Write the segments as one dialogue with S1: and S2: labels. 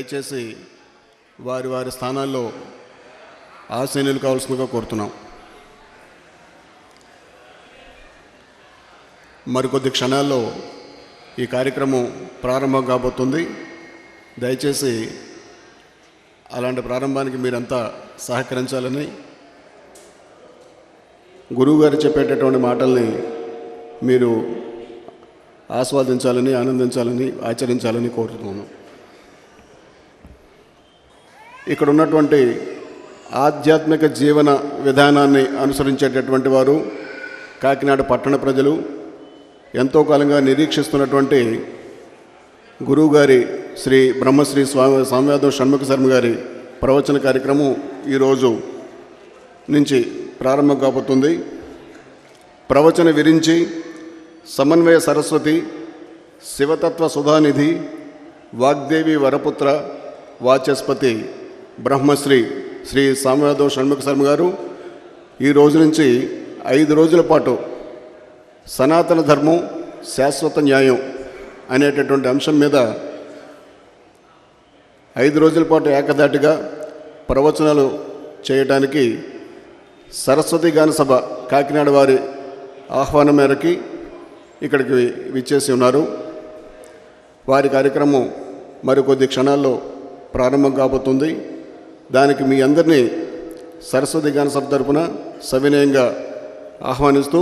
S1: దయచేసి వారి వారి స్థానాల్లో ఆసీనులు కావాల్సిందిగా కోరుతున్నాం. మరికొద్ది క్షణాల్లో ఈ కార్యక్రమం ప్రారంభం కాబోతుంది. దయచేసి అలాంటి ప్రారంభానికి మీరంతా సహకరించాలని, గురువుగారు చెప్పేటటువంటి మాటల్ని మీరు ఆస్వాదించాలని, ఆనందించాలని, ఆచరించాలని కోరుతున్నాను. ఇక్కడ ఉన్నటువంటి ఆధ్యాత్మిక జీవన విధానాన్ని అనుసరించేటటువంటి వారు కాకినాడ పట్టణ ప్రజలు ఎంతో కాలంగా నిరీక్షిస్తున్నటువంటి గురువుగారి శ్రీ బ్రహ్మశ్రీ సామ్యవేదం షణ్ముఖ శర్మ గారి ప్రవచన కార్యక్రమం ఈరోజు నుంచి ప్రారంభం కాబోతుంది. ప్రవచన విరించి సమన్వయ సరస్వతి, శివతత్వ సుధానిధి, వాగ్దేవి వరపుత్ర, వాచస్పతి బ్రహ్మశ్రీ శ్రీ సామ్యవేదం షణ్ముఖ శర్మ గారు ఈ రోజు నుంచి 5 రోజుల పాటు సనాతన ధర్మం శాశ్వత న్యాయం అనేటటువంటి అంశం మీద 5 రోజుల పాటు ఏకధాటిగా ప్రవచనాలు చేయడానికి సరస్వతి గాన సభ కాకినాడ వారి ఆహ్వానం మేరకి ఇక్కడికి విచ్చేసి ఉన్నారు. వారి కార్యక్రమం మరికొద్ది క్షణాల్లో ప్రారంభం కాబోతుంది. దానికి మీ అందరినీ సరస్వతి గాన సభ తరపున సవినయంగా ఆహ్వానిస్తూ,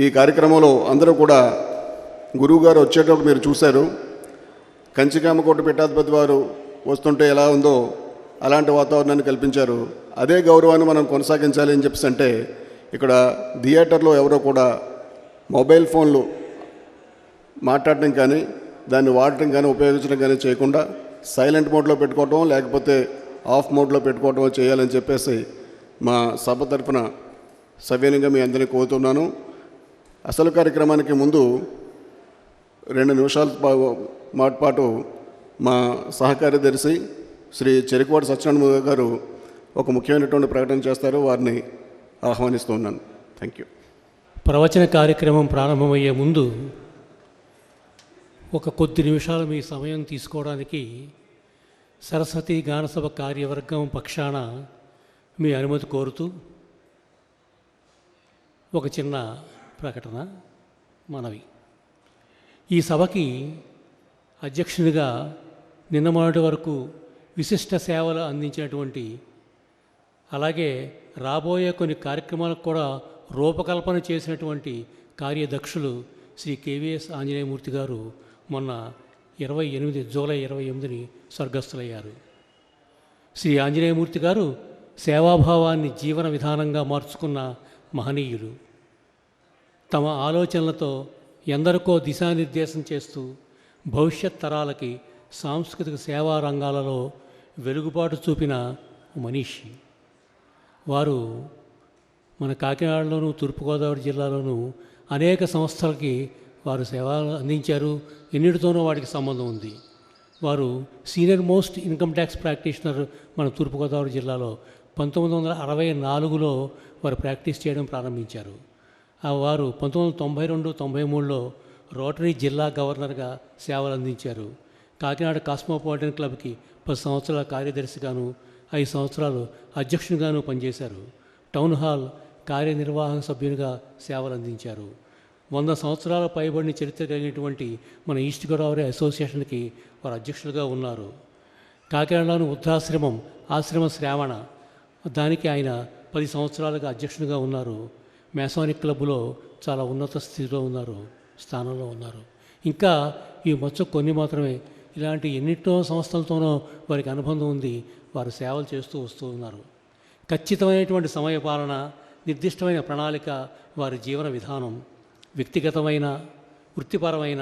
S1: ఈ కార్యక్రమంలో అందరూ కూడా గురువుగారు వచ్చేటప్పుడు మీరు చూశారు, కంచికామకోట పీఠాధిపతి వారు వస్తుంటే ఎలా ఉందో అలాంటి వాతావరణాన్ని కల్పించారు. అదే గౌరవాన్ని మనం కొనసాగించాలి అని చెప్పేసి అంటే, ఇక్కడ థియేటర్లో ఎవరో కూడా మొబైల్ ఫోన్లు మాట్లాడటం కానీ, దాన్ని వాడటం కానీ, ఉపయోగించడం కానీ చేయకుండా సైలెంట్ మోడ్లో పెట్టుకోవటం, లేకపోతే ఆఫ్ మోడ్లో పెట్టుకోవటం చేయాలని చెప్పేసి మా సభ తరఫున సవ్యంగా మీ అందరినీ కోరుతున్నాను. అసలు కార్యక్రమానికి ముందు 2 నిమిషాల పాటు మా సహకార్యదర్శి శ్రీ చెరుకువాడ సత్యనారాయణ గారు ఒక ముఖ్యమైనటువంటి ప్రకటన చేస్తారు. వారిని ఆహ్వానిస్తూ ఉన్నాను. Thank you.
S2: ప్రవచన కార్యక్రమం ప్రారంభమయ్యే ముందు ఒక కొద్ది నిమిషాలు మీ సమయం తీసుకోవడానికి సరస్వతి గానసభ కార్యవర్గం పక్షాన మీ అనుమతి కోరుతూ ఒక చిన్న ప్రకటన, మనవి. ఈ సభకి అధ్యక్షునిగా నిన్న మొన్నటి వరకు విశిష్ట సేవలు అందించినటువంటి, అలాగే రాబోయే కొన్ని స్వాగతాలకు కూడా రూపకల్పన చేసినటువంటి కార్యదక్షులు శ్రీ కేవీఎస్ ఆంజనేయమూర్తి గారు మొన్న జూలై 28 స్వర్గస్థులయ్యారు. శ్రీ ఆంజనేయమూర్తి గారు సేవాభావాన్ని జీవన విధానంగా మార్చుకున్న మహనీయులు. తమ ఆలోచనలతో ఎందరికో దిశానిర్దేశం చేస్తూ భవిష్యత్ తరాలకి సాంస్కృతిక సేవా రంగాలలో వెలుగుబాటు చూపిన మనీషి వారు. మన కాకినాడలోను, తూర్పుగోదావరి జిల్లాలోనూ అనేక సంస్థలకి వారు సేవలు అందించారు. ఎన్నిటితోనూ వాటికి సంబంధం ఉంది. వారు senior most income tax practitioner మన తూర్పుగోదావరి జిల్లాలో 1964లో వారు ప్రాక్టీస్ చేయడం ప్రారంభించారు. వారు 1992-93లో రోటరీ జిల్లా గవర్నర్గా సేవలు అందించారు. కాకినాడ కాస్మోపాలిటన్ క్లబ్కి 10 సంవత్సరాల కార్యదర్శిగాను, 5 సంవత్సరాలు అధ్యక్షునిగాను పనిచేశారు. టౌన్ హాల్ కార్యనిర్వాహక సభ్యునిగా సేవలు అందించారు. 100 సంవత్సరాల పైబడిన చరిత్ర కలిగినటువంటి మన ఈస్ట్ గోదావరి అసోసియేషన్కి వారు అధ్యక్షులుగా ఉన్నారు. కాకినాడలోని వృద్ధాశ్రమం, ఆశ్రమ శ్రావణ, దానికి ఆయన 10 సంవత్సరాలుగా అధ్యక్షునిగా ఉన్నారు. మేసానిక్ క్లబ్లో చాలా ఉన్నత స్థితిలో ఉన్నారు, స్థానంలో ఉన్నారు. ఇంకా ఈ మొత్తం కొన్ని మాత్రమే, ఇలాంటి ఎన్నింటినో సంస్థలతోనో వారికి అనుబంధం ఉంది. వారు సేవలు చేస్తూ వస్తూ ఉన్నారు. ఖచ్చితమైనటువంటి సమయపాలన, నిర్దిష్టమైన ప్రణాళిక వారి జీవన విధానం. వ్యక్తిగతమైన, వృత్తిపరమైన,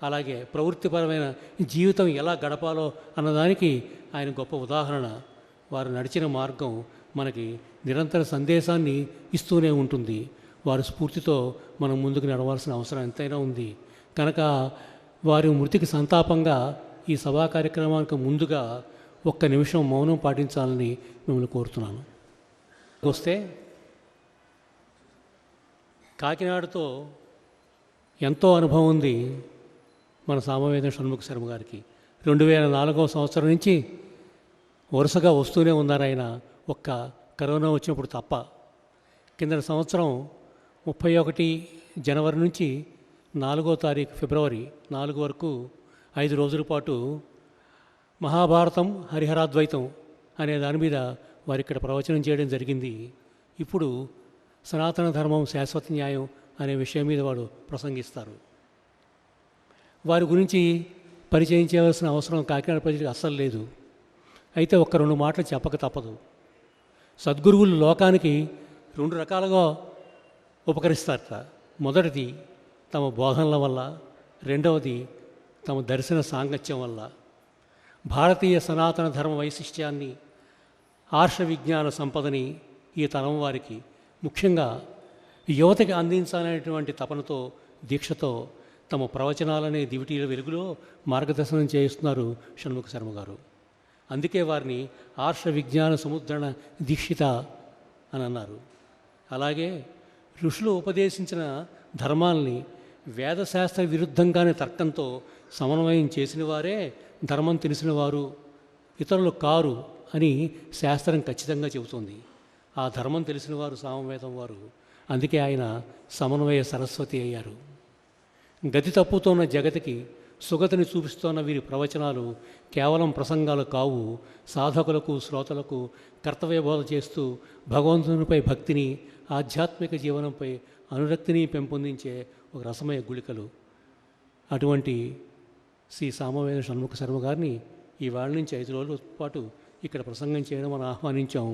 S2: అలాగే ప్రవృత్తిపరమైన జీవితం ఎలా గడపాలో అన్నదానికి ఆయన గొప్ప ఉదాహరణ. వారు నడిచిన మార్గం మనకి నిరంతర సందేశాన్ని ఇస్తూనే ఉంటుంది. వారి స్ఫూర్తితో మనం ముందుకు నడవాల్సిన అవసరం ఎంతైనా ఉంది. కనుక వారి మృతికి సంతాపంగా ఈ సభా కార్యక్రమానికి ముందుగా 1 నిమిషం మౌనం పాటించాలని మిమ్మల్ని కోరుతున్నాను. వస్తే కాకినాడతో ఎంతో అనుభవం ఉంది మన సామవేదం షణ్ముఖ శర్మ గారికి. 2004 సంవత్సరం నుంచి వరుసగా వస్తూనే ఉన్నారు ఆయన, ఒక్క కరోనా వచ్చినప్పుడు తప్ప. కిందటి సంవత్సరం 31 జనవరి నుంచి 4వ తారీఖు ఫిబ్రవరి 4 వరకు 5 రోజుల పాటు మహాభారతం హరిహరాద్వైతం అనే దాని మీద వారు ఇక్కడ ప్రవచనం చేయడం జరిగింది. ఇప్పుడు సనాతన ధర్మం శాశ్వత న్యాయం అనే విషయం మీద వాడు ప్రసంగిస్తారు. వారి గురించి పరిచయం చేయవలసిన అవసరం కాకినాడ ప్రజలకు అస్సలు లేదు. అయితే ఒక్క 2 మాటలు చెప్పక తప్పదు. సద్గురువులు లోకానికి 2 రకాలుగా ఉపకరిస్తారట. మొదటిది తమ బోధనల వల్ల, రెండవది తమ దర్శన సాంగత్యం వల్ల. భారతీయ సనాతన ధర్మ వైశిష్ట్యాన్ని, ఆర్ష విజ్ఞాన సంపదని ఈ తరం వారికి, ముఖ్యంగా యువతకి అందించాలనేటువంటి తపనతో, దీక్షతో తమ ప్రవచనాలనే దివిటీల వెలుగులో మార్గదర్శనం చేస్తున్నారు షణ్ముఖ శర్మ గారు. అందుకే వారిని ఆర్ష విజ్ఞాన సముద్రణ దీక్షిత అని అన్నారు. అలాగే ఋషులు ఉపదేశించిన ధర్మాల్ని వేదశాస్త్ర విరుద్ధంగానే తర్కంతో సమన్వయం చేసిన వారే ధర్మం తెలిసిన వారు, ఇతరులు కారు అని శాస్త్రం ఖచ్చితంగా చెబుతుంది. ఆ ధర్మం తెలిసిన వారు సామవేదం వారు. అందుకే ఆయన సమన్వయ సరస్వతి అయ్యారు. గతి తప్పుతోన్న జగతికి సుగతిని చూపిస్తోన్న వీరి ప్రవచనాలు కేవలం ప్రసంగాలు కావు, సాధకులకు, శ్రోతలకు కర్తవ్యబోధ చేస్తూ భగవంతునిపై భక్తిని, ఆధ్యాత్మిక జీవనంపై అనురక్తిని పెంపొందించే ఒక రసమయ గుళికలు. అటువంటి శ్రీ సామవేద షణ్ముఖ శర్మ గారిని ఇవాళ నుంచి 5 రోజుల పాటు ఇక్కడ ప్రసంగం చేయడం మనం ఆహ్వానించాం.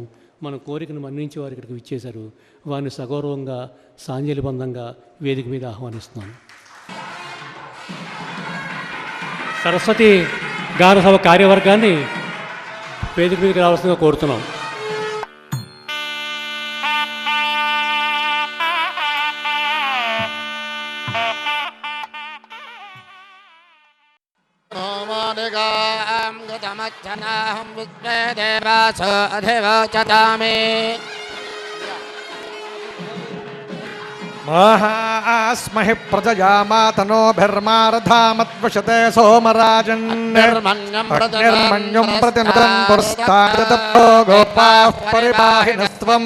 S2: మన కోరికను మన్నించి వారు ఇక్కడికి విచ్చేశారు. వారిని సగౌరవంగా, సాంజలిబంధంగా వేదిక మీద ఆహ్వానిస్తున్నాం. సరస్వతి గాన సభ కార్యవర్గాన్ని వేదిక మీదకి రావాల్సిందిగా కోరుతున్నాం.
S3: గతమచ్చనాహం విశ్వే దేవాసో అధివచతామి.
S4: మహాస్మహి ప్రజయామాతనోభిర్మారధామద్వశతే సోమరాజన్ నిర్మణ్యం ప్రతినుతం పురస్తాదతో గోపాః పరిపాహినస్త్వం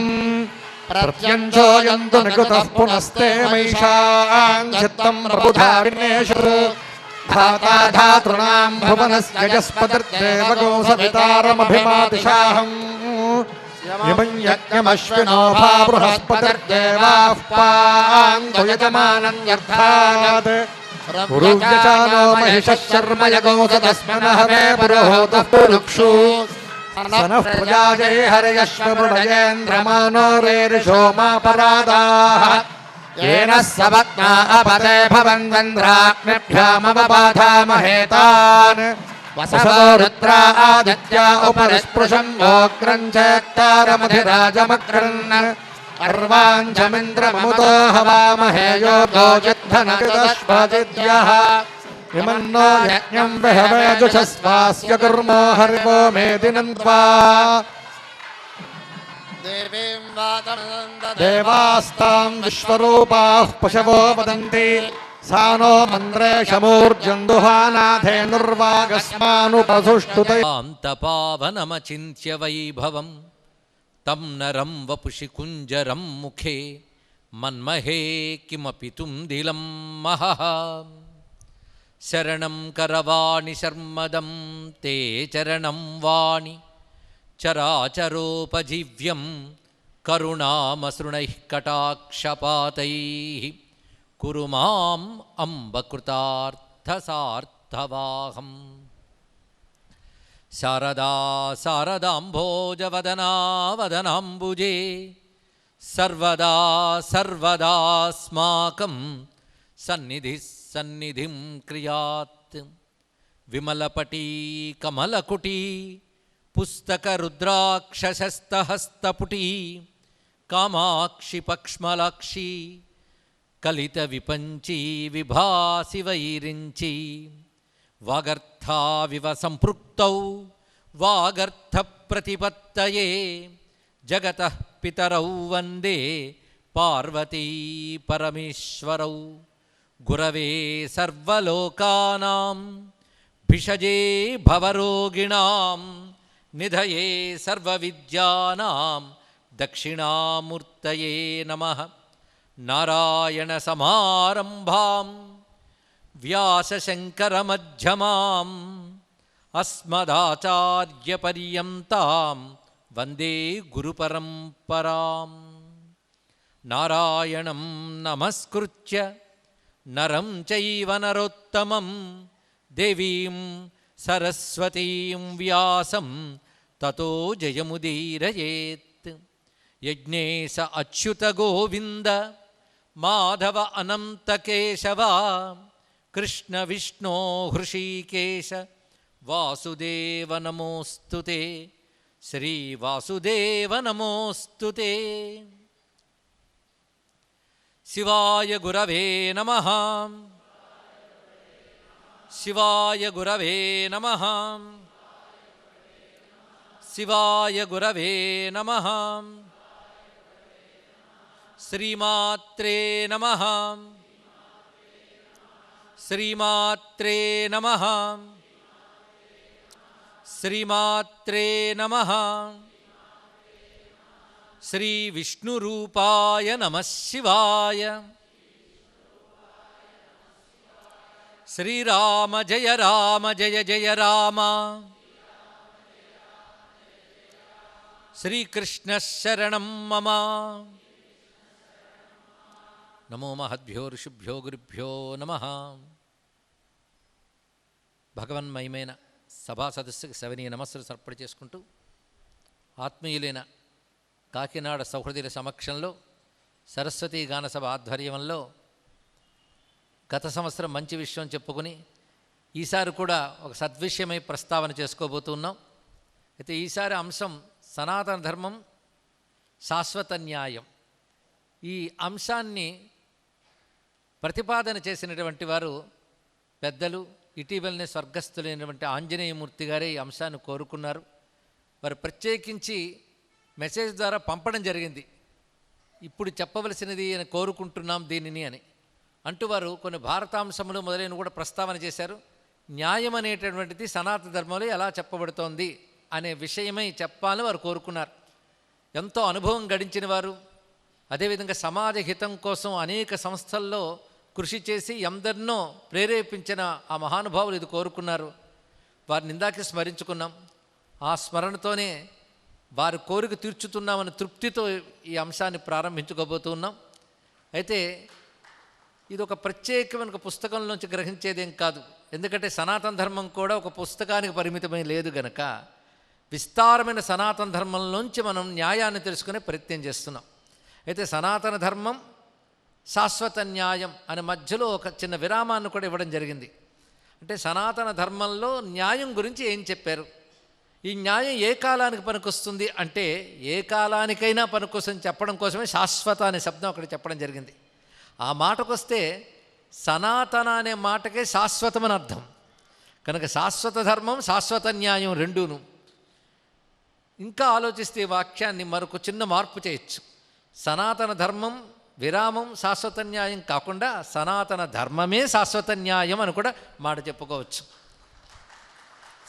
S4: ప్రత్యంజోయంతు నికుతః పునస్తే మైషాం చిత్తం ప్రబుధా వినేషు ధాతా ధాతృణాం భువనస్య యస్పతిర్దేవగో సవితారమభిమాతిషాహం ఇమం యజ్ఞమశ్వినో భా బృహస్పతిర్దేవాః పాంతు యజమానన్యర్థాత్ పురువ్యచానో మహిషః శర్మయగోస తస్మనః మే పురోహూతః పురుక్షు సనః ప్రజాజై హరయశ్వ మృడయేంద్రమానో రేరిషో మా పరాదాః येन सपत्ना अपते भवन्वन्द्राग्निभ्यामवबाधामहेतान् वसवो रुद्रा आदित्या उपरिस्पृशन्वोऽग्रम् चेत्तारमधिराजमग्रन् अर्वाञ्चमिन्द्रममुतो हवामहे योगो युद्धनकृतश्वजिद्यः इमन्नो यज्ञम् विहवेजुषस्वास्य कुर्मो हरिवो मेदिनन्त्वा देवास्तां विश्वरूपाः पशवो वदन्ति सा नो मन्द्रेशमूर्जन्दुहानाधेनुर्वागस्मानुपसुष्टुते
S5: पावनमचिन्त्य वैभवं तं नरं वपुषि कुञ्जरं मुखे मन्महे किमपि तुन्दिलं महः शरणं करवाणि शर्मदं ते चरणं वाणि चराचरोपजीव्यं करुणामसृणैः कटाक्षपातैः कुरु माम् अम्बकृतार्थसार्थवाहम् शारदा शारदाम्भोजवदना वदनाम्बुजे सर्वदा सर्वदास्माकं सन्निधिः सन्निधिं क्रियात् विमलपटी कमलकुटी पुस्तकरुद्राक्षशस्तहस्तपुटी कामाक्षि पक्ष्मलाक्षी कलितविपञ्ची विभासि वैरिञ्ची वागर्थाविव सम्पृक्तौ वागर्थप्रतिपत्तये जगतः पितरौ वन्दे पार्वती परमेश्वरौ गुरवे सर्वलोकानां భిషజే భవరోగిణాం నిధయే సర్వవిద్యానాం దక్షిణామూర్తయే నమః. నారాయణ సమారంభాం వ్యాసశంకరమధ్యమాం అస్మదాచార్యపర్యంతాం వందే గురుపరంపరాం. నారాయణం నమస్కృత్య నరం చైవ నరోత్తమం దేవీం సరస్వతీం వ్యాసం తతో జయముదీరయేత్. యజ్ఞేశ అచ్యుత గోవింద మాధవ అనంత కేశవ కృష్ణ విష్ణో హృషీకేశ వాసుదేవ నమోస్తుతే. శ్రీ వాసుదేవ నమోస్తుతే. శివాయ గురవే నమః. శివాయ గురవే నమః. శివాయ గురవే నమః. శ్రీమాత్రే నమః. శ్రీమాత్రే నమః. శ్రీమాత్రే నమః. శ్రీ విష్ణురూపాయ నమః శివాయ. శ్రీరామ జయ రామ జయ జయ రామ. శ్రీకృష్ణ శరణం మమ. నమో మహద్భ్యో ఋషిభ్యో గురుభ్యో నమః. భగవన్మయమైన సభా సదస్సుకి సవినీయ నమస్సులు సమర్పణ చేసుకుంటూ ఆత్మీయులైన కాకినాడ సౌహృదయుల సమక్షంలో సరస్వతీ గానసభ ఆధ్వర్యంలో గత సంవత్సరం మంచి విషయం చెప్పుకుని ఈసారి కూడా ఒక సద్విషయమై ప్రస్తావన చేసుకోబోతున్నాం. అయితే ఈసారి అంశం సనాతన ధర్మం శాశ్వత న్యాయం. ఈ అంశాన్ని ప్రతిపాదన చేసినటువంటి వారు పెద్దలు ఇటీవలనే స్వర్గస్థులైనటువంటి ఆంజనేయమూర్తి గారే ఈ అంశాన్ని కోరుకున్నారు. వారు ప్రత్యేకించి మెసేజ్ ద్వారా పంపడం జరిగింది. ఇప్పుడు చెప్పవలసినది అని కోరుకుంటున్నాం దీనిని అని అంటూ వారు కొన్ని భారతాంశములు మొదలైన కూడా ప్రస్తావన చేశారు. న్యాయం అనేటటువంటిది సనాతన ధర్మంలో ఎలా చెప్పబడుతోంది అనే విషయమై చెప్పాలని వారు కోరుకున్నారు. ఎంతో అనుభవం గడించిన వారు, అదేవిధంగా సమాజ హితం కోసం అనేక సంస్థల్లో కృషి చేసి ఎందరినో ప్రేరేపించిన ఆ మహానుభావులు ఇది కోరుకున్నారు. వారిని ఇందాకే స్మరించుకున్నాం. ఆ స్మరణతోనే వారి కోరిక తీర్చుతున్నామన్న తృప్తితో ఈ అంశాన్ని ప్రారంభించుకోబోతున్నాం. అయితే ఇది ఒక ప్రత్యేకమైన పుస్తకంలోంచి గ్రహించేదేం కాదు. ఎందుకంటే సనాతన ధర్మం కూడా ఒక పుస్తకానికి పరిమితమై లేదు గనక విస్తారమైన సనాతన ధర్మంలోంచి మనం న్యాయాన్ని తెలుసుకునే ప్రయత్నం చేస్తున్నాం. అయితే సనాతన ధర్మం శాశ్వత న్యాయం అనే మధ్యలో ఒక చిన్న విరామాన్ని కూడా ఇవ్వడం జరిగింది. అంటే సనాతన ధర్మంలో న్యాయం గురించి ఏం చెప్పారు, ఈ న్యాయం ఏ కాలానికి పనికొస్తుంది అంటే ఏ కాలానికైనా పనికొస్తుంది చెప్పడం కోసమే శాశ్వత అనే శబ్దం అక్కడ చెప్పడం జరిగింది. ఆ మాటకొస్తే సనాతన అనే మాటకే శాశ్వతమని అర్థం కనుక శాశ్వత ధర్మం శాశ్వత న్యాయం రెండూను. ఇంకా ఆలోచిస్తే ఈ వాక్యాన్ని మరొక చిన్న మార్పు చేయొచ్చు. సనాతన ధర్మం విరామం శాశ్వత న్యాయం కాకుండా సనాతన ధర్మమే శాశ్వత న్యాయం అని కూడా మాట చెప్పుకోవచ్చు.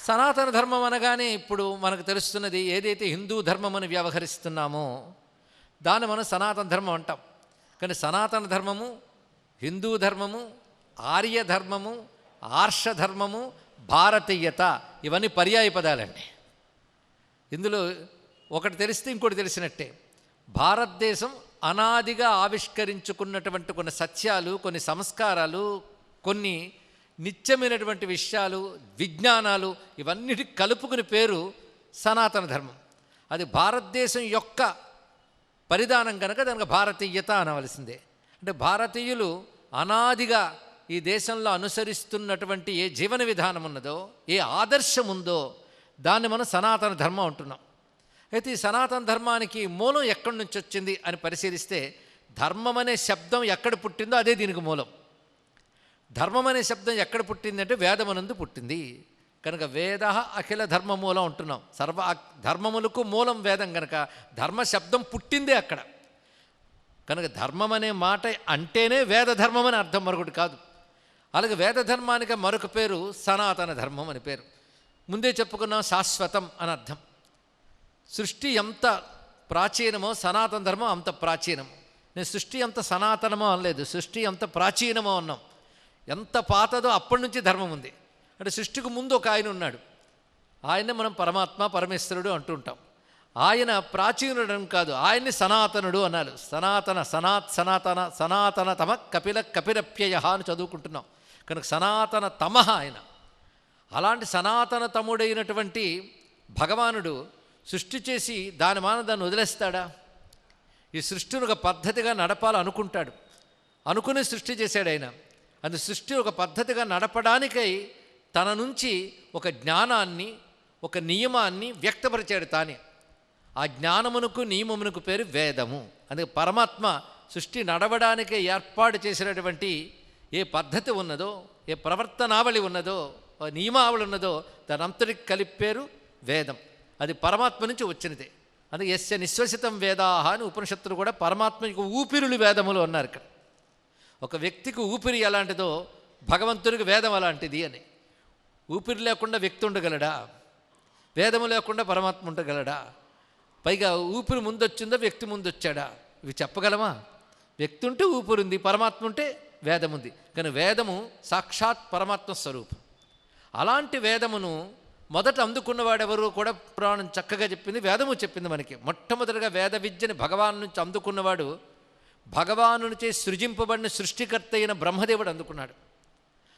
S5: సనాతన ధర్మం అనగానే ఇప్పుడు మనకు తెలుస్తున్నది ఏదైతే హిందూ ధర్మం అని వ్యవహరిస్తున్నామో దాన్ని మనం సనాతన ధర్మం అంటాం. కానీ సనాతన ధర్మము, హిందూ ధర్మము, ఆర్య ధర్మము, ఆర్ష ధర్మము, భారతీయత ఇవన్నీ పర్యాయ పదాలండి. ఇందులో ఒకటి తెలిస్తే ఇంకోటి తెలిసినట్టే. భారతదేశం అనాదిగా ఆవిష్కరించుకున్నటువంటి కొన్ని సత్యాలు, కొన్ని సంస్కారాలు, కొన్ని నిత్యమైనటువంటి విషయాలు, విజ్ఞానాలు ఇవన్నిటి కలుపుకుని పేరు సనాతన ధర్మం. అది భారతదేశం యొక్క పరిధానం కనుక దానికి భారతీయత అనవలసిందే. అంటే భారతీయులు అనాదిగా ఈ దేశంలో అనుసరిస్తున్నటువంటి ఏ జీవన విధానం ఉన్నదో, ఏ ఆదర్శం ఉందో దాన్ని మనం సనాతన ధర్మం అంటున్నాం. అయితే ఈ సనాతన ధర్మానికి మూలం ఎక్కడి నుంచి వచ్చింది అని పరిశీలిస్తే ధర్మం అనే శబ్దం ఎక్కడ పుట్టిందో అదే దీనికి మూలం. ధర్మం అనే శబ్దం ఎక్కడ పుట్టిందంటే వేదమునందు పుట్టింది కనుక వేద అఖిల ధర్మ మూలం అంటున్నాం. సర్వ ధర్మములకు మూలం వేదం కనుక ధర్మ శబ్దం పుట్టిందే అక్కడ. కనుక ధర్మం అనే మాట అంటేనే వేద ధర్మం అని అర్థం, మరొకటి కాదు. అలాగే వేద ధర్మానికి మరొక పేరు సనాతన ధర్మం అని పేరు. ముందే చెప్పుకున్నాం, శాశ్వతం అని అర్థం. సృష్టి ఎంత ప్రాచీనమో సనాతన ధర్మం అంత ప్రాచీనము. నేను సృష్టి ఎంత సనాతనమో అనలేదు, సృష్టి ఎంత ప్రాచీనమో అన్నాం. ఎంత పాతదో అప్పటి నుంచి ధర్మం ఉంది. అంటే సృష్టికి ముందు ఒక ఆయన ఉన్నాడు, ఆయన్నే మనం పరమాత్మ పరమేశ్వరుడు అంటుంటాం. ఆయన ప్రాచీనుడని కాదు, ఆయన్ని సనాతనుడు అన్నారు. సనాతనతమ కపిరప్యయ అని చదువుకుంటున్నాం కనుక సనాతన తమః ఆయన. అలాంటి సనాతన తముడైనటువంటి భగవానుడు సృష్టి చేసి దాని దాన్ని వదిలేస్తాడా? ఈ సృష్టిని ఒక పద్ధతిగా నడపాలనుకుంటాడు, అనుకుని సృష్టి చేశాడు ఆయన. అది సృష్టి ఒక పద్ధతిగా నడపడానికై తన నుంచి ఒక జ్ఞానాన్ని, ఒక నియమాన్ని వ్యక్తపరిచాడు తానే. ఆ జ్ఞానమునకు నియమమునకు పేరు వేదము. అందుకే పరమాత్మ సృష్టి నడవడానికే ఏర్పాటు చేసినటువంటి ఏ పద్ధతి ఉన్నదో, ఏ ప్రవర్తనావళి ఉన్నదో, నియమావళి ఉన్నదో దానంతటికి కలిపి పేరు వేదం. అది పరమాత్మ నుంచి వచ్చినదే. అందుకే యస్య నిశ్వసితం వేదాహ అని ఉపనిషత్తులు కూడా పరమాత్మకి ఊపిరులు వేదములు అన్నారు. ఇక్కడ ఒక వ్యక్తికి ఊపిరి ఎలాంటిదో భగవంతునికి వేదం అలాంటిది అని. ఊపిరి లేకుండా వ్యక్తి ఉండగలడా? వేదము లేకుండా పరమాత్మ ఉండగలడా? పైగా ఊపిరి ముందొచ్చిందో వ్యక్తి ముందొచ్చాడా? ఇవి చెప్పగలమా? వ్యక్తి ఉంటే ఊపిరి ఉంది, పరమాత్మ ఉంటే వేదం ఉంది. కానీ వేదము సాక్షాత్ పరమాత్మ స్వరూపం. అలాంటి వేదమును మొదట అందుకున్నవాడెవరు కూడా పురాణం చక్కగా చెప్పింది, వేదము చెప్పింది మనకి. మొట్టమొదటిగా వేద విద్యని భగవాను నుంచి అందుకున్నవాడు భగవానునిచే సృజింపబడిన సృష్టికర్త అయిన బ్రహ్మదేవుడు అందుకున్నాడు.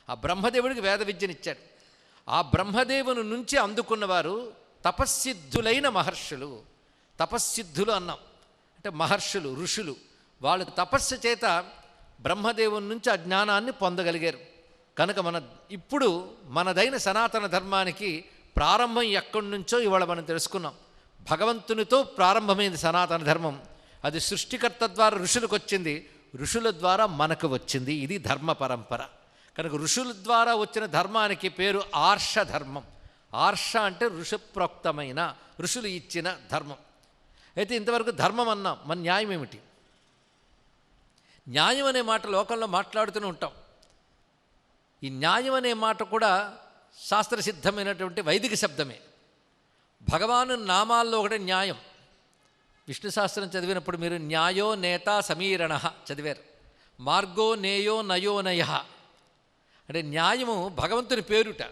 S5: ఆ బ్రహ్మదేవుడికి వేద విద్యనిచ్చాడు. ఆ బ్రహ్మదేవుని నుంచి అందుకున్నవారు తపస్సిద్ధులైన మహర్షులు. తపస్సిద్ధులు అన్నాం అంటే మహర్షులు, ఋషులు. వాళ్ళు తపస్సు చేత బ్రహ్మదేవుని నుంచి ఆ జ్ఞానాన్ని పొందగలిగారు. కనుక ఇప్పుడు మనదైన సనాతన ధర్మానికి ప్రారంభం ఎక్కడి నుంచో ఇవాళ మనం తెలుసుకున్నాం. భగవంతునితో ప్రారంభమైంది సనాతన ధర్మం. అది సృష్టికర్త ద్వారా ఋషులకు వచ్చింది, ఋషుల ద్వారా మనకు వచ్చింది. ఇది ధర్మ పరంపర. కనుక ఋషుల ద్వారా వచ్చిన ధర్మానికి పేరు ఆర్ష ధర్మం. ఆర్ష అంటే ఋషిప్రోక్తమైన, ఋషులు ఇచ్చిన ధర్మం. అయితే ఇంతవరకు ధర్మం అన్నాం, మన న్యాయం ఏమిటి? న్యాయం అనే మాట లోకంలో మాట్లాడుతూనే ఉంటాం. ఈ న్యాయం అనే మాట కూడా శాస్త్రసిద్ధమైనటువంటి వైదిక శబ్దమే. భగవాను నామాల్లో ఒకటి న్యాయం. విష్ణు శాస్త్రం చదివినప్పుడు మీరు న్యాయో నేత సమీరణ చదివారు. మార్గో నేయో నయో నయ అంటే న్యాయము భగవంతుని పేరుట.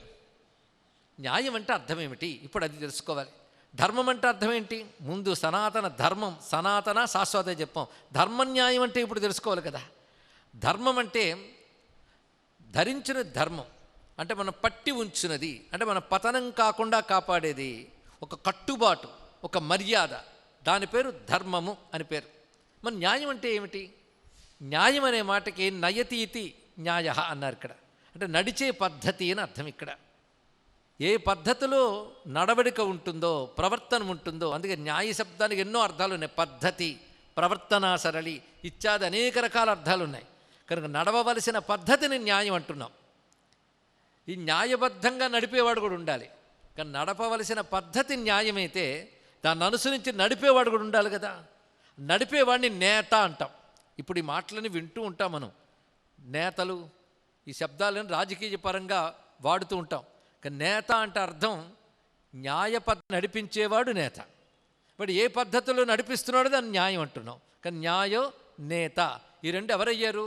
S5: న్యాయం అంటే అర్థం ఏమిటి? ఇప్పుడు అది తెలుసుకోవాలి. ధర్మం అంటే అర్థం ఏంటి? ముందు సనాతన ధర్మం, సనాతన శాశ్వత చెప్పాం. ధర్మ న్యాయం అంటే ఇప్పుడు తెలుసుకోవాలి కదా. ధర్మం అంటే ధరించిన ధర్మం అంటే మనం పట్టి ఉంచున్నది, అంటే మన పతనం కాకుండా కాపాడేది, ఒక కట్టుబాటు, ఒక మర్యాద, దాని పేరు ధర్మము అని పేరు. మన న్యాయం అంటే ఏమిటి? న్యాయం అనే మాటకి నయతీతి న్యాయ అన్నారు ఇక్కడ. అంటే నడిచే పద్ధతి అని అర్థం. ఇక్కడ ఏ పద్ధతిలో నడవడిక ఉంటుందో, ప్రవర్తన ఉంటుందో, అందుకే న్యాయ శబ్దానికి ఎన్నో అర్థాలు ఉన్నాయి. పద్ధతి, ప్రవర్తనా సరళి ఇత్యాది అనేక రకాల అర్థాలు ఉన్నాయి. కనుక నడవవలసిన పద్ధతిని న్యాయం అంటున్నాం. ఈ న్యాయబద్ధంగా నడిపేవాడు కూడా ఉండాలి. కానీ నడపవలసిన పద్ధతి న్యాయమైతే దాన్ని అనుసరించి నడిపేవాడు కూడా ఉండాలి కదా. నడిపేవాడిని నేత అంటాం. ఇప్పుడు ఈ మాటలని వింటూ ఉంటాం మనం. నేతలు ఈ శబ్దాలను రాజకీయ పరంగా వాడుతూ ఉంటాం. కానీ నేత అంటే అర్థం న్యాయ పద్ధతి నడిపించేవాడు నేత. ఇప్పుడు ఏ పద్ధతిలో నడిపిస్తున్నాడో దాన్ని న్యాయం అంటున్నాం. కానీ న్యాయో నేత ఈ రెండు ఎవరయ్యారు?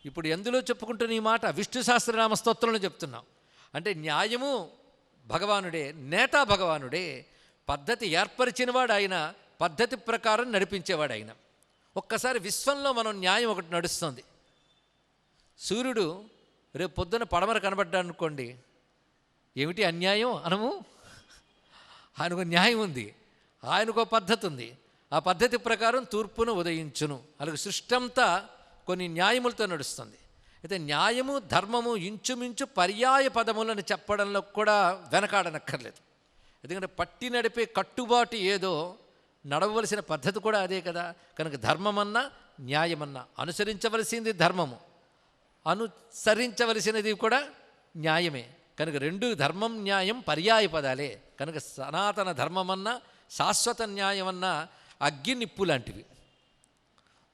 S5: ఇప్పుడు ఎందులో చెప్పుకుంటున్న ఈ మాట విష్ణు సహస్రనామ స్తోత్రంలో చెప్తున్నాం. అంటే న్యాయము భగవానుడే, నేత భగవానుడే. పద్ధతి ఏర్పరిచినవాడు ఆయన, పద్ధతి ప్రకారం నడిపించేవాడు ఆయన. ఒక్కసారి విశ్వంలో మనం న్యాయం ఒకటి నడుస్తుంది. సూర్యుడు రేపు పొద్దున పడమర కనబడ్డాడు అనుకోండి, ఏమిటి అన్యాయం అనము? ఆయనకు న్యాయం ఉంది, ఆయనకు పద్ధతి ఉంది. ఆ పద్ధతి ప్రకారం తూర్పును ఉదయించును. అలాగే సృష్టి అంతా కొన్ని న్యాయములతో నడుస్తుంది. అయితే న్యాయము ధర్మము ఇంచుమించు పర్యాయ పదములను చెప్పడంలో కూడా వెనకాడనక్కర్లేదు. ఎందుకంటే పట్టి నడిపే కట్టుబాటు ఏదో, నడవలసిన పద్ధతి కూడా అదే కదా. కనుక ధర్మమన్నా న్యాయమన్నా అనుసరించవలసింది ధర్మము, అనుసరించవలసినది కూడా న్యాయమే. కనుక రెండు ధర్మం న్యాయం పర్యాయ పదాలే. కనుక సనాతన ధర్మమన్నా శాశ్వత న్యాయమన్నా అగ్గినిప్పు లాంటివి.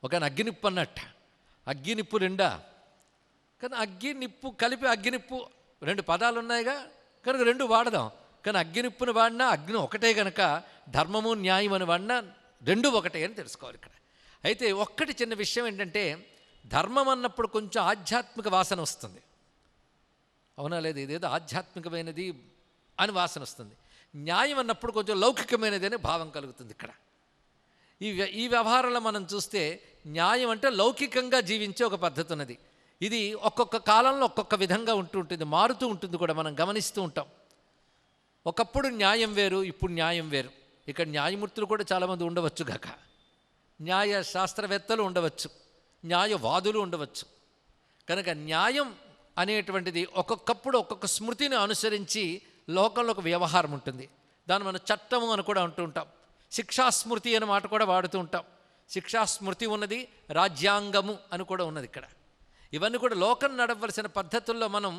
S5: ఒక అగ్గినిప్పు అన్నట్ట. అగ్గినిప్పు నిండా కానీ అగ్గి నిప్పు కలిపి అగ్గినిప్పు 2 పదాలు ఉన్నాయిగా, కనుక 2 వాడదాం. కానీ అగ్గినిప్పును వాడినా అగ్ని ఒకటే కనుక ధర్మము న్యాయం అని వాడినా 2 ఒకటే అని తెలుసుకోవాలి ఇక్కడ. అయితే ఒక్కటి చిన్న విషయం ఏంటంటే, ధర్మం అన్నప్పుడు కొంచెం ఆధ్యాత్మిక వాసన వస్తుంది, అవునా లేదు? ఇదేదో ఆధ్యాత్మికమైనది అని వాసన వస్తుంది. న్యాయం అన్నప్పుడు కొంచెం లౌకికమైనది అనే భావం కలుగుతుంది ఇక్కడ. ఈ వ్యవహారంలో మనం చూస్తే న్యాయం అంటే లౌకికంగా జీవించే ఒక పద్ధతి ఉన్నది. ఇది ఒక్కొక్క కాలంలో ఒక్కొక్క విధంగా ఉంటుంది, మారుతూ ఉంటుంది కూడా, మనం గమనిస్తూ ఉంటాం. ఒకప్పుడు న్యాయం వేరు, ఇప్పుడు న్యాయం వేరు. ఇక్కడ న్యాయమూర్తులు కూడా చాలామంది ఉండవచ్చు గాక, న్యాయ శాస్త్రవేత్తలు ఉండవచ్చు, న్యాయవాదులు ఉండవచ్చు. కనుక న్యాయం అనేటువంటిది ఒక్కొక్కప్పుడు ఒక్కొక్క స్మృతిని అనుసరించి లోకంలో ఒక వ్యవహారం ఉంటుంది. దాన్ని మనం చట్టము అని కూడా అంటూ ఉంటాం. శిక్షాస్మృతి అనే మాట కూడా వాడుతూ ఉంటాం. శిక్షాస్మృతి ఉన్నది, రాజ్యాంగము అని కూడా ఉన్నది ఇక్కడ. ఇవన్నీ కూడా లోకం నడవలసిన పద్ధతుల్లో మనం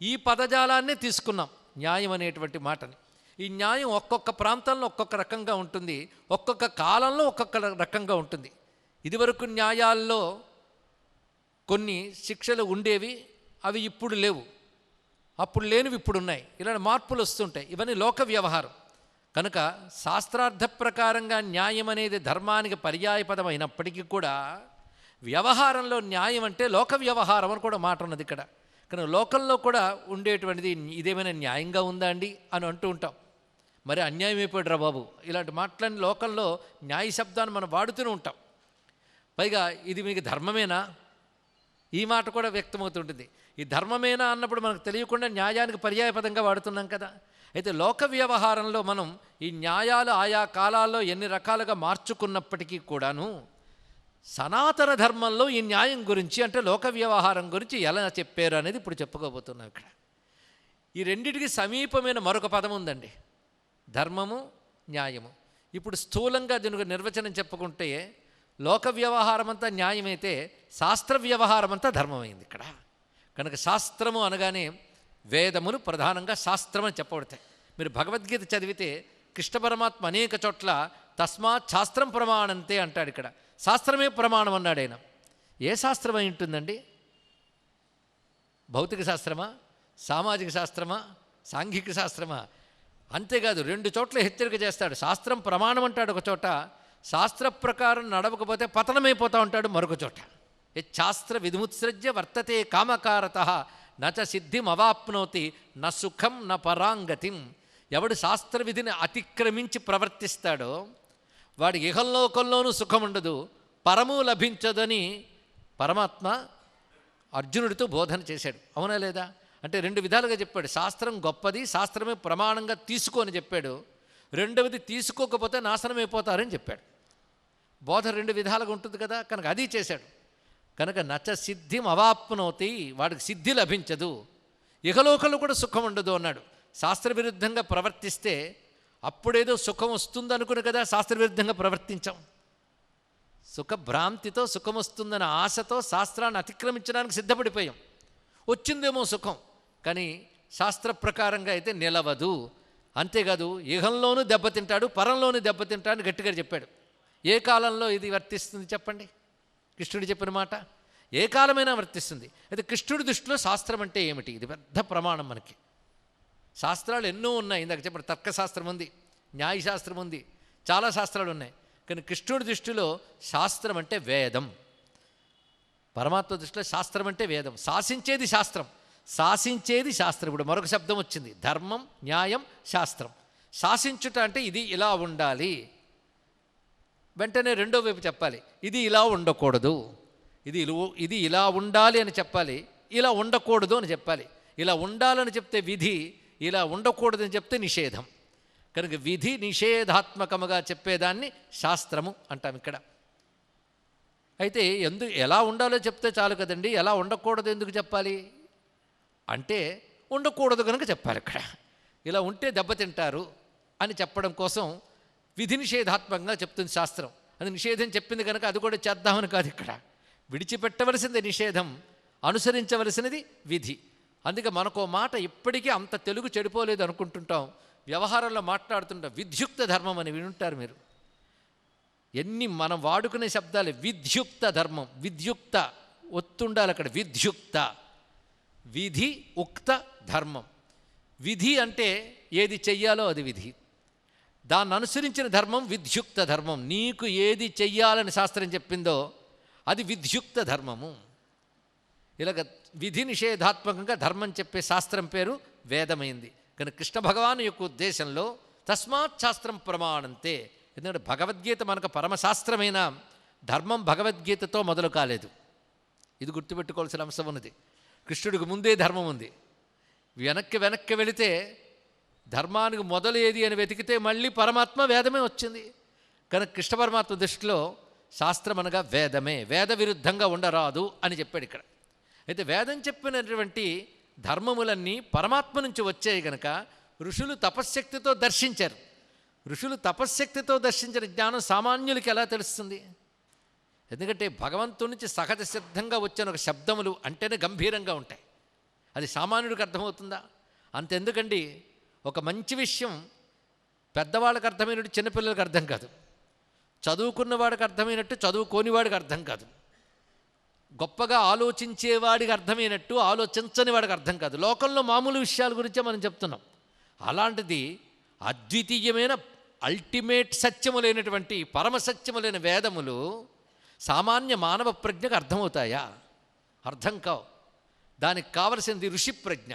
S5: ఈ పదజాలాన్నే తీసుకున్నాం, న్యాయం అనేటువంటి మాటని. ఈ న్యాయం ఒక్కొక్క ప్రాంతంలో ఒక్కొక్క రకంగా ఉంటుంది, ఒక్కొక్క కాలంలో ఒక్కొక్క రకంగా ఉంటుంది. ఇదివరకు న్యాయాల్లో కొన్ని శిక్షలు ఉండేవి, అవి ఇప్పుడు లేవు, అప్పుడు లేనివి ఇప్పుడు ఉన్నాయి. ఇలాంటి మార్పులు వస్తుంటాయి. ఇవన్నీ లోక వ్యవహారం. కనుక శాస్త్రార్థ ప్రకారంగా న్యాయం అనేది ధర్మానికి పర్యాయపదం అయినప్పటికీ కూడా వ్యవహారంలో న్యాయం అంటే లోక వ్యవహారం అని కూడా మాట ఉన్నది ఇక్కడ. కనుక లోకంలో కూడా ఉండేటువంటిది ఇదేమైనా న్యాయంగా ఉందా అండి అని అంటూ ఉంటాం. మరి అన్యాయం అయిపోయాడురా బాబు, ఇలాంటి మాటలన్నీ లోకంలో న్యాయ శబ్దాన్ని మనం వాడుతూనే ఉంటాం. పైగా ఇది మీకు ధర్మమేనా, ఈ మాట కూడా వ్యక్తమవుతుంటుంది. ఈ ధర్మమేనా అన్నప్పుడు మనకు తెలియకుండా న్యాయానికి పర్యాయపదంగా వాడుతున్నాం కదా. అయితే లోక వ్యవహారంలో మనం ఈ న్యాయాలు ఆయా కాలాల్లో ఎన్ని రకాలుగా మార్చుకున్నప్పటికీ కూడాను సనాతన ధర్మంలో ఈ న్యాయం గురించి అంటే లోక వ్యవహారం గురించి ఎలా చెప్పారు అనేది ఇప్పుడు చెప్పుకోబోతున్నాం ఇక్కడ. ఈ రెండిటికి సమీపమైన మరొక పదం ఉందండి, ధర్మము న్యాయము. ఇప్పుడు స్థూలంగా దీనికి నిర్వచనం చెప్పుకుంటే లోక వ్యవహారం అంతా న్యాయమైతే శాస్త్ర వ్యవహారం అంతా ధర్మమైంది ఇక్కడ. కనుక శాస్త్రము అనగానే వేదములు ప్రధానంగా శాస్త్రం అని చెప్పబడతాయి. మీరు భగవద్గీత చదివితే కృష్ణ పరమాత్మ అనేక చోట్ల తస్మాత్ శాస్త్రం ప్రమాణంతే అంటాడు. ఇక్కడ శాస్త్రమే ప్రమాణం అన్నాడు ఆయన. ఏ శాస్త్రం అయి ఉంటుందండి? భౌతిక శాస్త్రమా, సామాజిక శాస్త్రమా, సాంఘిక శాస్త్రమా? అంతేకాదు 2 చోట్ల హెచ్చరిక చేస్తాడు. శాస్త్రం ప్రమాణం అంటాడు ఒక చోట, శాస్త్ర ప్రకారం నడవకపోతే పతనమైపోతా ఉంటాడు మరొక చోట. శాస్త్ర విధిముత్సృజ్య వర్తతే కామకారత నచ సిద్ధిం అవాప్నోతి న సుఖం న పరాంగతిం. ఎవడు శాస్త్ర విధిని అతిక్రమించి ప్రవర్తిస్తాడో వాడి ఇహంలోకంలోనూ సుఖం ఉండదు, పరము లభించదని పరమాత్మ అర్జునుడితో బోధన చేశాడు, అవునా లేదా? అంటే 2 విధాలుగా చెప్పాడు. శాస్త్రం గొప్పది, శాస్త్రమే ప్రమాణంగా తీసుకోని చెప్పాడు. రెండవది తీసుకోకపోతే నాశనమైపోతారని చెప్పాడు. బోధ 2 విధాలుగా ఉంటుంది కదా, కనుక అది చేశాడు. కనుక నచ సిద్ధిం అవాప్నోతి, వాడికి సిద్ధి లభించదు, ఇహలోకంలో కూడా సుఖం ఉండదు అన్నాడు. శాస్త్ర విరుద్ధంగా ప్రవర్తిస్తే అప్పుడేదో సుఖం వస్తుంది అనుకుని కదా శాస్త్ర విరుద్ధంగా ప్రవర్తించాం. సుఖభ్రాంతితో సుఖం వస్తుందన్న ఆశతో శాస్త్రాన్ని అతిక్రమించడానికి సిద్ధపడిపోయాం. వచ్చిందేమో సుఖం, కానీ శాస్త్ర ప్రకారంగా అయితే నిలవదు. అంతేకాదు ఇహంలోనూ దెబ్బతింటాడు, పరంలోనూ దెబ్బతింటాడని గట్టిగా చెప్పాడు. ఏ కాలంలో ఇది వర్తిస్తుంది చెప్పండి? కృష్ణుడు చెప్పిన మాట ఏ కాలమైనా వర్తిస్తుంది. అయితే కృష్ణుడి దృష్టిలో శాస్త్రం అంటే ఏమిటి? ఇది పెద్ద ప్రమాణం మనకి. శాస్త్రాలు ఎన్నో ఉన్నాయి, ఇందాక చెప్పిన తర్కశాస్త్రం ఉంది, న్యాయశాస్త్రం ఉంది, చాలా శాస్త్రాలు ఉన్నాయి. కానీ కృష్ణుడి దృష్టిలో శాస్త్రం అంటే వేదం. పరమాత్మ దృష్టిలో శాస్త్రం అంటే వేదం. శాసించేది శాస్త్రం, శాసించేది శాస్త్రం. ఇప్పుడు మరొక శబ్దం వచ్చింది, ధర్మం న్యాయం శాస్త్రం. శాసించుట అంటే ఇది ఇలా ఉండాలి, వెంటనే రెండో వైపు చెప్పాలి, ఇది ఇలా ఉండకూడదు, ఇది ఇలా ఉండాలి అని చెప్పాలి, ఇలా ఉండకూడదు అని చెప్పాలి. ఇలా ఉండాలని చెప్తే విధి, ఇలా ఉండకూడదని చెప్తే నిషేధం. కనుక విధి నిషేధాత్మకముగా చెప్పేదాన్ని శాస్త్రము అంటాం ఇక్కడ. అయితే ఎలా ఉండాలో చెప్తే చాలు కదండి, ఎలా ఉండకూడదు ఎందుకు చెప్పాలి అంటే ఉండకూడదు కనుక చెప్పాలి ఇక్కడ. ఇలా ఉంటే దెబ్బతింటారు అని చెప్పడం కోసం విధి నిషేధాత్మకంగా చెప్తుంది శాస్త్రం. అది నిషేధం చెప్పింది కనుక అది కూడా చేద్దామని కాదు ఇక్కడ. విడిచిపెట్టవలసింది నిషేధం, అనుసరించవలసినది విధి. అందుకే మనకో మాట ఇప్పటికీ అంత తెలుగు చెడిపోలేదు అనుకుంటుంటాం. వ్యవహారంలో మాట్లాడుతుంటాం విద్యుక్త ధర్మం అని వినుంటారు మీరు. ఎన్ని మనం వాడుకునే శబ్దాలు, విద్యుక్త ధర్మం, విద్యుక్త ఒత్తుండాలి అక్కడ, విద్యుక్త విధి ఉక్త ధర్మం. విధి అంటే ఏది చెయ్యాలో అది విధి, దాన్ని అనుసరించిన ధర్మం విధ్యుక్త ధర్మం. నీకు ఏది చెయ్యాలని శాస్త్రం చెప్పిందో అది విధ్యుక్త ధర్మము. ఇలాగ విధి నిషేధాత్మకంగా ధర్మం చెప్పే శాస్త్రం పేరు వేదమైంది. కానీ కృష్ణ భగవాను యొక్క ఉద్దేశంలో తస్మాత్ శాస్త్రం ప్రమాణంతే. ఎందుకంటే భగవద్గీత మనకు పరమశాస్త్రమైన ధర్మం భగవద్గీతతో మొదలు కాలేదు. ఇది గుర్తుపెట్టుకోవాల్సిన అంశం ఉన్నది. కృష్ణుడికి ముందే ధర్మం ఉంది. వెనక్కి వెళితే ధర్మానికి మొదలు ఏది అని వెతికితే మళ్ళీ పరమాత్మ వేదమే వచ్చింది. కనుక కృష్ణ పరమాత్మ దృష్టిలో శాస్త్రం అనగా వేదమే, వేద విరుద్ధంగా ఉండరాదు అని చెప్పాడు ఇక్కడ. అయితే వేదం చెప్పినటువంటి ధర్మములన్నీ పరమాత్మ నుంచి వచ్చాయి కనుక ఋషులు తపశ్శక్తితో దర్శించారు. ఋషులు తపశ్శక్తితో దర్శించిన జ్ఞానం సామాన్యులకి ఎలా తెలుస్తుంది? ఎందుకంటే భగవంతుడి నుంచి సహజ సిద్ధంగా వచ్చిన ఒక శబ్దములు అంటేనే గంభీరంగా ఉంటాయి. అది సామాన్యుడికి అర్థమవుతుందా? అంతెందుకండి, ఒక మంచి విషయం పెద్దవాళ్ళకి అర్థమైనట్టు చిన్నపిల్లలకు అర్థం కాదు, చదువుకున్నవాడికి అర్థమైనట్టు చదువుకోని వాడికి అర్థం కాదు, గొప్పగా ఆలోచించేవాడికి అర్థమైనట్టు ఆలోచించని వాడికి అర్థం కాదు. లోకంలో మామూలు విషయాల గురించే మనం చెప్తున్నాం. అలాంటిది అద్వితీయమైన అల్టిమేట్ సత్యములైనటువంటి పరమసత్యములైన వేదములు సామాన్య మానవ ప్రజ్ఞకు అర్థమవుతాయా? అర్థం కావు. దానికి కావలసింది ఋషి ప్రజ్ఞ.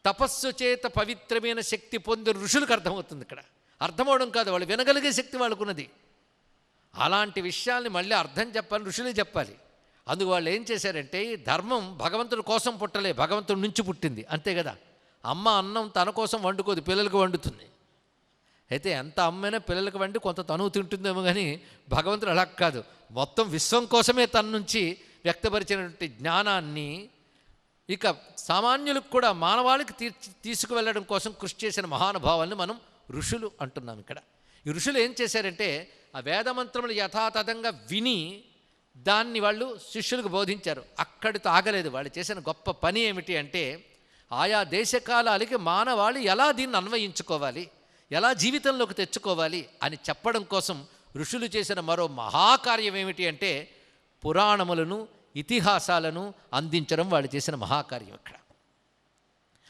S5: తపస్సు చేత పవిత్రమైన శక్తి పొందిన ఋషులకు అర్థమవుతుంది. ఇక్కడ అర్థమవడం కాదు, వాళ్ళు వినగలిగే శక్తి వాళ్ళకున్నది. అలాంటి విషయాల్ని మళ్ళీ అర్థం చెప్పాలి, ఋషులే చెప్పాలి. అందుకు వాళ్ళు ఏం చేశారంటే, ఈ ధర్మం భగవంతుడి కోసం పుట్టలే, భగవంతుడి నుంచి పుట్టింది, అంతే కదా. అమ్మ అన్నం తన కోసం వండుకోదు, పిల్లలకు వండుతుంది. అయితే ఎంత అమ్మైనా పిల్లలకు వండి కొంత తనువు తింటుందేమో, కానీ భగవంతుడు అలా కాదు, మొత్తం విశ్వం కోసమే తన నుంచి వ్యక్తపరిచినటువంటి జ్ఞానాన్ని ఇక సామాన్యులకు కూడా మానవాళికి తీసుకువెళ్ళడం కోసం కృషి చేసిన మహానుభావాల్ని మనం ఋషులు అంటున్నాం. ఇక్కడ ఈ ఋషులు ఏం చేశారంటే, ఆ వేదమంత్రములు యథాతథంగా విని దాన్ని వాళ్ళు శిష్యులకు బోధించారు. అక్కడితో ఆగలేదు. వాళ్ళు చేసిన గొప్ప పని ఏమిటి అంటే, ఆయా దేశకాలాలకి మానవాళి ఎలా దీన్ని అన్వయించుకోవాలి, ఎలా జీవితంలోకి తెచ్చుకోవాలి అని చెప్పడం కోసం ఋషులు చేసిన మరో మహాకార్యం ఏమిటి అంటే, పురాణములను ఇతిహాసాలను అందించడం వాళ్ళు చేసిన మహాకార్యం. ఇక్కడ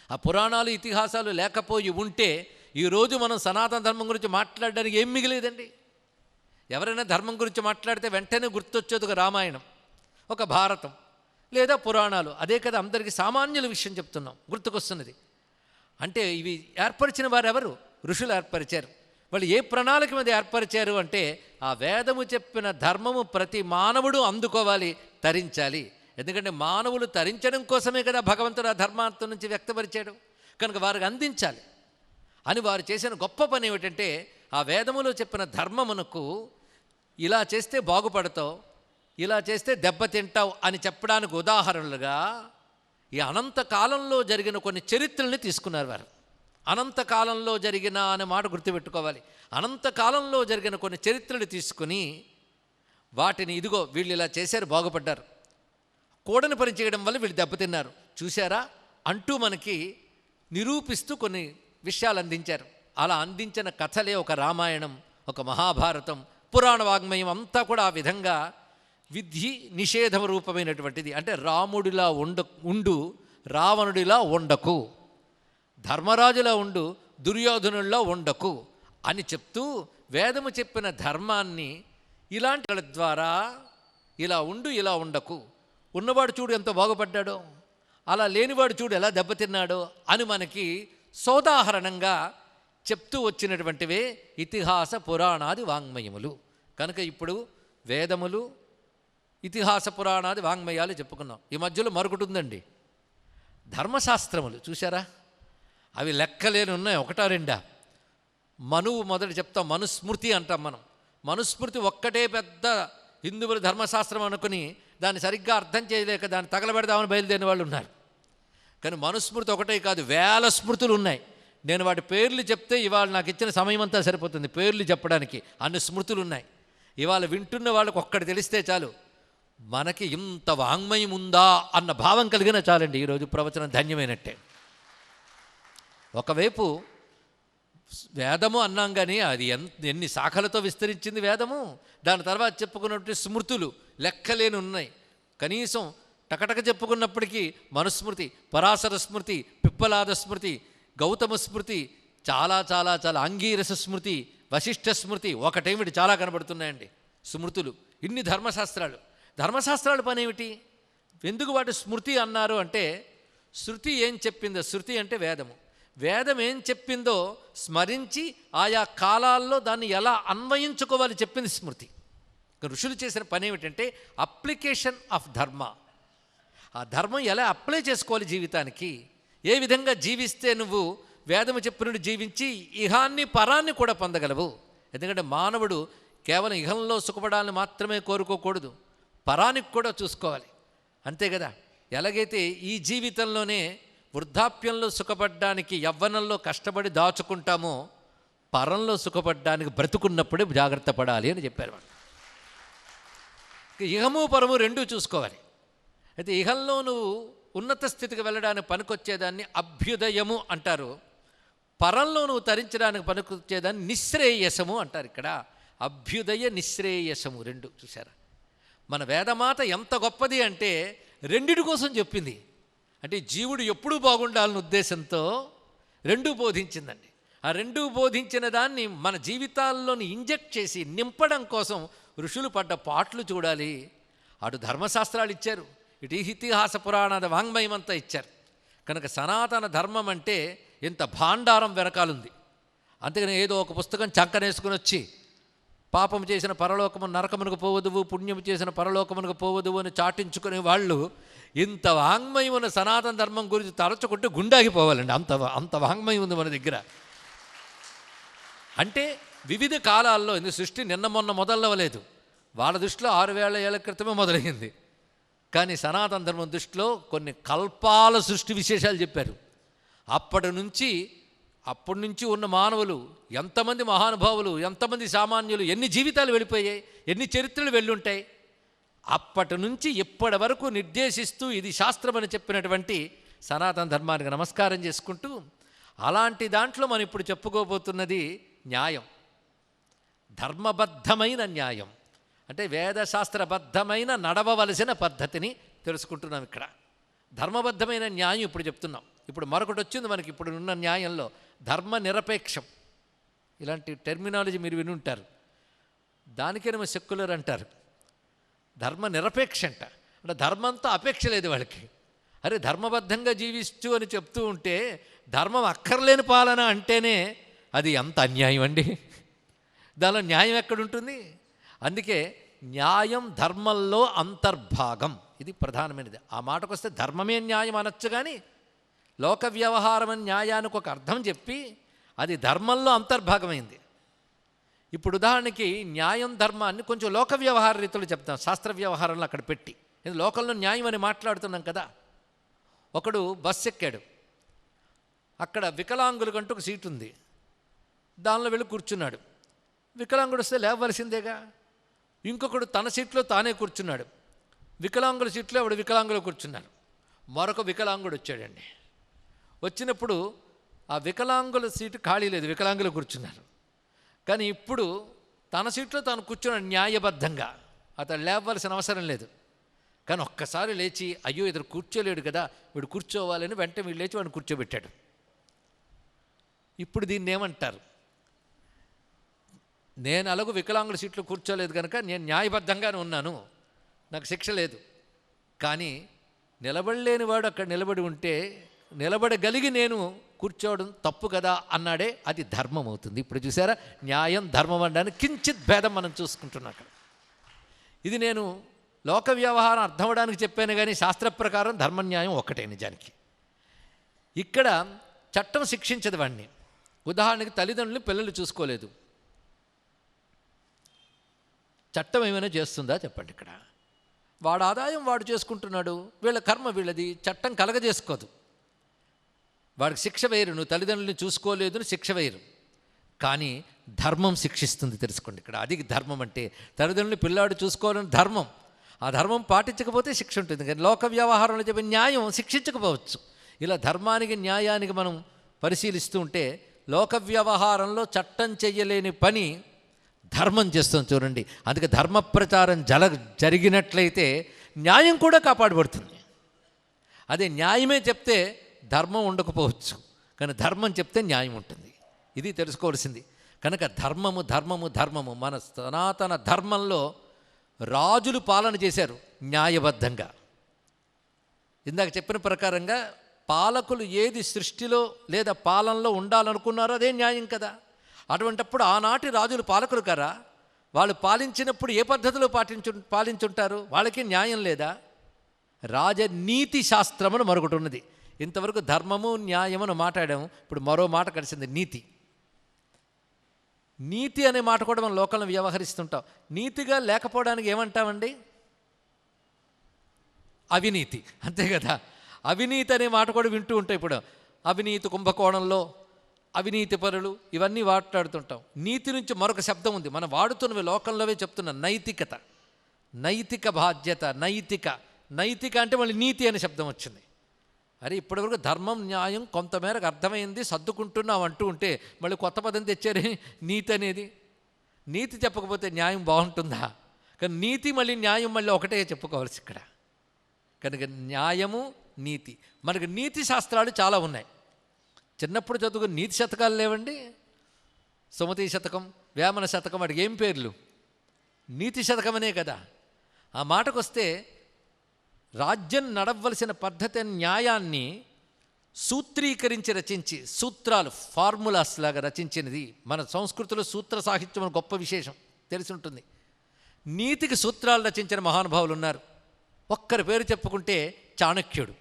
S5: ఆ పురాణాలు ఇతిహాసాలు లేకపోయి ఉంటే ఈరోజు మనం సనాతన ధర్మం గురించి మాట్లాడడానికి ఏం మిగిలేదండి. ఎవరైనా ధర్మం గురించి మాట్లాడితే వెంటనే గుర్తొచ్చేది ఒక రామాయణం, ఒక భారతం లేదా పురాణాలు. అదే కదా అందరికీ సామాన్యుల విషయం చెప్తున్నాం, గుర్తుకొస్తున్నది. అంటే ఇవి ఏర్పరిచిన వారు ఎవరు? ఋషులు ఏర్పరిచారు. వాళ్ళు ఏ ప్రణాళిక మీద ఏర్పరిచారు అంటే, ఆ వేదము చెప్పిన ధర్మము ప్రతి మానవుడు అందుకోవాలి, తరించాలి. ఎందుకంటే మానవులు తరించడం కోసమే కదా భగవంతుడు ఆ ధర్మార్థం నుంచి వ్యక్తపరిచాడు. కనుక వారికి అందించాలి అని వారు చేసిన గొప్ప పని ఏమిటంటే, ఆ వేదములో చెప్పిన ధర్మమునకు ఇలా చేస్తే బాగుపడతావు, ఇలా చేస్తే దెబ్బతింటావు అని చెప్పడానికి ఉదాహరణలుగా ఈ అనంతకాలంలో జరిగిన కొన్ని చరిత్రల్ని తీసుకున్నారు వారు. అనంతకాలంలో జరిగిన అనే మాట గుర్తుపెట్టుకోవాలి. అనంతకాలంలో జరిగిన కొన్ని చరిత్రలు తీసుకుని వాటిని ఇదిగో వీళ్ళు ఇలా చేశారు, బాగుపడ్డారు, కూడని పని చేయడం వల్ల వీళ్ళు దెబ్బతిన్నారు చూశారా అంటూ మనకి నిరూపిస్తూ కొన్ని విషయాలు అందించారు. అలా అందించిన కథలే ఒక రామాయణం, ఒక మహాభారతం, పురాణ వాగ్మయం అంతా కూడా ఆ విధంగా విధి నిషేధం రూపమైనటువంటిది. అంటే రాముడిలా ఉండు, రావణుడిలా ఉండకు, ధర్మరాజులా ఉండు, దుర్యోధనుల్లో ఉండకు అని చెప్తూ వేదము చెప్పిన ధర్మాన్ని ఇలాంటి వాళ్ళ ద్వారా ఇలా ఉండు, ఇలా ఉండకు, ఉన్నవాడు చూడు ఎంత బాగుపడ్డాడో, అలా లేనివాడు చూడు ఎలా దెబ్బతిన్నాడో అని మనకి సోదాహరణంగా చెప్తూ వచ్చినటువంటివే ఇతిహాస పురాణాది వాంగ్మయములు. కనుక ఇప్పుడు వేదములు, ఇతిహాస పురాణాది వాంగ్మయాలు చెప్పుకున్నాం. ఈ మధ్యలో మరొకటి ఉందండి, ధర్మశాస్త్రములు. చూసారా, అవి లెక్కలేని ఉన్నాయి, ఒకటా రెండా. మనువు మొదటి చెప్తాం, మనుస్మృతి అంటాం మనం. మనుస్మృతి ఒక్కటే పెద్ద హిందువుల ధర్మశాస్త్రం అనుకుని దాన్ని సరిగ్గా అర్థం చేయలేక దాన్ని తగలబెడదామని బయలుదేరిన వాళ్ళు ఉన్నారు. కానీ మనుస్మృతి ఒకటే కాదు, వేల స్మృతులు ఉన్నాయి. నేను వాటి పేర్లు చెప్తే ఇవాళ నాకు ఇచ్చిన సమయం అంతా సరిపోతుంది పేర్లు చెప్పడానికి, అన్ని స్మృతులు ఉన్నాయి. ఇవాళ వింటున్న వాళ్ళకి ఒక్కటి తెలిస్తే చాలు, మనకి ఇంత వాంగ్మయం ఉందా అన్న భావం కలిగిన చాలండి ఈరోజు ప్రవచనం ధన్యమైనట్టే. ఒకవైపు వేదము అన్నాం కానీ అది ఎన్ని శాఖలతో విస్తరించింది వేదము. దాని తర్వాత చెప్పుకున్నటువంటి స్మృతులు లెక్కలేని ఉన్నాయి. కనీసం టకటక చెప్పుకున్నప్పటికీ మనుస్మృతి, పరాశర స్మృతి, పిప్పలాద స్మృతి, గౌతమ స్మృతి, చాలా చాలా చాలా అంగీరస స్మృతి, వశిష్ఠ స్మృతి, ఒకటేమిటి చాలా కనబడుతున్నాయండి స్మృతులు. ఇన్ని ధర్మశాస్త్రాల పని ఏమిటి? ఎందుకు వాటి స్మృతి అన్నారు అంటే, శృతి ఏం చెప్పిందో, శృతి అంటే వేదం ఏం చెప్పిందో స్మరించి ఆయా కాలాల్లో దాన్ని ఎలా అన్వయించుకోవాలి చెప్పింది స్మృతి. ఋషులు చేసిన పని ఏమిటంటే అప్లికేషన్ ఆఫ్ ధర్మ. ఆ ధర్మం ఎలా అప్లై చేసుకోవాలి జీవితానికి, ఏ విధంగా జీవిస్తే నువ్వు వేదము చెప్పినట్టు జీవించి ఇహాన్ని పరాన్ని కూడా పొందగలవు. ఎందుకంటే మానవుడు కేవలం ఇహంలో సుఖపడాలని మాత్రమే కోరుకోకూడదు, పరానికి కూడా చూసుకోవాలి. అంతే కదా. ఎలాగైతే ఈ జీవితంలోనే వృద్ధాప్యంలో సుఖపడ్డానికి యవ్వనంలో కష్టపడి దాచుకుంటామో, పరంలో సుఖపడ్డానికి బ్రతుకున్నప్పుడే జాగ్రత్త పడాలి అని చెప్పారు వాళ్ళు. ఇహము పరము రెండూ చూసుకోవాలి. అయితే ఇహంలో నువ్వు ఉన్నత స్థితికి వెళ్ళడానికి పనికొచ్చేదాన్ని అభ్యుదయము అంటారు, పరంలో నువ్వు తరించడానికి పనికొచ్చేదాన్ని నిశ్రేయసము అంటారు. ఇక్కడ అభ్యుదయ నిశ్రేయసము రెండు చూసారా. మన వేదమాత ఎంత గొప్పది అంటే రెండిటి కోసం చెప్పింది. అంటే జీవుడు ఎప్పుడూ బాగుండాలన్న ఉద్దేశంతో రెండూ బోధించిందండి. ఆ రెండూ బోధించిన దాన్ని మన జీవితాల్లోని ఇంజెక్ట్ చేసి నింపడం కోసం ఋషులు పడ్డ పాటలు చూడాలి. అటు ధర్మశాస్త్రాలు ఇచ్చారు, ఇటు ఇతిహాస పురాణాల వాంగ్మయం అంతా ఇచ్చారు. కనుక సనాతన ధర్మం అంటే ఇంత భాండారం వెనకాలుంది. అంతేగాని ఏదో ఒక పుస్తకం చంకనేసుకుని వచ్చి పాపం చేసిన పరలోకము నరకమునకు పోవదువు, పుణ్యము చేసిన పరలోకమునకు పోవదువు అని చాటించుకునే వాళ్ళు ఇంత వాంగ్మయం ఉన్న సనాతన ధర్మం గురించి తరచుకుంటే గుండాగిపోవాలండి. అంత వాంగ్మయం ఉంది మన దగ్గర. అంటే వివిధ కాలాల్లో ఇది సృష్టి నిన్న మొన్న మొదలవ్వలేదు. వాళ్ళ దృష్టిలో 6000 ఏళ్ల క్రితమే మొదలైంది. కానీ సనాతన ధర్మం దృష్టిలో కొన్ని కల్పాల సృష్టి విశేషాలు చెప్పారు. అప్పటి నుంచి ఉన్న మానవులు ఎంతమంది మహానుభావులు, ఎంతమంది సామాన్యులు, ఎన్ని జీవితాలు వెళ్ళిపోయాయి, ఎన్ని చరిత్రలు వెళ్ళుంటాయి. అప్పటి నుంచి ఇప్పటి వరకు నిర్దేశిస్తూ ఇది శాస్త్రం అని చెప్పినటువంటి సనాతన ధర్మానికి నమస్కారం చేసుకుంటూ, అలాంటి దాంట్లో మనం ఇప్పుడు చెప్పుకోబోతున్నది న్యాయం, ధర్మబద్ధమైన న్యాయం. అంటే వేదశాస్త్రబద్ధమైన నడవవలసిన పద్ధతిని తెలుసుకుంటున్నాం. ఇక్కడ ధర్మబద్ధమైన న్యాయం ఇప్పుడు చెప్తున్నాం. ఇప్పుడు మరొకటి వచ్చింది మనకి ఇప్పుడు ఉన్న న్యాయంలో, ధర్మ నిరపేక్షం. ఇలాంటి టెర్మినాలజీ మీరు విని ఉంటారు. దానికేనేమో సెక్యులర్ అంటారు. ధర్మ నిరపేక్ష అంటే ధర్మంతో అపేక్ష లేదు వాళ్ళకి. అరే ధర్మబద్ధంగా జీవిస్తూ అని చెప్తూ ఉంటే ధర్మం అక్కర్లేని పాలన అంటేనే అది ఎంత అన్యాయం అండి. దానిలో న్యాయం ఎక్కడుంటుంది? అందుకే న్యాయం ధర్మంలో అంతర్భాగం, ఇది ప్రధానమైనది. ఆ మాటకు వస్తే ధర్మమే న్యాయం అనొచ్చు, కానీ లోక వ్యవహారం అని న్యాయానికి ఒక అర్థం చెప్పి అది ధర్మంలో అంతర్భాగమైంది. ఇప్పుడు ఉదాహరణకి న్యాయం ధర్మాన్ని కొంచెం లోక వ్యవహార రీతిలో చెప్తాం, శాస్త్ర వ్యవహారంలో అక్కడ పెట్టి. లోకంలో న్యాయం అని మాట్లాడుతున్నాం కదా. ఒకడు బస్సు ఎక్కాడు, అక్కడ వికలాంగులకంటూ ఒక సీటు ఉంది, దానిలో వెళ్ళి కూర్చున్నాడు. వికలాంగుడు వస్తే లేవలసిందేగా. ఇంకొకడు తన సీట్లో తానే కూర్చున్నాడు, వికలాంగుల సీట్లో ఆవిడ వికలాంగులు కూర్చున్నారు. మరొక వికలాంగుడు వచ్చాడండి. వచ్చినప్పుడు ఆ వికలాంగుల సీటు ఖాళీ లేదు, వికలాంగులు కూర్చున్నారు. కానీ ఇప్పుడు తన సీట్లో తాను కూర్చున్నాడు న్యాయబద్ధంగా, అతను లేవలసిన అవసరం లేదు. కానీ ఒక్కసారి లేచి అయ్యో ఇద్దరు కూర్చోలేడు కదా, వీడు కూర్చోవాలని వెంటనే వీడు లేచి వాడిని కూర్చోబెట్టాడు. ఇప్పుడు దీన్ని ఏమంటారు? నేను అలాగూ వికలాంగుల సీట్లో కూర్చోలేదు కనుక నేను న్యాయబద్ధంగానే ఉన్నాను, నాకు శిక్ష లేదు. కానీ నిలబడలేని వాడు అక్కడ నిలబడి ఉంటే నిలబడగలిగి నేను కూర్చోవడం తప్పు కదా అన్నాడే, అది ధర్మం అవుతుంది. ఇప్పుడు చూసారా, న్యాయం ధర్మం అనడానికి కించిత్ భేదం మనం చూసుకుంటున్నాం అక్కడ. ఇది నేను లోక వ్యవహారం అర్థం అవడానికి చెప్పాను, కానీ శాస్త్ర ప్రకారం ధర్మ న్యాయం ఒక్కటే నిజానికి. ఇక్కడ చట్టం శిక్షించదు వాడిని. ఉదాహరణకి తల్లిదండ్రులు పిల్లలు చూసుకోలేదు, చట్టం ఏమైనా చేస్తుందా చెప్పండి? ఇక్కడ వాడు ఆదాయం వాడు చేసుకుంటున్నాడు, వీళ్ళ కర్మ వీళ్ళది, చట్టం కలగజేసుకోదు. వాడికి శిక్ష వేయరు, నువ్వు తల్లిదండ్రులను చూసుకోలేదు అని శిక్ష వేయరు. కానీ ధర్మం శిక్షిస్తుంది, తెలుసుకోండి. ఇక్కడ అది ధర్మం అంటే తల్లిదండ్రులు పిల్లాడు చూసుకోవాలని ధర్మం. ఆ ధర్మం పాటించకపోతే శిక్ష ఉంటుంది. కానీ లోక వ్యవహారంలో చెప్పే న్యాయం శిక్షించకపోవచ్చు. ఇలా ధర్మానికి న్యాయానికి మనం పరిశీలిస్తూ ఉంటే లోక వ్యవహారంలో చట్టం చెయ్యలేని పని ధర్మం చేస్తుంది చూడండి. అందుకే ధర్మ ప్రచారం జరిగినట్లయితే న్యాయం కూడా కాపాడబడుతుంది. అదే న్యాయమే చెప్తే ధర్మం ఉండకపోవచ్చు, కానీ ధర్మం చెప్తే న్యాయం ఉంటుంది. ఇది తెలుసుకోవాల్సింది. కనుక ధర్మము ధర్మము ధర్మము మన సనాతన ధర్మంలో రాజులు పాలన చేశారు న్యాయబద్ధంగా. ఇందాక చెప్పిన ప్రకారంగా పాలకులు ఏది సృష్టిలో లేదా పాలనలో ఉండాలనుకున్నారో అదే న్యాయం కదా. అటువంటప్పుడు ఆనాటి రాజులు పాలకులు కదా, వాళ్ళు పాలించినప్పుడు ఏ పద్ధతిలో పాలించుంటారు? వాళ్ళకి న్యాయం లేదా? రాజనీతి శాస్త్రం అని మరొకటి ఉన్నది. ఇంతవరకు ధర్మము న్యాయమును మాట్లాడాము, ఇప్పుడు మరో మాట కలిసింది, నీతి. నీతి అనే మాట కూడా మనం లోకంలో వ్యవహరిస్తుంటాం. నీతిగా లేకపోవడానికి ఏమంటామండి? అవినీతి, అంతే కదా. అవినీతి అనే మాట కూడా వింటూ ఉంటాం. ఇప్పుడు అవినీతి కుంభకోణంలో అవినీతి పరులు ఇవన్నీ మాట్లాడుతుంటాం. నీతి నుంచి మరొక శబ్దం ఉంది, మనం వాడుతున్నవి లోకంలోవే చెప్తున్న నైతికత, నైతిక బాధ్యత, నైతిక అంటే మళ్ళీ నీతి అనే శబ్దం వచ్చింది. అరే ఇప్పటివరకు ధర్మం న్యాయం కొంతమేరకు అర్థమైంది, సర్దుకుంటున్నాం అంటూ ఉంటే మళ్ళీ కొత్త పదం తెచ్చారే నీతి అనేది. నీతి చెప్పకపోతే న్యాయం బాగుంటుందా? కానీ నీతి మళ్ళీ న్యాయం మళ్ళీ ఒకటే చెప్పుకోవాల్సి ఇక్కడ. కనుక న్యాయము నీతి, మనకు నీతి శాస్త్రాలు చాలా ఉన్నాయి. చిన్నప్పుడు చదువుకుని నీతి శతకాలు లేవండి. సుమతి శతకం, వేమన శతకం, వాటికి ఏం పేర్లు? నీతి శతకమనే కదా. ఆ మాటకు వస్తే రాజ్యం నడవలసిన పద్ధతి న్యాయాన్ని సూత్రీకరించి రచించి, సూత్రాలు ఫార్ములాస్ లాగా రచించినది. మన సంస్కృతిలో సూత్ర సాహిత్యం గొప్ప విశేషం తెలిసి ఉంటుంది. నీతికి సూత్రాలు రచించిన మహానుభావులు ఉన్నారు. ఒక్కరి పేరు చెప్పుకుంటే చాణక్యుడు.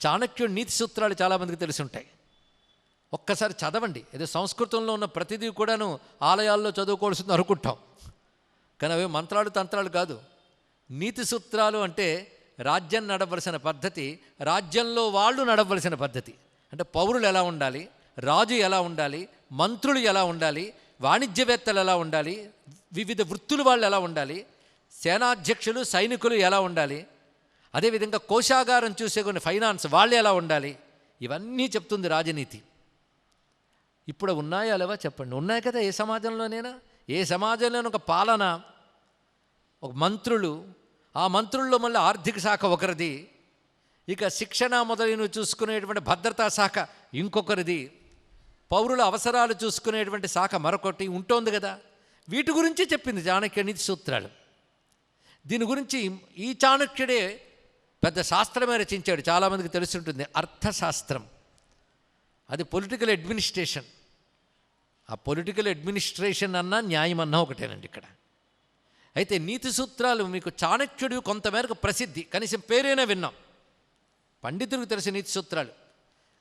S5: చాణక్యుడు నీతి సూత్రాలు చాలామందికి తెలిసి ఉంటాయి. ఒక్కసారి చదవండి. ఏదో సంస్కృతంలో ఉన్న ప్రతిదీ కూడాను ఆలయాల్లో చదువుకోవాల్సింది అనుకుంటాం, కానీ అవి మంత్రాలు తంత్రాలు కాదు. నీతి సూత్రాలు అంటే రాజ్యం నడవలసిన పద్ధతి, రాజ్యంలో వాళ్ళు నడవలసిన పద్ధతి. అంటే పౌరులు ఎలా ఉండాలి, రాజు ఎలా ఉండాలి, మంత్రులు ఎలా ఉండాలి, వాణిజ్యవేత్తలు ఎలా ఉండాలి, వివిధ వృత్తుల వాళ్ళు ఎలా ఉండాలి, సేనాధ్యక్షులు సైనికులు ఎలా ఉండాలి, అదేవిధంగా కోశాగారం చూసే కొన్ని ఫైనాన్స్ వాళ్ళు ఎలా ఉండాలి, ఇవన్నీ చెప్తుంది రాజనీతి. ఇప్పుడు ఉన్నాయా లేవా చెప్పండి? ఉన్నాయి కదా. ఏ సమాజంలోనైనా, ఏ సమాజంలోనూ ఒక పాలన, ఒక మంత్రులు, ఆ మంత్రుల్లో మళ్ళీ ఆర్థిక శాఖ ఒకరిది, ఇక శిక్షణ మొదలైనవి చూసుకునేటువంటి భద్రతా శాఖ ఇంకొకరిది, పౌరుల అవసరాలు చూసుకునేటువంటి శాఖ మరొకటి ఉంటుంది కదా. వీటి గురించి చెప్పింది చాణక్య నీతి సూత్రాలు. దీని గురించి ఈ చాణక్యుడే పెద్ద శాస్త్రమే రచించాడు, చాలామందికి తెలిసి ఉంటుంది, అర్థశాస్త్రం. అది పొలిటికల్ అడ్మినిస్ట్రేషన్. ఆ పొలిటికల్ అడ్మినిస్ట్రేషన్ అన్నా న్యాయం అన్నా ఒకటేనండి ఇక్కడ. అయితే నీతి సూత్రాలు మీకు చాణక్యుడు కొంతమేరకు ప్రసిద్ధి, కనీసం పేరైనా విన్నాం, పండితులకు తెలిసిన నీతి సూత్రాలు.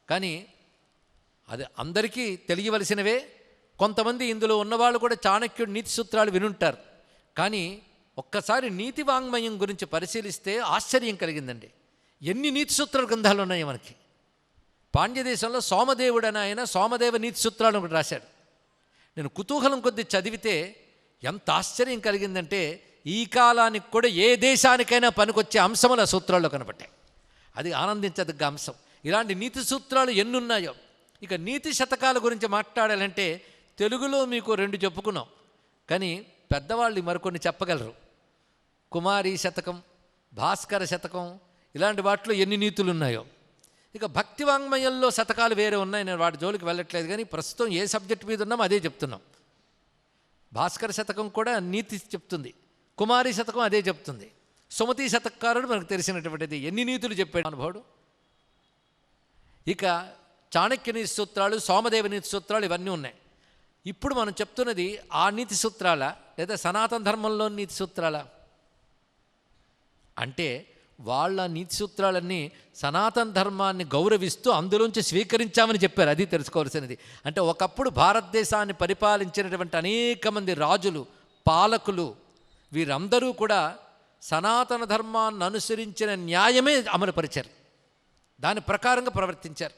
S5: కానీ అది అందరికీ తెలియవలసినవే. కొంతమంది ఇందులో ఉన్నవాళ్ళు కూడా చాణక్యుడు నీతి సూత్రాలు వినుంటారు. కానీ ఒక్కసారి నీతి వాంగ్మయం గురించి పరిశీలిస్తే ఆశ్చర్యం కలిగిందండి. ఎన్ని నీతి సూత్రాల గ్రంథాలు ఉన్నాయి మనకి. పాండ్యదేశంలో సోమదేవుడు అని ఆయన సోమదేవ నీతి సూత్రాలు ఒకటి రాశాడు. నేను కుతూహలం కొద్దీ చదివితే ఎంత ఆశ్చర్యం కలిగిందంటే, ఈ కాలానికి కూడా ఏ దేశానికైనా పనికొచ్చే అంశములు ఆ సూత్రాల్లో కనబడ్డాయి. అది ఆనందించదగ్గ అంశం. ఇలాంటి నీతి సూత్రాలు ఎన్నున్నాయో. ఇక నీతి శతకాల గురించి మాట్లాడాలంటే తెలుగులో మీకు 2 చెప్పుకున్నాం, కానీ పెద్దవాళ్ళు మరికొన్ని చెప్పగలరు. కుమారి శతకం, భాస్కర శతకం, ఇలాంటి వాటిలో ఎన్ని నీతులు ఉన్నాయో. ఇక భక్తి వాంగ్మయంలో శతకాలు వేరే ఉన్నాయి, నేను వాటి జోలికి వెళ్ళట్లేదు. కానీ ప్రస్తుతం ఏ సబ్జెక్ట్ మీద ఉన్నామో అదే చెప్తున్నాం. భాస్కర శతకం కూడా నీతి చెప్తుంది, కుమారి శతకం అదే చెప్తుంది. సుమతి శతకారుడు మనకు తెలిసినటువంటిది, ఎన్ని నీతులు చెప్పాడు అనుభవుడు. ఇక చాణక్య నీతి సూత్రాలు, సోమదేవ నీతి సూత్రాలు ఇవన్నీ ఉన్నాయి. ఇప్పుడు మనం చెప్తున్నది ఆ నీతి సూత్రాల లేదా సనాతన ధర్మంలో నీతి సూత్రాల అంటే, వాళ్ళ నీతి సూత్రాలన్నీ సనాతన ధర్మాన్ని గౌరవిస్తూ అందులోంచి స్వీకరించామని చెప్పారు. అది తెలుసుకోవాల్సినది. అంటే ఒకప్పుడు భారతదేశాన్ని పరిపాలించినటువంటి అనేక మంది రాజులు, పాలకులు, వీరందరూ కూడా సనాతన ధర్మాన్ని అనుసరించిన న్యాయమే అమలుపరిచారు, దాని ప్రకారంగా ప్రవర్తించారు.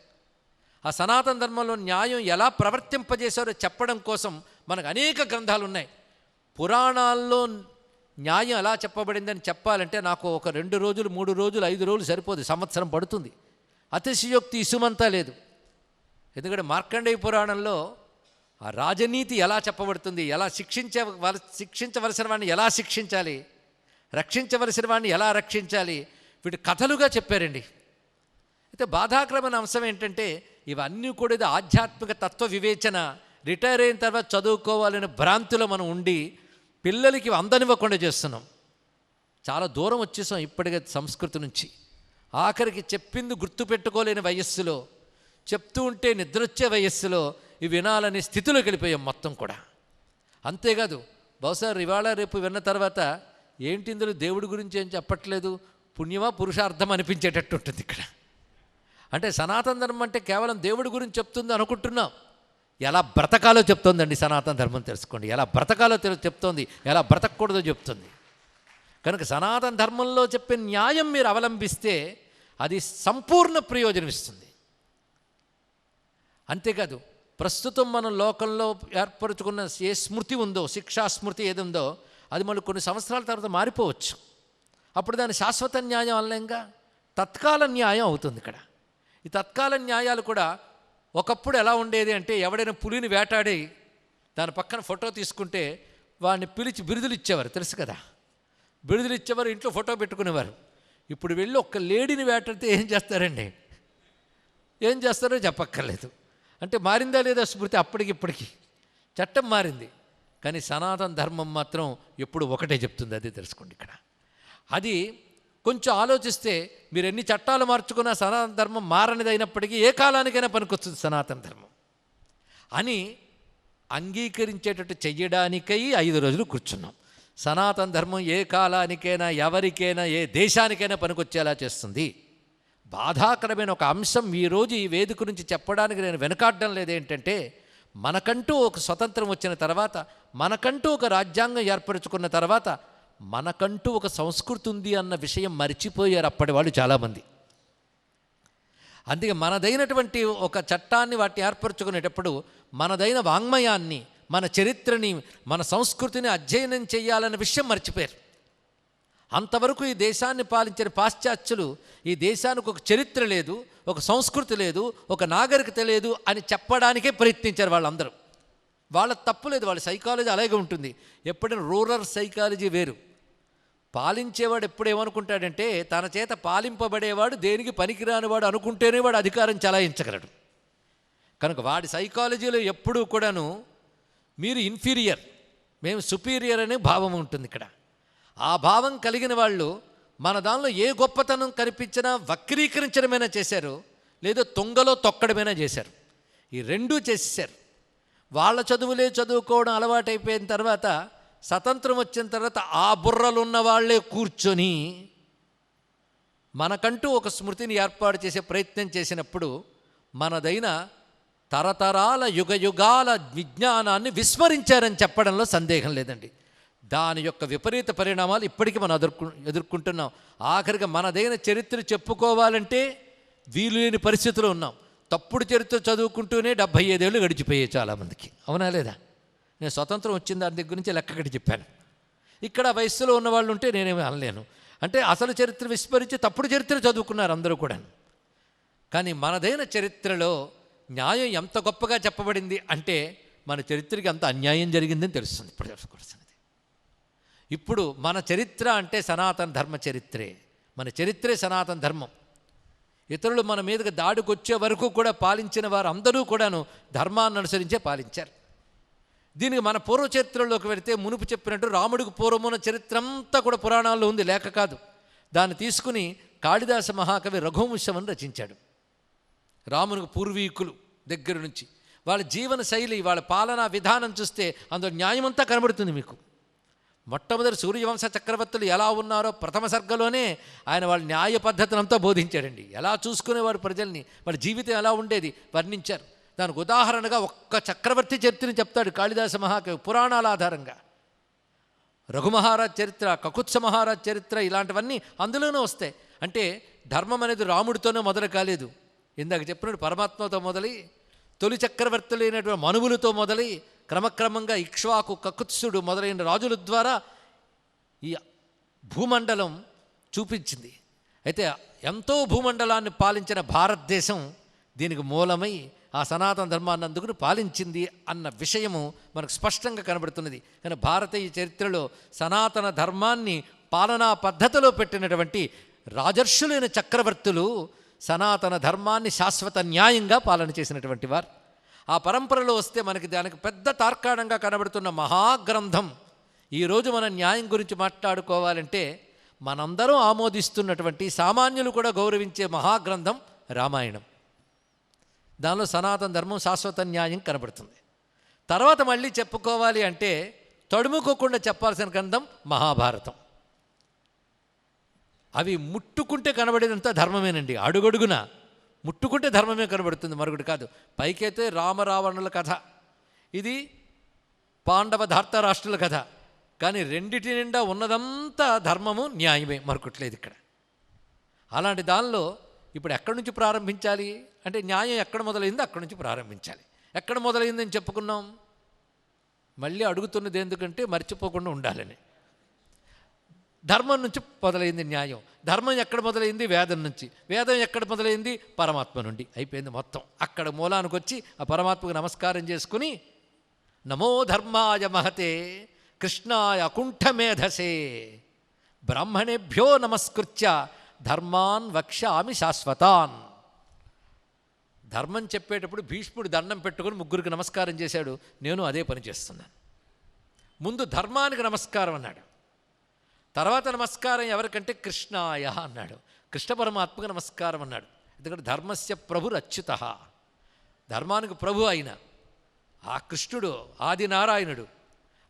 S5: ఆ సనాతన ధర్మంలో న్యాయం ఎలా ప్రవర్తింపజేశారో చెప్పడం కోసం మనకు అనేక గ్రంథాలు ఉన్నాయి. పురాణాల్లో న్యాయం ఎలా చెప్పబడిందని చెప్పాలంటే నాకు ఒక 2 రోజులు 3 రోజులు 5 రోజులు సరిపోదు, సంవత్సరం పడుతుంది. అతిశయోక్తి ఇసుమంతా లేదు. ఎందుకంటే మార్కండేయ పురాణంలో ఆ రాజనీతి ఎలా చెప్పబడుతుంది, ఎలా శిక్షించవలసిన వాడిని ఎలా శిక్షించాలి, రక్షించవలసిన వాడిని ఎలా రక్షించాలి, వీటి కథలుగా చెప్పారండి. అయితే బాధాకరమైన అంశం ఏంటంటే ఇవన్నీ కూడా ఇది ఆధ్యాత్మిక తత్వ వివేచన, రిటైర్ అయిన తర్వాత చదువుకోవాలనే భ్రాంతిలో మనం ఉండి పిల్లలకి అందనివ్వకుండా చేస్తున్నాం. చాలా దూరం వచ్చేసాం ఇప్పటికే సంస్కృతి నుంచి. ఆఖరికి చెప్పింది గుర్తుపెట్టుకోలేని వయస్సులో, చెప్తూ ఉంటే నిద్రొచ్చే వయస్సులో ఇవి వినాలనే స్థితిలోకి వెళ్ళిపోయాం మొత్తం కూడా. అంతేకాదు, బహుశా ఇవాళ రేపు విన్న తర్వాత ఏంటి ఇందులో దేవుడి గురించి ఏం చెప్పట్లేదు, పుణ్యమా పురుషార్థం అనిపించేటట్టు ఉంటుంది ఇక్కడ. అంటే సనాతన ధర్మం అంటే కేవలం దేవుడి గురించి చెప్తుంది అనుకుంటున్నాం. ఎలా బ్రతకాలో చెప్తోందండి సనాతన ధర్మం. తెలుసుకోండి, ఎలా బ్రతకాలో చెప్తోంది, ఎలా బ్రతకూడదో చెప్తుంది. కనుక సనాతన ధర్మంలో చెప్పే న్యాయం మీరు అవలంబిస్తే అది సంపూర్ణ ప్రయోజనం ఇస్తుంది. అంతేకాదు, ప్రస్తుతం మనం లోకంలో ఏర్పరచుకున్న ఏ స్మృతి ఉందో, శిక్షా స్మృతి ఏది ఉందో, అది మళ్ళీ కొన్ని సంవత్సరాల తర్వాత మారిపోవచ్చు. అప్పుడు దాని శాశ్వత న్యాయం అనలేంగా, తత్కాల న్యాయం అవుతుంది ఇక్కడ. ఈ తత్కాల న్యాయాలు కూడా ఒకప్పుడు ఎలా ఉండేది అంటే, ఎవడైనా పులిని వేటాడి దాని పక్కన ఫోటో తీసుకుంటే వాడిని పిలిచి బిరుదులు ఇచ్చేవారు, తెలుసు కదా. బిరుదులు ఇచ్చేవారు, ఇంట్లో ఫోటో పెట్టుకునేవారు. ఇప్పుడు వెళ్ళి ఒక్క లేడీని వేటాడితే ఏం చేస్తారండి, ఏం చేస్తారో చెప్పక్కర్లేదు. అంటే మారిందా లేదా స్మృతి? అప్పటికిప్పటికి చట్టం మారింది, కానీ సనాతన ధర్మం మాత్రం ఎప్పుడు ఒకటే చెప్తుంది. అదే తెలుసుకోండి ఇక్కడ. అది కొంచెం ఆలోచిస్తే మీరు ఎన్ని చట్టాలు మార్చుకున్నా సనాతన ధర్మం మారనిది అయినప్పటికీ ఏ కాలానికైనా పనికొస్తుంది సనాతన ధర్మం అని అంగీకరించేటట్టు చెయ్యడానికై 5 రోజులు కూర్చున్నాం. సనాతన ధర్మం ఏ కాలానికైనా, ఎవరికైనా, ఏ దేశానికైనా పనికొచ్చేలా చేస్తుంది. బాధాకరమైన ఒక అంశం ఈరోజు ఈ వేదిక నుంచి చెప్పడానికి నేను వెనకాడడం లేదేంటంటే, మనకంటూ ఒక స్వతంత్రం వచ్చిన తర్వాత, మనకంటూ ఒక రాజ్యాంగం ఏర్పరచుకున్న తర్వాత, మనకంటూ ఒక సంస్కృతి ఉంది అన్న విషయం మర్చిపోయారు అప్పటి వాళ్ళు చాలామంది. అందుకే మనదైనటువంటి ఒక చట్టాన్ని వాటిని ఏర్పరచుకునేటప్పుడు మనదైన వాంగ్మయాన్ని, మన చరిత్రని, మన సంస్కృతిని అధ్యయనం చేయాలన్న విషయం మర్చిపోయారు. అంతవరకు ఈ దేశాన్ని పాలించిన పాశ్చాత్యులు ఈ దేశానికి ఒక చరిత్ర లేదు, ఒక సంస్కృతి లేదు, ఒక నాగరికత లేదు అని చెప్పడానికే ప్రయత్నించారు వాళ్ళందరూ. వాళ్ళ తప్పు లేదు, వాళ్ళ సైకాలజీ అలాగే ఉంటుంది. ఎప్పుడైనా రూరల్ సైకాలజీ వేరు. పాలించేవాడు ఎప్పుడేమనుకుంటాడంటే, తన చేత పాలింపబడేవాడు దేనికి పనికిరానివాడు అనుకుంటేనే వాడు అధికారం చలాయించగలడు. కనుక వాడి సైకాలజీలో ఎప్పుడూ కూడాను మీరు ఇన్ఫీరియర్, మేము సుపీరియర్ అనే భావం ఉంటుంది ఇక్కడ. ఆ భావం కలిగిన వాళ్ళు మన దానిలో ఏ గొప్పతనం కనిపించినా వక్రీకరించడమైనా చేశారు, లేదా తొంగలో తొక్కడమైనా చేశారు. ఈ రెండూ చేసేసారు. వాళ్ళ చదువులే చదువుకోవడం అలవాటైపోయిన తర్వాత, స్వతంత్రం వచ్చిన తర్వాత ఆ బుర్రలు ఉన్న వాళ్ళే కూర్చొని మనకంటూ ఒక స్మృతిని ఏర్పాటు చేసే ప్రయత్నం చేసినప్పుడు మనదైన తరతరాల యుగయుగాల విజ్ఞానాన్ని విస్మరించారని చెప్పడంలో సందేహం లేదండి. దాని యొక్క విపరీత పరిణామాలు ఇప్పటికీ మనం ఎదుర్కొంటున్నాం. ఆఖరిగా మనదైన చరిత్ర చెప్పుకోవాలంటే వీలు లేని పరిస్థితిలో ఉన్నాం. తప్పుడు చరిత్ర చదువుకుంటూనే 75 ఏళ్ళు గడిచిపోయాయి చాలామందికి, అవునా లేదా? నేను స్వతంత్రం వచ్చిన దాని దగ్గర నుంచి లెక్కగట్టి చెప్పాను. ఇక్కడ వయస్సులో ఉన్నవాళ్ళు ఉంటే నేనేమి అనలేను. అంటే అసలు చరిత్ర విస్మరించి తప్పుడు చరిత్ర చదువుకున్నారు అందరూ కూడా. కానీ మనదైన చరిత్రలో న్యాయం ఎంత గొప్పగా చెప్పబడింది అంటే, మన చరిత్రకి అంత అన్యాయం జరిగిందని తెలుస్తుంది ఇప్పుడు. మన చరిత్ర అంటే సనాతన ధర్మ చరిత్రే, మన చరిత్రే సనాతన ధర్మం. ఇతరులు మన మీదకి దాడికి వచ్చే వరకు కూడా పాలించిన వారు అందరూ కూడాను ధర్మాన్ని అనుసరించే పాలించారు. దీనికి మన పూర్వ చరిత్రలోకి వెళితే, మునుపు చెప్పినట్టు రాముడికి పూర్వమున్న చరిత్ర అంతా కూడా పురాణాల్లో ఉంది, లేక కాదు. దాన్ని తీసుకుని కాళిదాస మహాకవి రఘువంశం అని రచించాడు. రామునికి పూర్వీకులు దగ్గర నుంచి వాళ్ళ జీవన శైలి, వాళ్ళ పాలనా విధానం చూస్తే అందులో న్యాయమంతా కనబడుతుంది మీకు. మొట్టమొదటి సూర్యవంశ చక్రవర్తులు ఎలా ఉన్నారో ప్రథమ సర్గలోనే ఆయన వాళ్ళ న్యాయ పద్ధతులంతా బోధించాడండి. ఎలా చూసుకునేవాడు ప్రజల్ని, వాళ్ళ జీవితం ఎలా ఉండేది వర్ణించారు. దానికి ఉదాహరణగా ఒక్క చక్రవర్తి చరిత్రని చెప్తాడు కాళిదాస మహాకవి పురాణాల ఆధారంగా. రఘుమహారాజ్ చరిత్ర, కకుత్స మహారాజ్ చరిత్ర, ఇలాంటివన్నీ అందులోనే వస్తాయి. అంటే ధర్మం అనేది రాముడితోనే మొదలు కాలేదు. ఇందాక చెప్పినట్టు పరమాత్మతో మొదలై, తొలి చక్రవర్తులైనటువంటి మనువులతో మొదలై, క్రమక్రమంగా ఇక్ష్వాకు, కకుత్సుడు మొదలైన రాజుల ద్వారా ఈ భూమండలం చూపించింది. అయితే ఎంతో భూమండలాన్ని పాలించిన భారతదేశం దీనికి మూలమై ఆ సనాతన ధర్మాన్ని అందుకుని పాలించింది అన్న విషయము మనకు స్పష్టంగా కనబడుతున్నది. కానీ భారతీయ చరిత్రలో సనాతన ధర్మాన్ని పాలనా పద్ధతిలో పెట్టినటువంటి రాజర్షులైన చక్రవర్తులు సనాతన ధర్మాన్ని శాశ్వత న్యాయంగా పాలన చేసినటువంటి వారు. ఆ పరంపరలో వస్తే మనకి దానికి పెద్ద తార్కాణంగా కనబడుతున్న మహాగ్రంథం. ఈరోజు మన న్యాయం గురించి మాట్లాడుకోవాలంటే మనందరం ఆమోదిస్తున్నటువంటి, సామాన్యులు కూడా గౌరవించే మహాగ్రంథం రామాయణం. దానిలో సనాతన ధర్మం, శాశ్వత న్యాయం కనబడుతుంది. తర్వాత మళ్ళీ చెప్పుకోవాలి అంటే తడుముకోకుండా చెప్పాల్సిన గ్రంథం మహాభారతం. అవి ముట్టుకుంటే కనబడేదంతా ధర్మమేనండి. అడుగడుగున ముట్టుకుంటే ధర్మమే కనబడుతుంది, మరొకటి కాదు. పైకైతే రామరావణుల కథ, ఇది పాండవ ధార్తరాష్ట్రుల కథ. కానీ రెండిటి నిండా ఉన్నదంతా ధర్మము, న్యాయమే, మరొకట్లేదు ఇక్కడ. అలాంటి దానిలో ఇప్పుడు ఎక్కడి నుంచి ప్రారంభించాలి అంటే న్యాయం ఎక్కడ మొదలైందో అక్కడి నుంచి ప్రారంభించాలి. ఎక్కడ మొదలైందని చెప్పుకున్నాం, మళ్ళీ అడుగుతున్నది ఎందుకంటే మర్చిపోకుండా ఉండాలని. ధర్మం నుంచి మొదలైంది న్యాయం. ధర్మం ఎక్కడ మొదలైంది? వేదం నుంచి. వేదం ఎక్కడ మొదలైంది? పరమాత్మ నుండి. అయిపోయింది మొత్తం. అక్కడ మూలానికి వచ్చి ఆ పరమాత్మకు నమస్కారం చేసుకుని నమో ధర్మాయ మహతే కృష్ణాయ అకుంఠమేధసే బ్రాహ్మణేభ్యో నమస్కృత్య ధర్మాన్ వక్ష్యామి శాశ్వతాన్. ధర్మం చెప్పేటప్పుడు భీష్ముడు దండం పెట్టుకుని ముగ్గురికి నమస్కారం చేశాడు. నేను అదే పని చేస్తున్నాను. ముందు ధర్మానికి నమస్కారం అన్నాడు, తర్వాత నమస్కారం ఎవరికంటే కృష్ణాయ అన్నాడు. కృష్ణ పరమాత్మకు నమస్కారం అన్నాడు. ఎందుకంటే ధర్మస్య ప్రభురచ్యుత, ధర్మానికి ప్రభు అయిన ఆ కృష్ణుడు ఆదినారాయణుడు.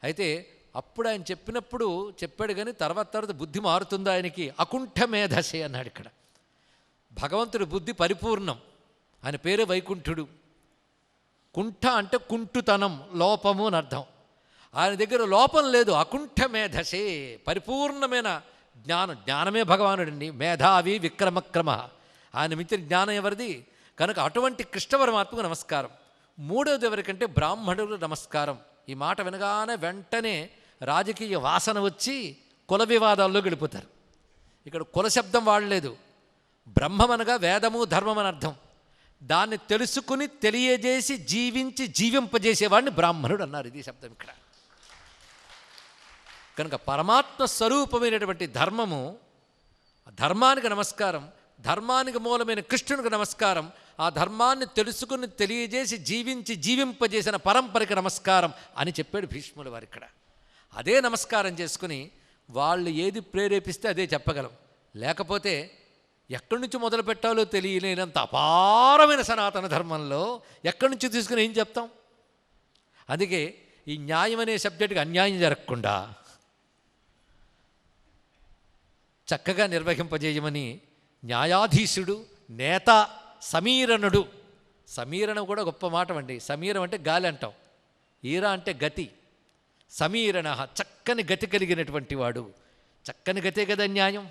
S5: అయితే అప్పుడు ఆయన చెప్పినప్పుడు చెప్పాడు, కానీ తర్వాత బుద్ధి మారుతుందా ఆయనకి? అకుంఠమేధసే అన్నాడు. ఇక్కడ భగవంతుడి బుద్ధి పరిపూర్ణం, ఆయన పేరే వైకుంఠుడు. కుంఠ అంటే కుంటుతనం, లోపము అని అర్థం. ఆయన దగ్గర లోపం లేదు. అకుంఠమేధసే, పరిపూర్ణమైన జ్ఞానం. జ్ఞానమే భగవానుడండి. మేధావి విక్రమక్రమ, ఆయన మించిన జ్ఞానం ఎవరిది? కనుక అటువంటి కృష్ణ పరమాత్మకు నమస్కారం. మూడవది ఎవరికంటే బ్రాహ్మణులకు నమస్కారం. ఈ మాట వినగానే వెంటనే రాజకీయ వాసన వచ్చి కుల వివాదాల్లో గడిపోతారు. ఇక్కడ కుల శబ్దం వాడలేదు. బ్రహ్మం అనగా వేదము, ధర్మం అని అర్థం. దాన్ని తెలుసుకుని తెలియజేసి జీవించి జీవింపజేసేవాడిని బ్రాహ్మణుడు అన్నారు. ఇది శబ్దం ఇక్కడ. కనుక పరమాత్మ స్వరూపమైనటువంటి ధర్మము, ధర్మానికి నమస్కారం. ధర్మానికి మూలమైన కృష్ణునికి నమస్కారం. ఆ ధర్మాన్ని తెలుసుకుని తెలియజేసి జీవించి జీవింపజేసిన పరంపరకి నమస్కారం అని చెప్పాడు భీష్ముల వారు ఇక్కడ. అదే నమస్కారం చేసుకుని వాళ్ళు ఏది ప్రేరేపిస్తే అదే చెప్పగలం. లేకపోతే ఎక్కడి నుంచి మొదలు పెట్టాలో తెలియలేనంత అపారమైన సనాతన ధర్మంలో ఎక్కడి నుంచి తీసుకుని ఏం చెప్తాం? అందుకే ఈ న్యాయం అనే సబ్జెక్టుకి అన్యాయం జరగకుండా చక్కగా నిర్వహింపజేయమని న్యాయాధీశుడు, నేత, సమీరణుడు. సమీరణ కూడా గొప్ప మాట అండి. సమీరం అంటే గాలి అంటాం, ఈర అంటే గతి. సమీరణ చక్కని గతి కలిగినటువంటి వాడు. చక్కని గతే కదా న్యాయం.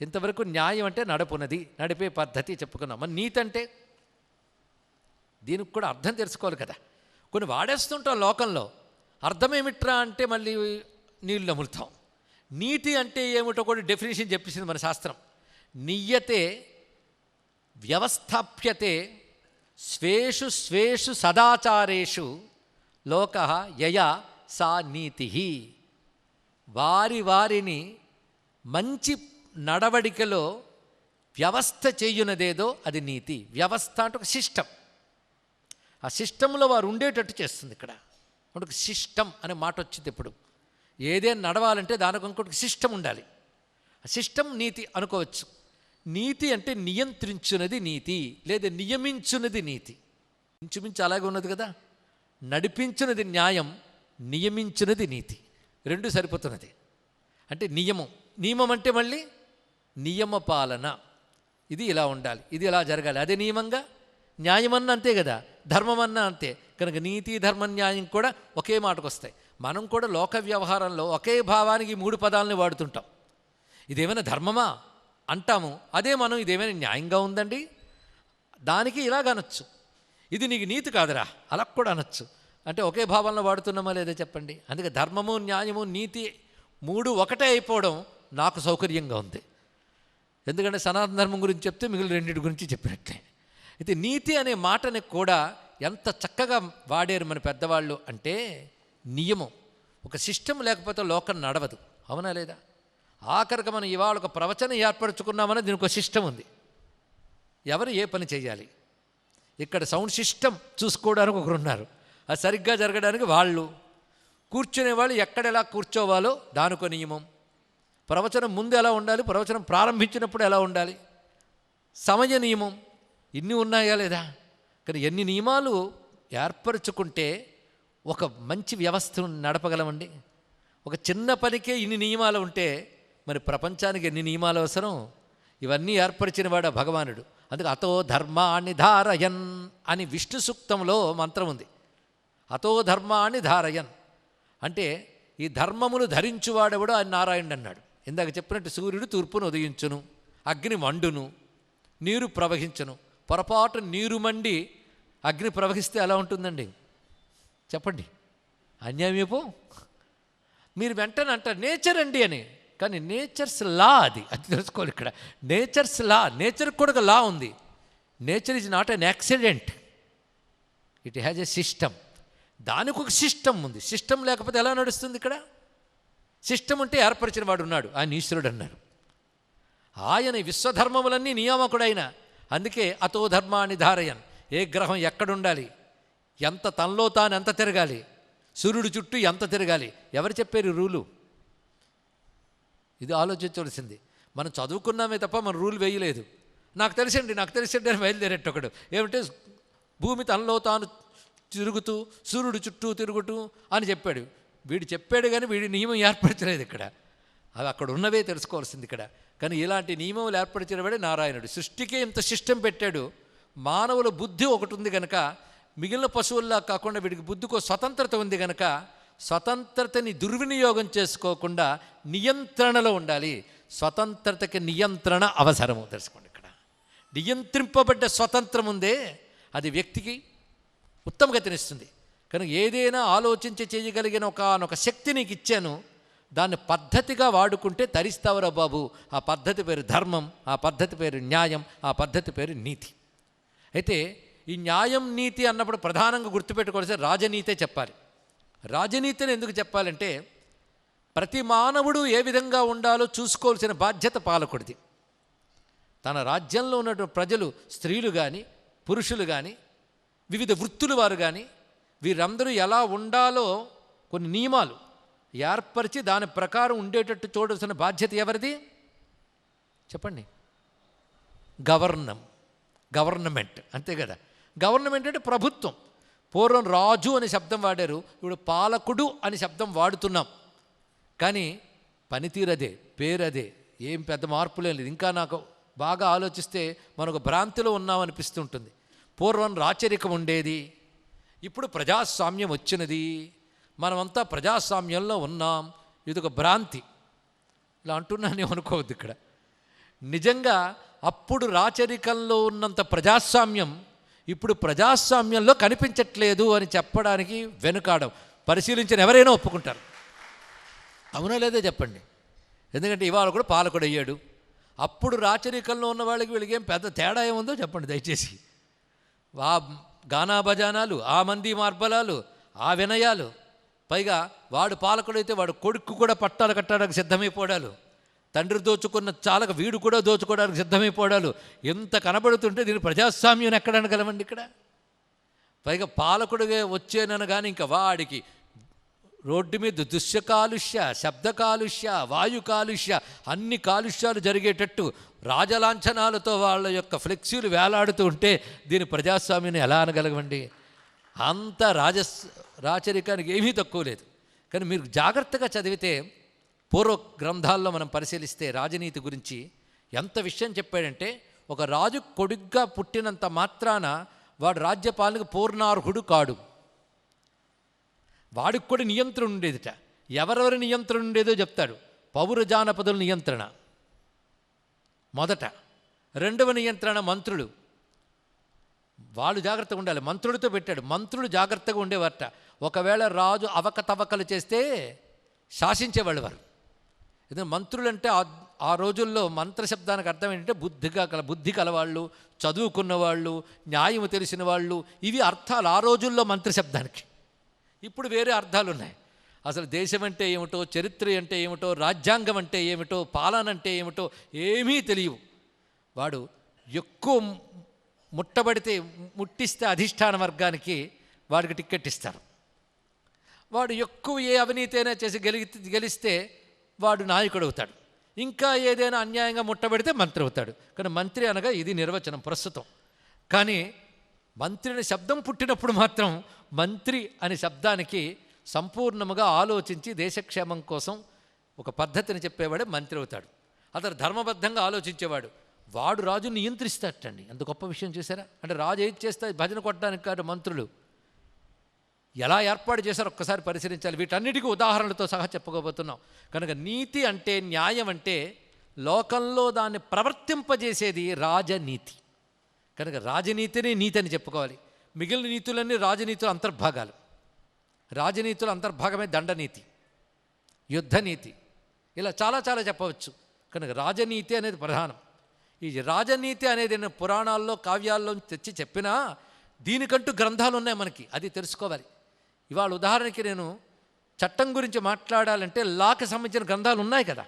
S5: ఇంతవరకు న్యాయం అంటే నడుపునది, నడిపే పద్ధతి చెప్పుకున్నాం. మరి నీతి అంటే దీనికి కూడా అర్థం తెలుసుకోవాలి కదా. కొన్ని వాడేస్తుంటాం లోకంలో. అర్థం ఏమిట్రా అంటే మళ్ళీ నీళ్ళు నములుతాం. నీతి అంటే ఏమిటో కూడా డెఫినేషన్ చెప్పేసింది మన శాస్త్రం. నియ్యతే వ్యవస్థాప్యతే స్వేషు స్వేషు సదాచారేషు లోకః యయా సా నీతి. వారి వారిని మంచి నడవడికలో వ్యవస్థ చేయునదేదో అది నీతి. వ్యవస్థ అంటే ఒక సిస్టమ్. ఆ సిస్టంలో వారు ఉండేటట్టు చేస్తుంది. ఇక్కడ ఒక సిస్టమ్ అనే మాట వచ్చింది. ఇప్పుడు ఏదైనా నడవాలంటే దానికి ఇంకొక సిస్టమ్ ఉండాలి. ఆ సిస్టమ్ నీతి అనుకోవచ్చు. నీతి అంటే నియంత్రించున్నది నీతి, లేదా నియమించున్నది నీతి. ఇంచుమించు అలాగే ఉన్నది కదా. నడిపించున్నది న్యాయం, నియమించున్నది నీతి. రెండు సరిపోతున్నది. అంటే నియమం. నియమం అంటే మళ్ళీ నియమ పాలన. ఇది ఇలా ఉండాలి, ఇది ఇలా జరగాలి, అదే నియమంగా. న్యాయమన్నా అంతే కదా, ధర్మమన్నా అంతే. కనుక నీతి, ధర్మ, న్యాయం కూడా ఒకే మాటకు వస్తాయి. మనం కూడా లోక వ్యవహారంలో ఒకే భావానికి ఈ మూడు పదాలని వాడుతుంటాం. ఇదేమైనా ధర్మమా అంటాము, అదే మనం ఇదేమైనా న్యాయంగా ఉందండి దానికి ఇలాగ అనొచ్చు. ఇది నీకు నీతి కాదురా అలా కూడా అనొచ్చు. అంటే ఒకే భావంలో వాడుతున్నామా లేదా చెప్పండి. అందుకే ధర్మము, న్యాయము, నీతి మూడు ఒకటే అయిపోవడం నాకు సౌకర్యంగా ఉంది. ఎందుకంటే సనాతన ధర్మం గురించి చెప్తే మిగిలిన రెండింటి గురించి చెప్పినట్లే. అయితే నీతి అనే మాటని కూడా ఎంత చక్కగా వాడారు మన పెద్దవాళ్ళు. అంటే నియమం, ఒక సిస్టమ్ లేకపోతే లోకం నడవదు. అవునా లేదా? ఆఖరికి మనం ఇవాళ ఒక ప్రవచనం ఏర్పరచుకున్నామని దీనికి ఒక సిస్టమ్ ఉంది. ఎవరు ఏ పని చేయాలి. ఇక్కడ సౌండ్ సిస్టమ్ చూసుకోవడానికి ఒకరు ఉన్నారు, అది సరిగ్గా జరగడానికి వాళ్ళు, కూర్చునే వాళ్ళు ఎక్కడ ఎలా కూర్చోవాలో దానికో నియమం, ప్రవచనం ముందు ఎలా ఉండాలి, ప్రవచనం ప్రారంభించినప్పుడు ఎలా ఉండాలి, సమయ నియమం, ఇన్ని ఉన్నాయా లేదా. కానీ ఎన్ని నియమాలు ఏర్పరచుకుంటే ఒక మంచి వ్యవస్థను నడపగలమండి. ఒక చిన్న పనికే ఇన్ని నియమాలు ఉంటే మరి ప్రపంచానికి ఎన్ని నియమాలు అవసరం. ఇవన్నీ ఏర్పరిచిన వాడు భగవానుడు. అందుకే అతో ధర్మాన్ని ధారయన్ అని విష్ణు సూక్తంలో మంత్రం ఉంది. అతో ధర్మాన్ని ధారయన్ అంటే ఈ ధర్మములు ధరించువాడెవడో ఆయన నారాయణుడు అన్నాడు. ఇందాక చెప్పినట్టు సూర్యుడు తూర్పును ఉదయించును, అగ్ని మండును, నీరు ప్రవహించును. పొరపాటు నీరు మండి అగ్ని ప్రవహిస్తే ఎలా ఉంటుందండి చెప్పండి, అన్యాయమేపో. మీరు వెంటనే అంటారు నేచర్ అండి అని, కానీ నేచర్స్ లా అది తెలుసుకోవాలి. ఇక్కడ నేచర్స్ లా, నేచర్ కూడా ఒక లా ఉంది. Nature is not an accident, it has a system. దానికి ఒక సిస్టమ్ ఉంది. సిస్టమ్ లేకపోతే ఎలా నడుస్తుంది? ఇక్కడ సిస్టమ్ ఉంటే ఏర్పరిచిన వాడు ఉన్నాడు, ఆయన ఈశ్వరుడు అన్నారు. ఆయన విశ్వధర్మములన్నీ నియామకుడైన, అందుకే అతో ధర్మాన్ని ధారయన్. ఏ గ్రహం ఎక్కడుండాలి, ఎంత తనలో తాను ఎంత తిరగాలి, సూర్యుడు చుట్టూ ఎంత తిరగాలి, ఎవరు చెప్పారు రూలు? ఇది ఆలోచించవలసింది. మనం చదువుకున్నామే తప్ప మనం రూల్ వేయలేదు. నాకు తెలిసండి అని బయలుదేరేట్టు ఒకడు. ఏమంటే భూమి తనలో తాను తిరుగుతూ సూర్యుడు చుట్టూ తిరుగుతూ అని చెప్పాడు. వీడు చెప్పాడు కానీ వీడి నియమం ఏర్పరచలేదు. ఇక్కడ అవి అక్కడ ఉన్నవే తెలుసుకోవాల్సింది ఇక్కడ. కానీ ఇలాంటి నియమములు ఏర్పరిచిన వాడే నారాయణుడు. సృష్టికే ఇంత సిస్టమ్ పెట్టాడు. మానవుల బుద్ధి ఒకటి ఉంది కనుక, మిగిలిన పశువుల్లా కాకుండా వీడికి బుద్ధికో స్వతంత్రత ఉంది కనుక, స్వతంత్రతని దుర్వినియోగం చేసుకోకుండా నియంత్రణలో ఉండాలి. స్వతంత్రతకి నియంత్రణ అవసరము తెలుసుకోండి. ఇక్కడ నియంత్రింపబడ్డ స్వతంత్రం ఉందే, అది వ్యక్తికి ఉత్తమ గతినిస్తుంది. కనుక ఏదైనా ఆలోచించి చేయగలిగిన ఒక శక్తి నీకు ఇచ్చాను, దాన్ని పద్ధతిగా వాడుకుంటే తరిస్తావురా బాబు. ఆ పద్ధతి పేరు ధర్మం, ఆ పద్ధతి పేరు న్యాయం, ఆ పద్ధతి పేరు నీతి. అయితే ఈ న్యాయం నీతి అన్నప్పుడు ప్రధానంగా గుర్తుపెట్టుకోవాల్సిన రాజనీతే చెప్పాలి. రాజనీతిని ఎందుకు చెప్పాలంటే, ప్రతి మానవుడు ఏ విధంగా ఉండాలో చూసుకోవాల్సిన బాధ్యత పాలకుడిది. తన రాజ్యంలో ఉన్నటువంటి ప్రజలు, స్త్రీలు కానీ పురుషులు కానీ వివిధ వృత్తుల వారు కానీ వీరందరూ ఎలా ఉండాలో కొన్ని నియమాలు ఏర్పరిచి దాని ప్రకారం ఉండేటట్టు చూడాల్సిన బాధ్యత ఎవరిది చెప్పండి? గవర్నమెంట్ అంతే కదా. గవర్నమెంట్ అంటే ప్రభుత్వం. పూర్వం రాజు అనే శబ్దం వాడారు, ఇప్పుడు పాలకుడు అనే శబ్దం వాడుతున్నాం. కానీ పనితీరదే, పేరదే, ఏం పెద్ద మార్పులే లేదు. ఇంకా నాకు బాగా ఆలోచిస్తే మనకు భ్రాంతిలో ఉన్నామనిపిస్తుంటుంది. పూర్వం రాచరికం ఉండేది, ఇప్పుడు ప్రజాస్వామ్యం వచ్చినది, మనమంతా ప్రజాస్వామ్యంలో ఉన్నాం. ఇది ఒక భ్రాంతి. ఇలా అంటున్నానే అనుకోవద్దు. ఇక్కడ నిజంగా అప్పుడు రాచరికంలో ఉన్నంత ప్రజాస్వామ్యం ఇప్పుడు ప్రజాస్వామ్యంలో కనిపించట్లేదు అని చెప్పడానికి వెనుకాడం. పరిశీలించిన ఎవరైనా ఒప్పుకుంటారు. అవునా లేదో చెప్పండి. ఎందుకంటే ఇవాళ కూడా పాలకుడు అయ్యాడు. అప్పుడు రాచరికంలో ఉన్న వాళ్ళకి వీళ్ళకి ఏం పెద్ద తేడా ఏముందో చెప్పండి దయచేసి. ఆ గానా బజానాలు, ఆ మంది మార్బలాలు, ఆ వినయాలు, పైగా వాడు పాలకుడైతే వాడు కొడుకు కూడా పట్టాలు కట్టడానికి సిద్ధమైపోవడాలు, తండ్రి దోచుకున్న చాలక వీడు కూడా దోచుకోవడానికి సిద్ధమైపోవడాలు, ఎంత కనబడుతుంటే దీన్ని ప్రజాస్వామ్యం ఎక్కడ అనగలమండి? ఇక్కడ పైగా పాలకుడిగా వచ్చేనను కానీ ఇంకా వాడికి రోడ్డు మీద దృశ్య కాలుష్య, శబ్ద కాలుష్య, వాయు కాలుష్య, అన్ని కాలుష్యాలు జరిగేటట్టు రాజలాంఛనాలతో వాళ్ళ యొక్క ఫ్లెక్సీలు వేలాడుతూ ఉంటే దీని ప్రజాస్వామ్యం ఎలా అనగలగండి? అంత రాచరికానికి ఏమీ తక్కువ లేదు. కానీ మీరు జాగ్రత్తగా చదివితే పూర్వ గ్రంథాల్లో మనం పరిశీలిస్తే రాజనీతి గురించి ఎంత విషయం చెప్పాడంటే, ఒక రాజు కొడుగ్గా పుట్టినంత మాత్రాన వాడు రాజ్యపాలనకు పూర్ణార్హుడు కాడు. వాడికి కూడా నియంత్రణ ఉండేదిట. ఎవరెవరి నియంత్రణ ఉండేదో చెప్తాడు. పౌర జానపదుల నియంత్రణ మొదట, రెండవ నియంత్రణ మంత్రులు. వాళ్ళు జాగ్రత్తగా ఉండాలి. మంత్రుడితో పెట్టాడు. మంత్రులు జాగ్రత్తగా ఉండేవారట. ఒకవేళ రాజు అవకతవకలు చేస్తే శాసించేవాళ్ళు వారు. ఎందుకంటే మంత్రులు అంటే ఆ రోజుల్లో మంత్రశబ్దానికి అర్థం ఏంటంటే బుద్ధి కలవాళ్ళు, చదువుకున్నవాళ్ళు, న్యాయము తెలిసిన వాళ్ళు, ఇవి అర్థాలు ఆ రోజుల్లో మంత్రశబ్దానికి. ఇప్పుడు వేరే అర్థాలు ఉన్నాయి. అసలు దేశం అంటే ఏమిటో, చరిత్ర అంటే ఏమిటో, రాజ్యాంగం అంటే ఏమిటో, పాలన అంటే ఏమిటో ఏమీ తెలియవు. వాడు ఎక్కువ ముట్టబడితే ముట్టిస్తే అధిష్టాన వర్గానికి వాడికి టిక్కెట్ ఇస్తారు. వాడు ఎక్కువ ఏ అవినీతి అయినా చేసి గెలిస్తే వాడు నాయకుడు అవుతాడు. ఇంకా ఏదైనా అన్యాయంగా ముట్టబడితే మంత్రి అవుతాడు. కానీ మంత్రి అనగా ఇది నిర్వచనం ప్రస్తుతం. కానీ మంత్రి అనే శబ్దం పుట్టినప్పుడు మాత్రం మంత్రి అనే శబ్దానికి సంపూర్ణముగా ఆలోచించి దేశక్షేమం కోసం ఒక పద్ధతిని చెప్పేవాడే మంత్రి అవుతాడు. అతను ధర్మబద్ధంగా ఆలోచించేవాడు. వాడు రాజుని నియంత్రిస్తాటండి. అంత గొప్ప విషయం చూసారా? అంటే రాజు ఏది చేస్తే భజన కొట్టడానికి కాదు, మంత్రులు ఎలా ఏర్పాటు చేశారో ఒక్కసారి పరిశీలించాలి. వీటన్నిటికీ ఉదాహరణలతో సహా చెప్పుకోబోతున్నాం. కనుక నీతి అంటే, న్యాయం అంటే లోకంలో దాన్ని ప్రవర్తింపజేసేది రాజనీతి. కనుక రాజనీతిని నీతి అని చెప్పుకోవాలి. మిగిలిన నీతులన్నీ రాజనీతుల అంతర్భాగాలు. రాజనీతుల అంతర్భాగమే దండనీతి, యుద్ధనీతి, ఇలా చాలా చాలా చెప్పవచ్చు. కనుక రాజనీతి అనేది ప్రధానం. ఈ రాజనీతి అనేది నేను పురాణాల్లో కావ్యాల్లో తెచ్చి చెప్పినా దీనికంటూ గ్రంథాలు ఉన్నాయి మనకి, అది తెలుసుకోవాలి. ఇవాళ ఉదాహరణకి నేను చట్టం గురించి మాట్లాడాలంటే లాకి సంబంధించిన గ్రంథాలు ఉన్నాయి కదా,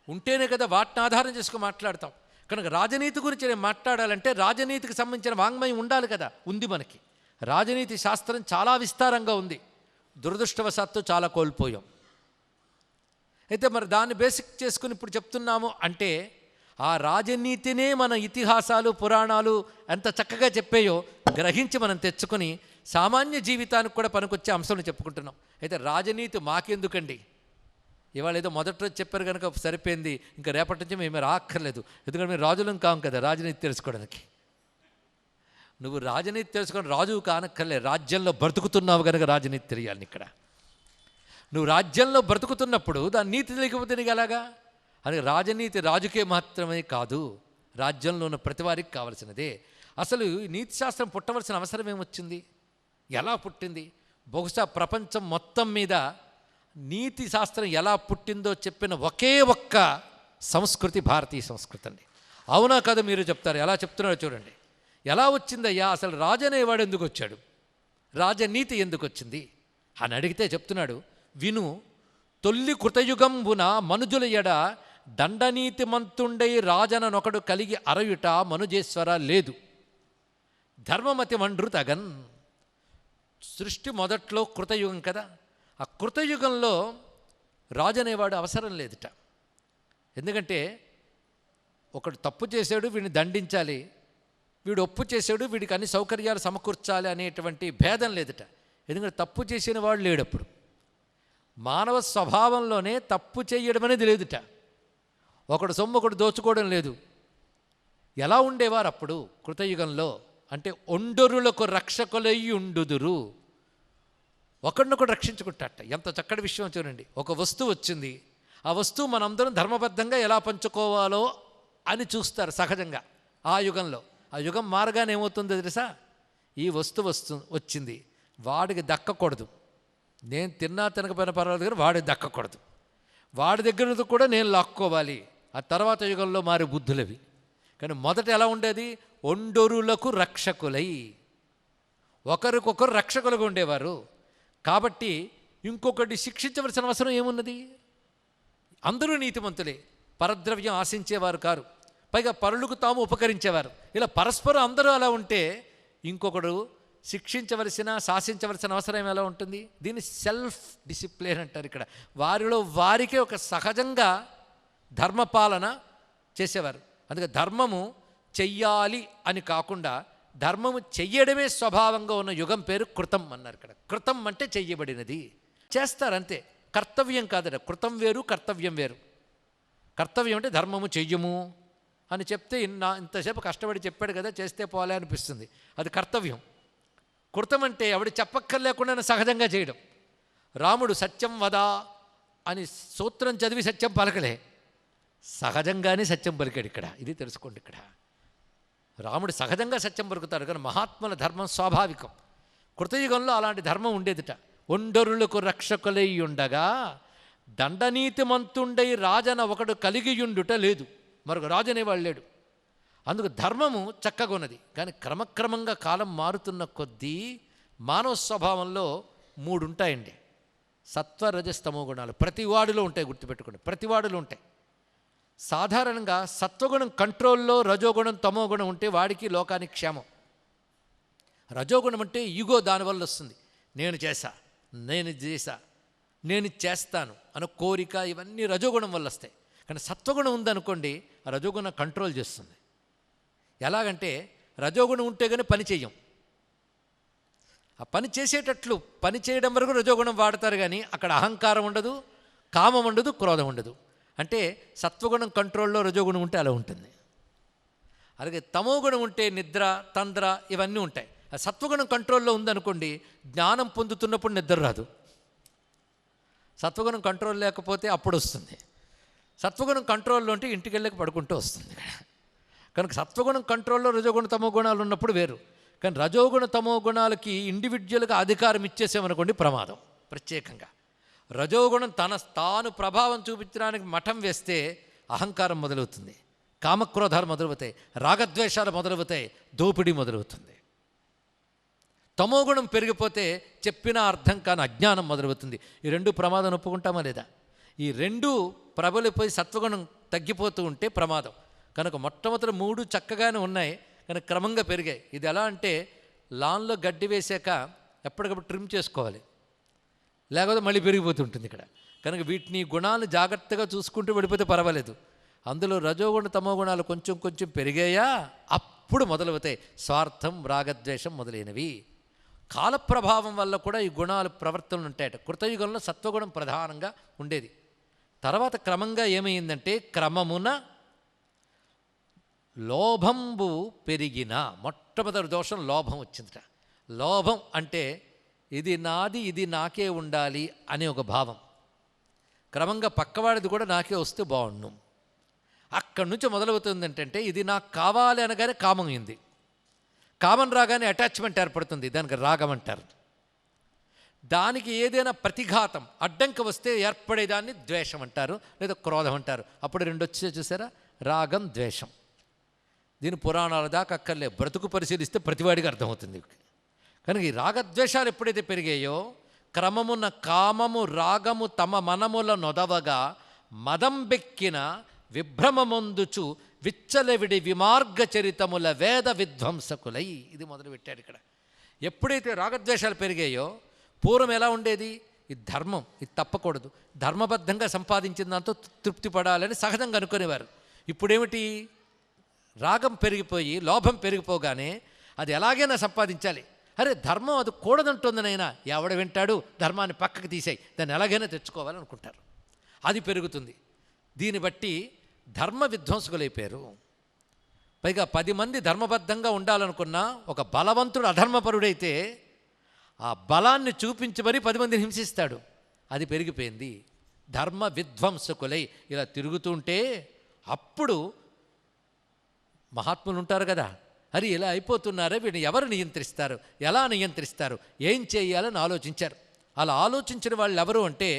S5: ఉంటేనే కదా వాటిని ఆధారం చేసుకుని మాట్లాడతాం. కనుక రాజనీతి గురించి నేను మాట్లాడాలంటే రాజనీతికి సంబంధించిన వాంగ్మయం ఉండాలి కదా, ఉంది మనకి. రాజనీతి శాస్త్రం చాలా విస్తారంగా ఉంది, దురదృష్టవశాత్తు చాలా కోల్పోయాం. అయితే మరి దాన్ని బేసిక్ చేసుకుని ఇప్పుడు చెప్తున్నాము అంటే ఆ రాజనీతినే మన ఇతిహాసాలు పురాణాలు ఎంత చక్కగా చెప్పాయో గ్రహించి మనం తెచ్చుకొని సామాన్య జీవితానికి కూడా పనికొచ్చే అంశాలను చెప్పుకుంటున్నాం. అయితే రాజనీతి మాకెందుకండి, ఇవాళ ఏదో మొదటి రోజు చెప్పారు కనుక సరిపోయింది, ఇంకా రేపటి నుంచి మేము రాక్కర్లేదు, ఎందుకంటే మేము రాజులం కాం కదా రాజనీతి తెలుసుకోవడానికి. నువ్వు రాజనీతి తెలుసుకొని రాజు కానక్కర్లే, రాజ్యంలో బ్రతుకుతున్నావు కనుక రాజనీతి తెలియాలి. ఇక్కడ నువ్వు రాజ్యంలో బ్రతుకుతున్నప్పుడు దాని నీతి తెలియకపోతే నీకు ఎలాగా? అది రాజనీతి రాజుకే మాత్రమే కాదు, రాజ్యంలో ఉన్న ప్రతి వారికి కావలసినదే. అసలు నీతి శాస్త్రం పుట్టవలసిన అవసరం ఏమొచ్చింది, ఎలా పుట్టింది? బహుశా ప్రపంచం మొత్తం మీద నీతి శాస్త్రం ఎలా పుట్టిందో చెప్పిన ఒకే ఒక్క సంస్కృతి భారతీయ సంస్కృతి అండి. అవునా కదా? మీరు చెప్తారు, ఎలా చెప్తున్నారో చూడండి. ఎలా వచ్చిందయ్యా అసలు రాజు అనేవాడు ఎందుకు వచ్చాడు, రాజనీతి ఎందుకు వచ్చింది అని అడిగితే చెప్తున్నాడు, విను. తొల్లి కృతయుగంబున మనుజుల ఎడ దండనీతి మంతుండై రాజననొకడు కలిగి అరయుట మనుజేశ్వర లేదు, ధర్మమతి మండ్రు తగన్. సృష్టి మొదట్లో కృతయుగం కదా, ఆ కృతయుగంలో రాజు అనేవాడు అవసరం లేదుట. ఎందుకంటే ఒకడు తప్పు చేశాడు, వీడిని దండించాలి, వీడు ఒప్పు చేశాడు, వీడికి అన్ని సౌకర్యాలు సమకూర్చాలి అనేటువంటి భేదం లేదుట. ఎందుకంటే తప్పు చేసిన వాడు లేడప్పుడు. మానవ స్వభావంలోనే తప్పు చేయడం అనేది లేదుట. ఒకడు సొమ్ము ఒకడు దోచుకోవడం లేదు. ఎలా ఉండేవారు అప్పుడు కృతయుగంలో అంటే ఒండరులకు రక్షకులై ఉండుదురు, ఒకడినొకడు రక్షించుకుంటాట. ఎంత చక్కటి విషయం చూడండి. ఒక వస్తువు వచ్చింది, ఆ వస్తువు మనందరం ధర్మబద్ధంగా ఎలా పంచుకోవాలో అని చూస్తారు సహజంగా ఆ యుగంలో. ఆ యుగం మారగానే ఏమవుతుందో తెలుసా, ఈ వస్తువు వచ్చింది, వాడికి దక్కకూడదు, నేను తిన్నా తినకపోయినా పర్వాలేదు కానీ వాడికి దక్కకూడదు, వాడి దగ్గర కూడా నేను లాక్కోవాలి. ఆ తర్వాత యుగంలో మారే బుద్ధులవి. కానీ మొదట ఎలా ఉండేది, ఒండొరులకు రక్షకులై, ఒకరికొకరు రక్షకులుగా ఉండేవారు. కాబట్టి ఇంకొకటి శిక్షించవలసిన అవసరం ఏమున్నది, అందరూ నీతిమంతులే, పరద్రవ్యం ఆశించేవారు కారు, పైగా పరులకు తాము ఉపకరించేవారు. ఇలా పరస్పరం అందరూ అలా ఉంటే ఇంకొకడు శిక్షించవలసిన శాసించవలసిన అవసరం ఎలా ఉంటుంది? దీన్ని సెల్ఫ్ డిసిప్లిన్ అంటారు. ఇక్కడ వారిలో వారికే ఒక సహజంగా ధర్మపాలన చేసేవారు. అందుకే ధర్మము చెయ్యాలి అని కాకుండా ధర్మము చెయ్యడమే స్వభావంగా ఉన్న యుగం పేరు కృతం అన్నారు. ఇక్కడ కృతం అంటే చెయ్యబడినది, చేస్తారంతే, కర్తవ్యం కాదట. కృతం వేరు, కర్తవ్యం వేరు. కర్తవ్యం అంటే ధర్మము చెయ్యము అని చెప్తే ఇంతసేపు కష్టపడి చెప్పాడు కదా చేస్తే పోలే అనిపిస్తుంది, అది కర్తవ్యం. కృతం అంటే ఆవిడ చెప్పక్కర్లేకుండా సహజంగా చేయడం. రాముడు సత్యం వదా అని సూత్రం చదివి సత్యం పలకలే, సహజంగానే సత్యం పలికాడు. ఇక్కడ ఇది తెలుసుకోండి. ఇక్కడ రాముడు సహజంగా సత్యం పలుకుతాడు, కానీ మహాత్ముల ధర్మం స్వాభావికం. కృతయుగంలో అలాంటి ధర్మం ఉండేదిట. ఒండరులకు రక్షకులై ఉండగా దండనీతి మంతుండై రాజన ఒకడు కలిగియుండుట లేదు, మరొక రాజు అనేవాడు లేడు. అందుకు ధర్మము చక్కగా ఉన్నది. కానీ క్రమక్రమంగా కాలం మారుతున్న కొద్దీ మానవ స్వభావంలో 3 ఉంటాయండి, సత్వ రజస్తమో గుణాలు. ప్రతి వాడిలో ఉంటాయి, గుర్తుపెట్టుకోండి, ప్రతి వాడిలో ఉంటాయి. సాధారణంగా సత్వగుణం కంట్రోల్లో, రజోగుణం తమోగుణం ఉంటే వాడికి లోకానికి క్షేమం. రజోగుణం అంటే ఈగో దానివల్ల వస్తుంది. నేను చేశా, నేను చేశా, నేను చేస్తాను అన్న కోరిక, ఇవన్నీ రజోగుణం వల్ల వస్తాయి. కానీ సత్వగుణం ఉందనుకోండి, ఆ రజోగుణం కంట్రోల్ చేస్తుంది. ఎలాగంటే రజోగుణం ఉంటే కానీ పని చెయ్యం. ఆ పని చేసేటట్లు పని చేయడం వరకు రజోగుణం వాడతారు, కానీ అక్కడ అహంకారం ఉండదు, కామం ఉండదు, క్రోధం ఉండదు. అంటే సత్వగుణం కంట్రోల్లో రజోగుణం ఉంటే అలా ఉంటుంది. అలాగే తమోగుణం ఉంటే నిద్ర, తంద్ర ఇవన్నీ ఉంటాయి. ఆ సత్వగుణం కంట్రోల్లో ఉందనుకోండి, జ్ఞానం పొందుతున్నప్పుడు నిద్ర రాదు. సత్వగుణం కంట్రోల్ లేకపోతే అప్పుడు వస్తుంది. సత్వగుణం కంట్రోల్లో ఉంటే ఇంటికి వెళ్ళక పడుకుంటూ వస్తుంది. కనుక సత్వగుణం కంట్రోల్లో రజోగుణ తమో గుణాలు ఉన్నప్పుడు వేరు. కానీ రజోగుణ తమో గుణాలకి ఇండివిజువల్గా అధికారం ఇచ్చేసామనుకోండి ప్రమాదం. ప్రత్యేకంగా రజోగుణం తాను ప్రభావం చూపించడానికి మఠం వేస్తే అహంకారం మొదలవుతుంది, కామక్రోధాలు మొదలవుతాయి, రాగద్వేషాలు మొదలవుతాయి, దోపిడీ మొదలవుతుంది. తమోగుణం పెరిగిపోతే చెప్పినా అర్థం కాని అజ్ఞానం మొదలవుతుంది. ఈ రెండు ప్రమాదం ఒప్పుకుంటామా లేదా? ఈ రెండు ప్రబలిపోయి సత్వగుణం తగ్గిపోతూ ఉంటే ప్రమాదం. కనుక మొట్టమొదటి 3 చక్కగానే ఉన్నాయి, కానీ క్రమంగా పెరిగాయి. ఇది ఎలా అంటే లాన్లో గడ్డి వేసాక ఎప్పటికప్పుడు ట్రిమ్ చేసుకోవాలి, లేకపోతే మళ్ళీ పెరిగిపోతుంటుంది ఇక్కడ. కనుక వీటిని గుణాలను జాగ్రత్తగా చూసుకుంటూ వెళ్ళిపోతే పర్వాలేదు. అందులో రజోగుణ తమో గుణాలు కొంచెం కొంచెం పెరిగాయా అప్పుడు మొదలవుతాయి స్వార్థం, రాగద్వేషం మొదలైనవి. కాలప్రభావం వల్ల కూడా ఈ గుణాలు ప్రవర్తనలు ఉంటాయట. కృతయుగంలో సత్వగుణం ప్రధానంగా ఉండేది. తర్వాత క్రమంగా ఏమైందంటే క్రమమున లోభంబు పెరిగిన మొట్టమొదటి దోషం లోభం వచ్చిందట. లోభం అంటే ఇది నాది, ఇది నాకే ఉండాలి అనే ఒక భావం. క్రమంగా పక్కవాడిది కూడా నాకే వస్తే బాగుండు. అక్కడి నుంచి మొదలవుతుంది ఏంటంటే ఇది నాకు కావాలి అనగానే కామం అయింది. కామం రాగానే అటాచ్మెంట్ ఏర్పడుతుంది, దానికి రాగం అంటారు. దానికి ఏదైనా ప్రతిఘాతం అడ్డంకి వస్తే ఏర్పడేదాన్ని ద్వేషం అంటారు, లేదా క్రోధం అంటారు. అప్పుడు రెండు వచ్చే చూసారా, రాగం, ద్వేషం. దీని పురాణాల దాకా అక్కర్లే, బ్రతుకు పరిశీలిస్తే ప్రతివాడికి అర్థమవుతుంది. కనుక ఈ రాగద్వేషాలు ఎప్పుడైతే పెరిగాయో క్రమమున కామము రాగము తమ మనముల నొదవగా మదం బెక్కిన విభ్రమమొందుచు విచ్చలవిడి విమార్గ చరితముల వేద విధ్వంసకులై. ఇది మొదలుపెట్టాడు ఇక్కడ. ఎప్పుడైతే రాగద్వేషాలు పెరిగాయో, పూర్వం ఎలా ఉండేది, ఇది ధర్మం, ఇది తప్పకూడదు, ధర్మబద్ధంగా సంపాదించిన దాంతో తృప్తి పడాలని సహజంగా అనుకునేవారు. ఇప్పుడేమిటి, రాగం పెరిగిపోయి లోభం పెరిగిపోగానే అది ఎలాగైనా సంపాదించాలి. అరే ధర్మం అది కూడదంటుందనైనా ఎవడ వింటాడు, ధర్మాన్ని పక్కకు తీసేయి, దాన్ని ఎలాగైనా తెచ్చుకోవాలనుకుంటారు. అది పెరుగుతుంది. దీన్ని బట్టి ధర్మ విధ్వంసకులైపోయారు. పైగా 10 మంది ధర్మబద్ధంగా ఉండాలనుకున్నా ఒక బలవంతుడు అధర్మపరుడైతే ఆ బలాన్ని చూపించి మరీ 10 మందిని హింసిస్తాడు. అది పెరిగిపోయింది. ధర్మ విధ్వంసకులై ఇలా తిరుగుతుంటే అప్పుడు మహాత్ములు ఉంటారు కదా, అరే ఇలా అయిపోతున్నారే, వీడిని ఎవరు నియంత్రిస్తారు, ఎలా నియంత్రిస్తారు, ఏం చేయాలని ఆలోచించారు. అలా ఆలోచించిన వాళ్ళు ఎవరు అంటే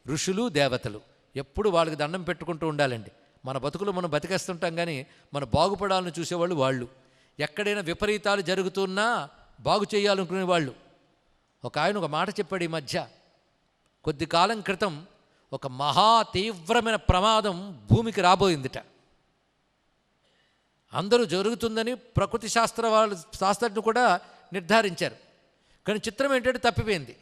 S5: ఋషులు, దేవతలు. ఎప్పుడు వాళ్ళకి దండం పెట్టుకుంటూ ఉండాలండి. మన బతుకులు మనం బతికేస్తుంటాం, కానీ మన బాగుపడాలని చూసేవాళ్ళు వాళ్ళు. ఎక్కడైనా విపరీతాలు జరుగుతున్నా బాగు చేయాలనుకునే వాళ్ళు. ఒక ఆయన ఒక మాట చెప్పాడు ఈ మధ్య. కొద్ది కాలం క్రితం ఒక మహా తీవ్రమైన ప్రమాదం భూమికి రాబోయిందిట. అందరూ జరుగుతుందని ప్రకృతి శాస్త్రజ్ఞులు కూడా నిర్ధారించారు. కానీ చిత్రం ఏంటంటే తప్పిపోయింది.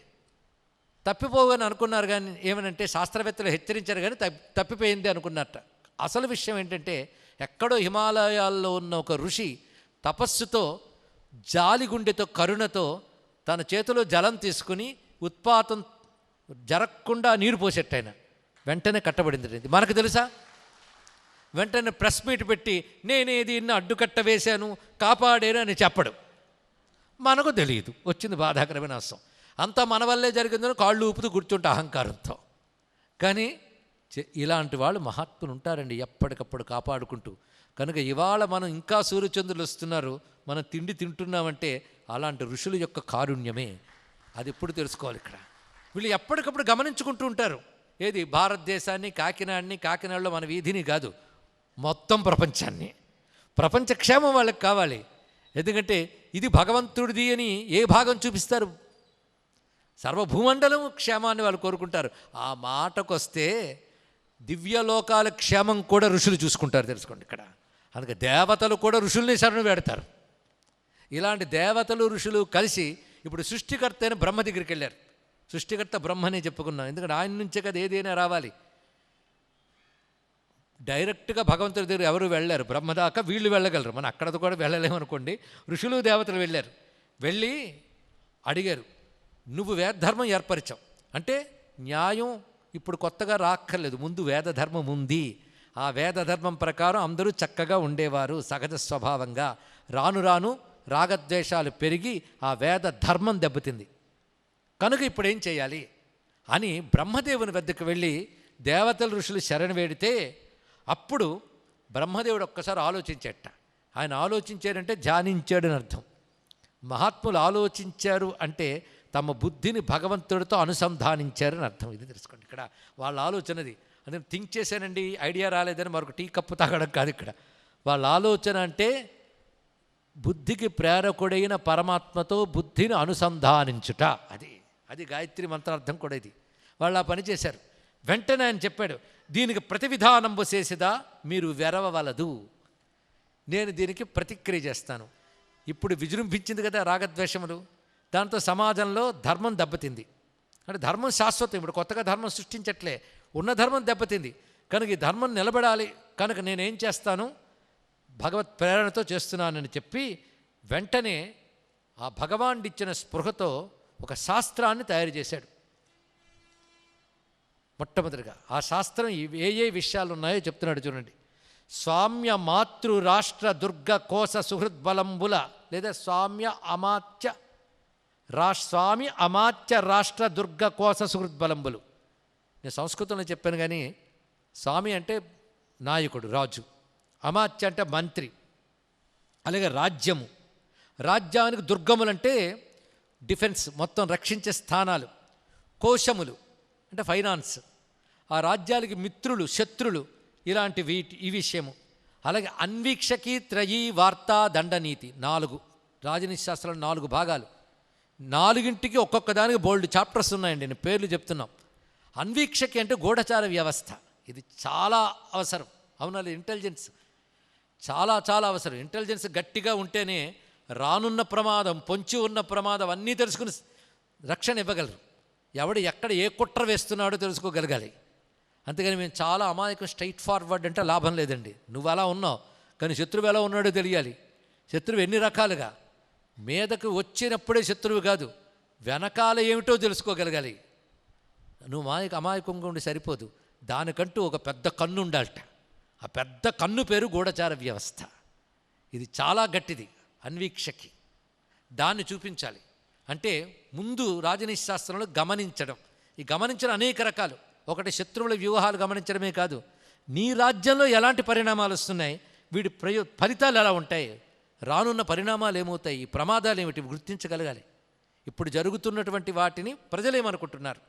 S5: తప్పిపోగానే అనుకున్నారు, కానీ ఏమనంటే శాస్త్రవేత్తలు హెచ్చరించారు, కానీ తప్పిపోయింది అనుకున్నారట. అసలు విషయం ఏంటంటే ఎక్కడో హిమాలయాల్లో ఉన్న ఒక ఋషి తపస్సుతో, జాలిగుండెతో, కరుణతో తన చేతిలో జలం తీసుకుని ఉత్పాతం జరగకుండా నీరు పోసేట్టాయన. వెంటనే కట్టబడింది. మనకు తెలుసా? వెంటనే ప్రెస్ మీట్ పెట్టి నేనేది ఇన్ని అడ్డుకట్ట వేశాను, కాపాడాను అని చెప్పడు. మనకు తెలియదు. వచ్చింది బాధాకరమైన నష్టం. అంతా మన వల్లే జరిగిందని కాళ్ళు ఊపుతూ కూర్చుంటే అహంకారంతో. కానీ ఇలాంటి వాళ్ళు మహాత్ములు ఉంటారండి, ఎప్పటికప్పుడు కాపాడుకుంటూ. కనుక ఇవాళ మనం ఇంకా సూర్యచంద్రులు వస్తున్నారు, మనం తిండి తింటున్నామంటే అలాంటి ఋషుల యొక్క కారుణ్యమే. అది ఎప్పుడు తెలుసుకోవాలి. ఇక్కడ వీళ్ళు ఎప్పటికప్పుడు గమనించుకుంటూ ఉంటారు. ఏది, భారతదేశాన్ని, కాకినాడలో మన వీధిని కాదు, మొత్తం ప్రపంచాన్ని. ప్రపంచ క్షేమం వాళ్ళకి కావాలి. ఎందుకంటే ఇది భగవంతుడిది అని ఏ భాగం చూపిస్తారు? సర్వభూమండలం క్షేమాన్ని వాళ్ళు కోరుకుంటారు. ఆ మాటకొస్తే దివ్యలోకాల క్షేమం కూడా ఋషులు చూసుకుంటారు తెలుసుకోండి ఇక్కడ. అందుకే దేవతలు కూడా ఋషుల్ని శరణు వేడతారు. ఇలాంటి దేవతలు ఋషులు కలిసి ఇప్పుడు సృష్టికర్త అయిన బ్రహ్మ దగ్గరికి వెళ్ళారు. సృష్టికర్త బ్రహ్మనే చెప్పుకున్నాం, ఎందుకంటే ఆయన నుంచే కదా ఏదైనా రావాలి. డైరెక్ట్గా భగవంతుడి దగ్గర ఎవరు వెళ్ళారు, బ్రహ్మదాకా వీళ్ళు వెళ్ళగలరు, మనం అక్కడ కూడా వెళ్ళలేమనుకోండి. ఋషులు దేవతలు వెళ్ళారు. వెళ్ళి అడిగారు, నువ్వు వేదధర్మం ఏర్పరిచావు అంటే న్యాయం ఇప్పుడు కొత్తగా రాక్కర్లేదు, ముందు వేదధర్మం ఉంది. ఆ వేదధర్మం ప్రకారం అందరూ చక్కగా ఉండేవారు సహజ స్వభావంగా. రాను రాను రాగద్వేషాలు పెరిగి ఆ వేద ధర్మం దెబ్బతింది. కనుక ఇప్పుడు ఏం చేయాలి అని బ్రహ్మదేవుని వద్దకు వెళ్ళి దేవతల ఋషులు శరణు వేడితే అప్పుడు బ్రహ్మదేవుడు ఒక్కసారి ఆలోచించేట. ఆయన ఆలోచించారంటే ధ్యానించాడని అర్థం. మహాత్ములు ఆలోచించారు అంటే తమ బుద్ధిని భగవంతుడితో అనుసంధానించారని అర్థం. ఇది తెలుసుకోండి ఇక్కడ వాళ్ళ ఆలోచనది. అదే థింక్ చేశానండి ఐడియా రాలేదని మరొక టీ కప్పు తాగడం కాదు ఇక్కడ. వాళ్ళ ఆలోచన అంటే బుద్ధికి ప్రేరకుడైన పరమాత్మతో బుద్ధిని అనుసంధానించుట. అది గాయత్రి మంత్రార్థం కూడా. ఇది వాళ్ళు ఆ పని చేశారు. వెంటనే ఆయన చెప్పాడు, దీనికి ప్రతి విధానంబు చేసిదా మీరు వెరవవలదు, నేను దీనికి ప్రతిక్రియ చేస్తాను. ఇప్పుడు విజృంభించింది కదా రాగద్వేషములు, దాంతో సమాజంలో ధర్మం దెబ్బతింది. అంటే ధర్మం శాశ్వతం, ఇప్పుడు కొత్తగా ధర్మం సృష్టించట్లే, ఉన్న ధర్మం దెబ్బతింది. కనుక ఈ ధర్మం నిలబడాలి, కనుక నేనేం చేస్తాను భగవత్ ప్రేరణతో చేస్తున్నానని చెప్పి వెంటనే ఆ భగవానుడిచ్చిన స్పృహతో ఒక శాస్త్రాన్ని తయారు చేశాడు. మొట్టమొదటిగా ఆ శాస్త్రం ఏ విషయాలు ఉన్నాయో చెప్తున్నాడు చూడండి. స్వామ్య మాతృ రాష్ట్ర దుర్గ కోశ సుహృద్బలంబుల లేదా స్వామ్య అమాత్య రాష్ట్ర దుర్గ కోశ సుహృద్బలంబులు. నేను సంస్కృతంలో చెప్పాను కానీ స్వామి అంటే నాయకుడు, రాజు. అమాత్య అంటే మంత్రి. అలాగే రాజ్యము, రాజ్యానికి దుర్గములంటే డిఫెన్స్, మొత్తం రక్షించే స్థానాలు. కోశములు అంటే ఫైనాన్స్, ఆ రాజ్యాలకి మిత్రులు శత్రులు ఇలాంటి ఈ విషయము. అలాగే అన్వీక్షకి త్రయీ వార్తా దండనీతి, 4 రాజనీతి శాస్త్రాలు 4 భాగాలు. 4ంటికి ఒక్కొక్క దానికి బోల్డ్ చాప్టర్స్ ఉన్నాయండి, నేను పేర్లు చెప్తున్నాం. అన్వీక్షకి అంటే గూఢచార వ్యవస్థ, ఇది చాలా అవసరం. అవునా? ఇంటెలిజెన్స్ చాలా చాలా అవసరం. ఇంటెలిజెన్స్ గట్టిగా ఉంటేనే రానున్న ప్రమాదం, పొంచి ఉన్న ప్రమాదం అన్నీ తెలుసుకుని రక్షణ ఇవ్వగలరు. ఎవడు ఎక్కడ ఏ కుట్ర వేస్తున్నాడో తెలుసుకోగలగాలి. అంతేగాని మేము చాలా అమాయకం స్ట్రైట్ ఫార్వర్డ్ అంటే లాభం లేదండి. నువ్వు అలా ఉన్నావు కానీ శత్రువు ఎలా ఉన్నాడో తెలియాలి. శత్రువు ఎన్ని రకాలుగా, మీదకు వచ్చినప్పుడే శత్రువు కాదు, వెనకాల ఏమిటో తెలుసుకోగలగాలి. నువ్వు అమాయకంగా ఉండి సరిపోదు, దానికంటూ ఒక పెద్ద కన్ను ఉండాలట. ఆ పెద్ద కన్ను పేరు గూఢచార వ్యవస్థ. ఇది చాలా గట్టిది. అన్వీక్షకి దాన్ని చూపించాలి. అంటే ముందు రాజనీతి శాస్త్రంలో గమనించడం. ఈ గమనించడం అనేక రకాలు. ఒకటి శత్రువుల వ్యూహాలు గమనించడమే కాదు, నీ రాజ్యంలో ఎలాంటి పరిణామాలు వస్తున్నాయి, వీడి ఫలితాలు ఎలా ఉంటాయి, రానున్న పరిణామాలు ఏమవుతాయి, ఈ ప్రమాదాలు ఏమిటి గుర్తించగలగాలి. ఇప్పుడు జరుగుతున్నటువంటి వాటిని ప్రజలు ఏమనుకుంటున్నారు,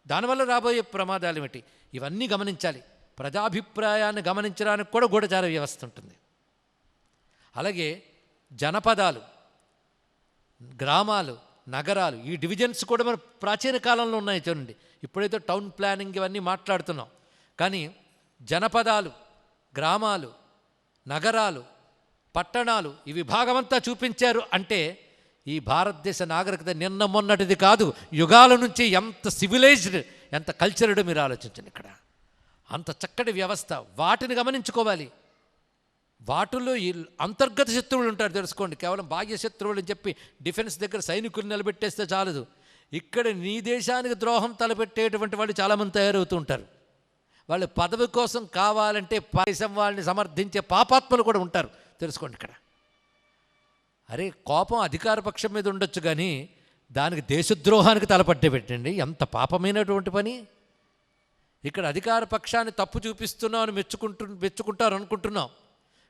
S5: దానివల్ల రాబోయే ప్రమాదాలు ఏమిటి, ఇవన్నీ గమనించాలి. ప్రజాభిప్రాయాన్ని గమనించడానికి కూడా గూఢచార వ్యవస్థ ఉంటుంది. అలాగే జనపదాలు, గ్రామాలు, నగరాలు, ఈ డివిజన్స్ కూడా మన ప్రాచీన కాలంలో ఉన్నాయి చూడండి. ఇప్పుడైతే టౌన్ ప్లానింగ్ ఇవన్నీ మాట్లాడుతున్నాం, కానీ జనపదాలు, గ్రామాలు, నగరాలు, పట్టణాలు ఈ విభాగమంతా చూపించారు. అంటే ఈ భారతదేశ నాగరికత నిన్న మొన్నటిది కాదు, యుగాల నుంచి ఎంత సివిలైజ్డ్, ఎంత కల్చర్డ్ మీరు ఆలోచించండి. ఇక్కడ అంత చక్కటి వ్యవస్థ, వాటిని గమనించుకోవాలి. వాటిల్లో ఈ అంతర్గత శత్రువులు ఉంటారు తెలుసుకోండి. కేవలం బాహ్య శత్రువులు అని చెప్పి డిఫెన్స్ దగ్గర సైనికులు నిలబెట్టేస్తే చాలదు. ఇక్కడ నీ దేశానికి ద్రోహం తలపెట్టేటువంటి వాళ్ళు చాలామంది తయారవుతూ ఉంటారు. వాళ్ళు పదవి కోసం కావాలంటే దేశం వాళ్ళని సమర్థించే పాపాత్మలు కూడా ఉంటారు తెలుసుకోండి. ఇక్కడ అరే కోపం అధికార పక్షం మీద ఉండొచ్చు కానీ దానికి దేశద్రోహానికి తలపట్టే పెట్టండి, ఎంత పాపమైనటువంటి పని. ఇక్కడ అధికార పక్షాన్ని తప్పు చూపిస్తున్నాం అని మెచ్చుకుంటారు అనుకుంటున్నాం,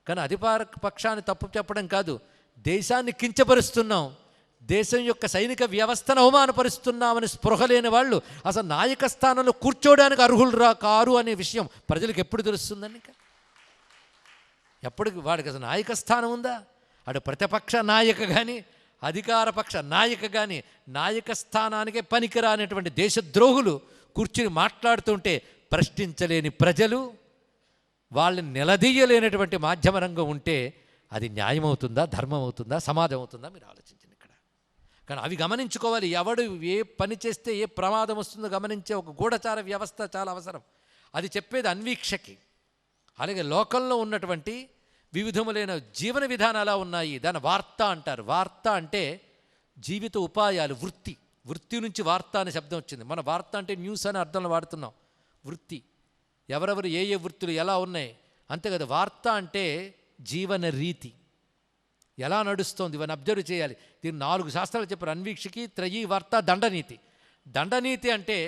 S5: కానీ అధికార పక్షాన్ని తప్పు చెప్పడం కాదు, దేశాన్ని కించపరుస్తున్నాం, దేశం యొక్క సైనిక వ్యవస్థను అవమానపరుస్తున్నామని స్పృహ లేని వాళ్ళు అసలు నాయక స్థానంలో కూర్చోవడానికి అర్హులు కారు అనే విషయం ప్రజలకు ఎప్పుడు తెలుస్తుందండి? ఎప్పటికి వాడికి అసలు నాయక స్థానం ఉందా? అటు ప్రతిపక్ష నాయక కానీ అధికార పక్ష నాయక కానీ నాయక స్థానానికే పనికిరానటువంటి దేశద్రోహులు కూర్చుని మాట్లాడుతుంటే ప్రశ్నించలేని ప్రజలు, వాళ్ళని నిలదీయలేనటువంటి మాధ్యమ రంగం ఉంటే అది న్యాయం అవుతుందా, ధర్మం అవుతుందా, సమాజం అవుతుందా? మీరు ఆలోచించండి ఇక్కడ. కానీ అవి గమనించుకోవాలి. ఎవడు ఏ పని చేస్తే ఏ ప్రమాదం వస్తుందో గమనించే ఒక గూఢచార వ్యవస్థ చాలా అవసరం. అది చెప్పేది అన్వీక్షకి. అలాగే లోకంలో ఉన్నటువంటి వివిధములైన జీవన విధానాలు ఉన్నాయి. దాని వార్త అంటారు. వార్త అంటే జీవిత ఉపాయాలు, వృత్తి. వృత్తి నుంచి వార్త అనే శబ్దం వచ్చింది. మన వార్త అంటే న్యూస్ అనే అర్థంలో వాడుతున్నాం. వృత్తి, ఎవరెవరు ఏ ఏ వృత్తులు ఎలా ఉన్నాయి అంతే కదా. వార్త అంటే జీవన రీతి, ఎలా నడుస్తోంది ఇవన్నీ అబ్జర్వ్ చేయాలి. దీన్ని 4 శాస్త్రాలు చెప్పారు. అన్వీక్షకి, త్రయీ, వార్త, దండనీతి. దండనీతి అంటే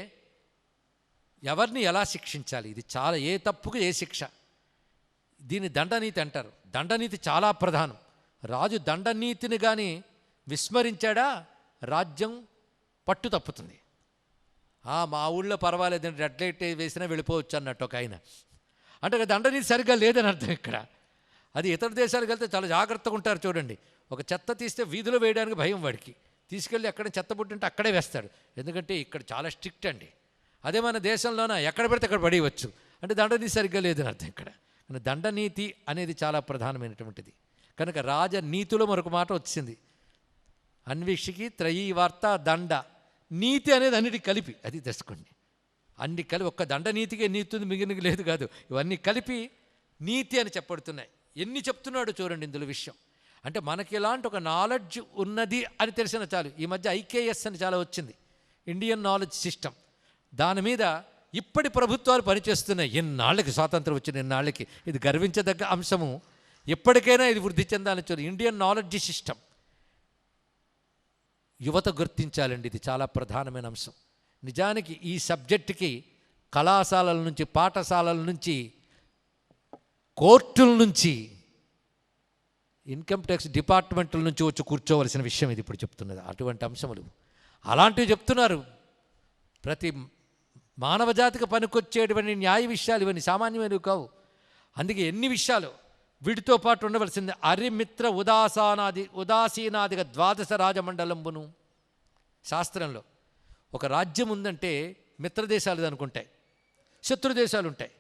S5: ఎవరిని ఎలా శిక్షించాలి, ఇది చాలా, ఏ తప్పుకు ఏ శిక్ష, దీన్ని దండనీతి అంటారు. దండనీతి చాలా ప్రధానం. రాజు దండనీతిని కానీ విస్మరించాడా రాజ్యం పట్టు తప్పుతుంది. మా ఊళ్ళో పర్వాలేదండి, రెడ్ లైట్ వేసినా వెళ్ళిపోవచ్చు అన్నట్టు ఒక ఆయన. అంటే దండనీతి సరిగ్గా లేదని అర్థం ఇక్కడ. అది ఇతర దేశాలకు వెళ్తే చాలా జాగ్రత్తగా ఉంటారు చూడండి. ఒక చెత్త తీస్తే వీధిలో వేయడానికి భయం వాడికి. తీసుకెళ్ళి ఎక్కడ చెత్త పుట్టింటే అక్కడే వేస్తాడు. ఎందుకంటే ఇక్కడ చాలా స్ట్రిక్ట్ అండి. అదే మన దేశంలోన ఎక్కడ పెడితే అక్కడ పడేయవచ్చు. అంటే దండనీతి సరిగ్గా లేదని అర్థం ఇక్కడ. కానీ దండనీతి అనేది చాలా ప్రధానమైనటువంటిది. కనుక రాజనీతిలో మరొక మాట వచ్చింది. అన్వీక్షకి, త్రయీ, వార్త, దండ. నీతి అనేది అన్నిటికి కలిపి, అది తెలుసుకోండి. అన్ని కలిపి, ఒక్క దండనీతికే నీతి ఉంది, మిగిలినకి లేదు కాదు. ఇవన్నీ కలిపి నీతి అని చెప్పబడుతున్నాయి. ఎన్ని చెప్తున్నాడు చూడండి ఇందులో విషయం. అంటే మనకి ఇలాంటి ఒక నాలెడ్జ్ ఉన్నది అని తెలిసిన చాలు. ఈ మధ్య IKS అని చాలా వచ్చింది, ఇండియన్ నాలెడ్జ్ సిస్టమ్. దాని మీద ఇప్పటి ప్రభుత్వాలు పనిచేస్తున్నాయి. ఎన్నాళ్ళకి స్వాతంత్రం వచ్చిన ఎన్నాళ్ళకి. ఇది గర్వించదగ్గ అంశము. ఎప్పటికైనా ఇది వృద్ధి చెందాలని చూడు. ఇండియన్ నాలెడ్జ్ సిస్టమ్ యువత గుర్తించాలండి. ఇది చాలా ప్రధానమైన అంశం. నిజానికి ఈ సబ్జెక్టుకి కళాశాలల నుంచి, పాఠశాలల నుంచి, కోర్టుల నుంచి, ఇన్కమ్ ట్యాక్స్ డిపార్ట్మెంట్ల నుంచి వచ్చి కూర్చోవలసిన విషయం ఇది ఇప్పుడు చెప్తున్నది. అటువంటి అంశములు అలాంటివి చెప్తున్నారు. ప్రతి మానవ జాతికి పనికొచ్చేటువంటి న్యాయ విషయాలు ఇవన్నీ సామాన్యమైనవి కావు. అందుకే ఎన్ని విషయాలు వీటితో పాటు ఉండవలసింది. అరిమిత్ర ఉదాసీనాదిగా 12 రాజమండలంబును. శాస్త్రంలో ఒక రాజ్యం ఉందంటే మిత్రదేశాలు అనుకుంటాయి, శత్రుదేశాలు ఉంటాయి.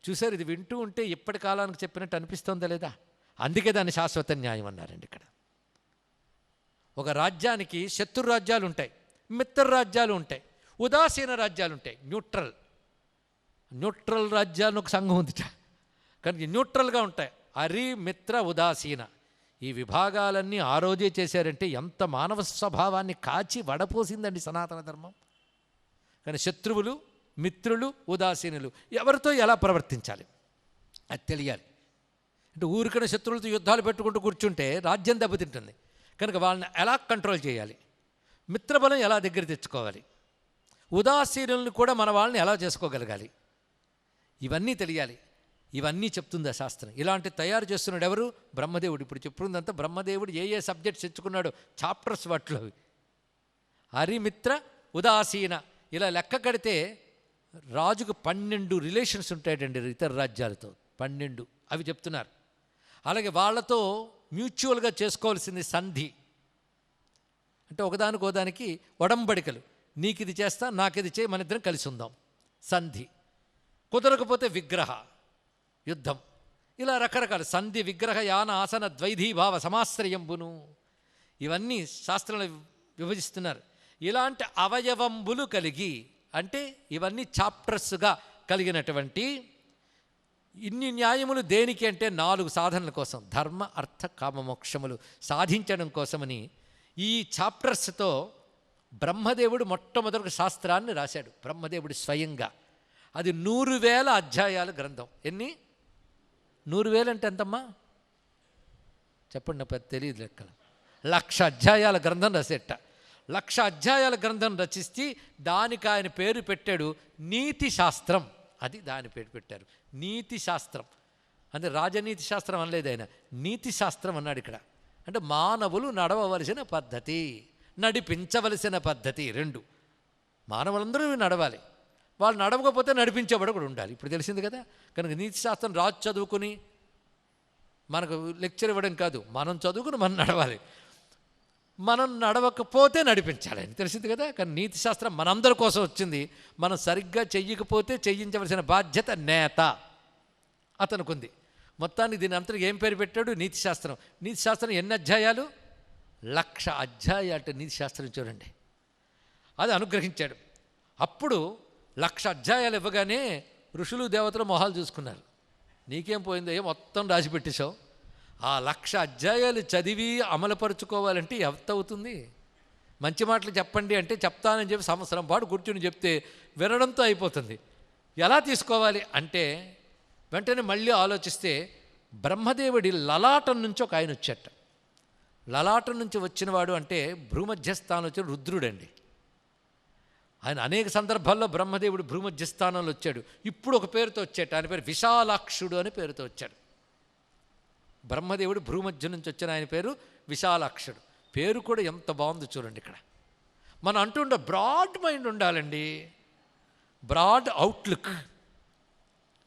S5: చూసారు, ఇది వింటూ ఉంటే ఇప్పటి కాలానికి చెప్పినట్టు అనిపిస్తుందా లేదా? అందుకే దాన్ని శాశ్వత న్యాయం అన్నారండి ఇక్కడ. ఒక రాజ్యానికి శత్రు రాజ్యాలు ఉంటాయి, మిత్ర రాజ్యాలు ఉంటాయి, ఉదాసీన రాజ్యాలు ఉంటాయి, న్యూట్రల్ రాజ్యాలు ఒక సంఘం ఉందిట. కానీ న్యూట్రల్గా ఉంటాయి. అరి, మిత్ర, ఉదాసీన ఈ విభాగాలన్నీ ఆ రోజే చేశారంటే ఎంత మానవ స్వభావాన్ని కాచి వడపోసిందండి సనాతన ధర్మం. కానీ శత్రువులు, మిత్రులు, ఉదాసీనులు ఎవరితో ఎలా ప్రవర్తించాలి అది తెలియాలి. అంటే ఊరికనే శత్రువులతో యుద్ధాలు పెట్టుకుంటూ కూర్చుంటే రాజ్యం దెబ్బతింటుంది. కనుక వాళ్ళని ఎలా కంట్రోల్ చేయాలి, మిత్రబలం ఎలా దగ్గర తెచ్చుకోవాలి, ఉదాసీనులను కూడా మన వాళ్ళని ఎలా చేసుకోగలగాలి, ఇవన్నీ తెలియాలి. ఇవన్నీ చెప్తుందా శాస్త్రం. ఇలాంటి తయారు చేస్తున్నాడు ఎవరు? బ్రహ్మదేవుడు. ఇప్పుడు చెప్పుకుందంతా బ్రహ్మదేవుడు ఏ ఏ సబ్జెక్ట్స్ తెచ్చుకున్నాడు, చాప్టర్స్ వాటిలో. హరిమిత్ర, ఉదాసీన ఇలా లెక్క కడితే రాజుకు 12 రిలేషన్స్ ఉంటాయండి ఇతర రాజ్యాలతో. 12 అవి చెప్తున్నారు. అలాగే వాళ్ళతో మ్యూచువల్గా చేసుకోవాల్సింది సంధి. అంటే ఒకదానికి ఒడంబడికలు. నీకు ఇది చేస్తా, నాకు ఇది చేయి, మన ఇద్దరం కలిసి ఉందాం, సంధి. కుదరకపోతే విగ్రహ, యుద్ధం. ఇలా రకరకాల సంధి, విగ్రహ, యాన, ఆసన, ద్వైధీభావ, సమాశ్రయంబును ఇవన్నీ శాస్త్రంలో విభజిస్తున్నారు. ఇలాంటి అవయవంబులు కలిగి, అంటే ఇవన్నీ చాప్టర్స్గా కలిగినటువంటి ఇన్ని న్యాయములు దేనికి అంటే 4 సాధనల కోసం, ధర్మ, అర్థ, కామ, మోక్షములు సాధించడం కోసమని ఈ చాప్టర్స్తో బ్రహ్మదేవుడు మొట్టమొదటి శాస్త్రాన్ని రాశాడు. బ్రహ్మదేవుడు స్వయంగా. అది 100,000 అధ్యాయాల గ్రంథం. ఎన్ని? 100,000 అంటే ఎంతమ్మా చెప్పండి, నాకు తెలియదు లెక్కలు. 1,00,000 అధ్యాయాల గ్రంథం రాసేట. 1,00,000 అధ్యాయాల గ్రంథం రచిస్తే దానికి ఆయన పేరు పెట్టాడు నీతి శాస్త్రం. అది దాని పేరు పెట్టారు నీతి శాస్త్రం. అంటే రాజనీతి శాస్త్రం అనలేదు ఆయన, నీతి శాస్త్రం అన్నాడు ఇక్కడ. అంటే మానవులు నడవవలసిన పద్ధతి, నడిపించవలసిన పద్ధతి 2. మానవులందరూ నడవాలి, వాళ్ళు నడవకపోతే నడిపించేవాడు కూడా ఉండాలి. ఇప్పుడు తెలిసింది కదా. కనుక నీతి శాస్త్రం రాజు చదువుకుని మనకు లెక్చర్ ఇవ్వడం కాదు, మనం చదువుకుని మనం నడవాలి. మనం నడవకపోతే నడిపించాలి అని తెలిసింది కదా. కానీ నీతి శాస్త్రం మనందరి కోసం వచ్చింది. మనం సరిగ్గా చెయ్యకపోతే చెయ్యించవలసిన బాధ్యత నేత అతనికి ఉంది. మొత్తానికి దీని అంతటికి ఏం పేరు పెట్టాడు? నీతి శాస్త్రం. నీతి శాస్త్రం ఎన్ని అధ్యాయాలు? 1,00,000 అధ్యాయాలు నీతి శాస్త్రం చూడండి. అది అనుగ్రహించాడు. అప్పుడు 1,00,000 అధ్యాయాలు ఇవ్వగానే ఋషులు దేవతలు మొహాలు చూసుకున్నారు. నీకేం పోయిందో మొత్తం రాసిపెట్టేశావు. ఆ 1,00,000 అధ్యాయాలు చదివి అమలుపరుచుకోవాలంటే ఎంత అవుతుంది? మంచి మాటలు చెప్పండి అంటే చెప్తానని చెప్పి సంవత్సరం పాటు కూర్చుని చెప్తే వినడంతో అయిపోతుంది. ఎలా తీసుకోవాలి అంటే వెంటనే మళ్ళీ ఆలోచిస్తే బ్రహ్మదేవుడి లలాటం నుంచి ఒక ఆయన వచ్చేట. లలాటం నుంచి వచ్చినవాడు అంటే భ్రూమధ్యస్థానం వచ్చిన రుద్రుడండి. ఆయన అనేక సందర్భాల్లో బ్రహ్మదేవుడు భ్రూమధ్యస్థానంలో వచ్చాడు. ఇప్పుడు ఒక పేరుతో వచ్చాడు. ఆయన పేరు విశాలాక్షుడు అని పేరుతో వచ్చాడు. బ్రహ్మదేవుడు భ్రూమధ్య నుంచి వచ్చిన ఆయన పేరు విశాలాక్షుడు. పేరు కూడా ఎంత బాగుంది చూడండి. ఇక్కడ మనం అంటుండే బ్రాడ్ మైండ్ ఉండాలండి, బ్రాడ్ అవుట్లుక్.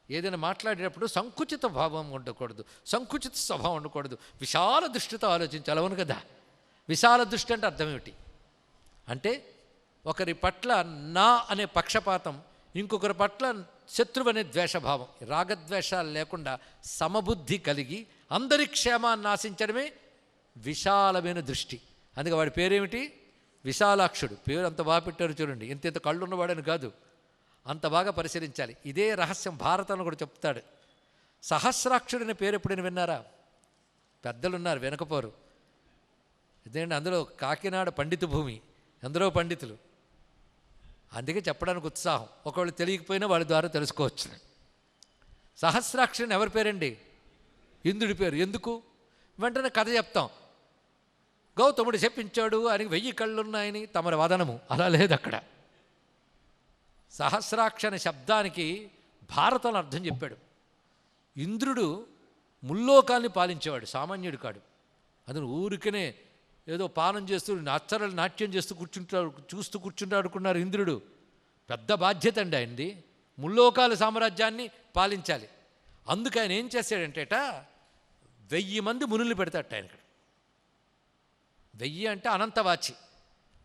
S5: ఏదైనా మాట్లాడేటప్పుడు సంకుచిత భావం ఉండకూడదు, సంకుచిత స్వభావం ఉండకూడదు, విశాల దృష్టితో ఆలోచించాలి. అవును కదా. విశాల దృష్టి అంటే అర్థం ఏమిటి అంటే ఒకరి పట్ల నా అనే పక్షపాతం, ఇంకొకరి పట్ల శత్రువు అనే ద్వేషభావం, రాగద్వేషాలు లేకుండా సమబుద్ధి కలిగి అందరి క్షేమాన్ని ఆశించడమే విశాలమైన దృష్టి. అందుకే వాడి పేరేమిటి? విశాలాక్షుడు. పేరు అంత బాగా పెట్టారు చూడండి. ఇంత కళ్ళు ఉన్నవాడని కాదు, అంత బాగా పరిశీలించాలి. ఇదే రహస్యం భారతంలో కూడా చెప్తాడు. సహస్రాక్షుడు అనే పేరు ఎప్పుడైనా విన్నారా? పెద్దలు ఉన్నారు, వెనకపోరు. ఇదేంటి అందులో కాకినాడ పండిత భూమి, ఎందరో పండితులు. అందుకే చెప్పడానికి ఉత్సాహం. ఒకవేళ తెలియకపోయినా వాళ్ళ ద్వారా తెలుసుకోవచ్చు. సహస్రాక్షుని ఎవరి పేరండి? ఇంద్రుడి పేరు. ఎందుకు? వెంటనే కథ చెప్తాం. గౌతముడు చెప్పించాడు ఆయనకి 1000 కళ్ళున్నాయని తమరి వదనము. అలా లేదు అక్కడ. సహస్రాక్ష అనే శబ్దానికి భారతంలో అర్థం చెప్పాడు. ఇంద్రుడు ముల్లోకాల్ని పాలించేవాడు, సామాన్యుడు కాడు. అతను ఊరికనే ఏదో పానం చేస్తూ అచ్చరలు నాట్యం చేస్తూ చూస్తూ కూర్చుంటాడుకున్నారు ఇంద్రుడు. పెద్ద బాధ్యత అండి ఆయనది. ముల్లోకాల సామ్రాజ్యాన్ని పాలించాలి. అందుకు ఆయన ఏం చేశాడంటేట 1000 మంది మునుల్ని పెడతాట ఆయన. ఇక్కడ 1000 అంటే అనంతవాచి,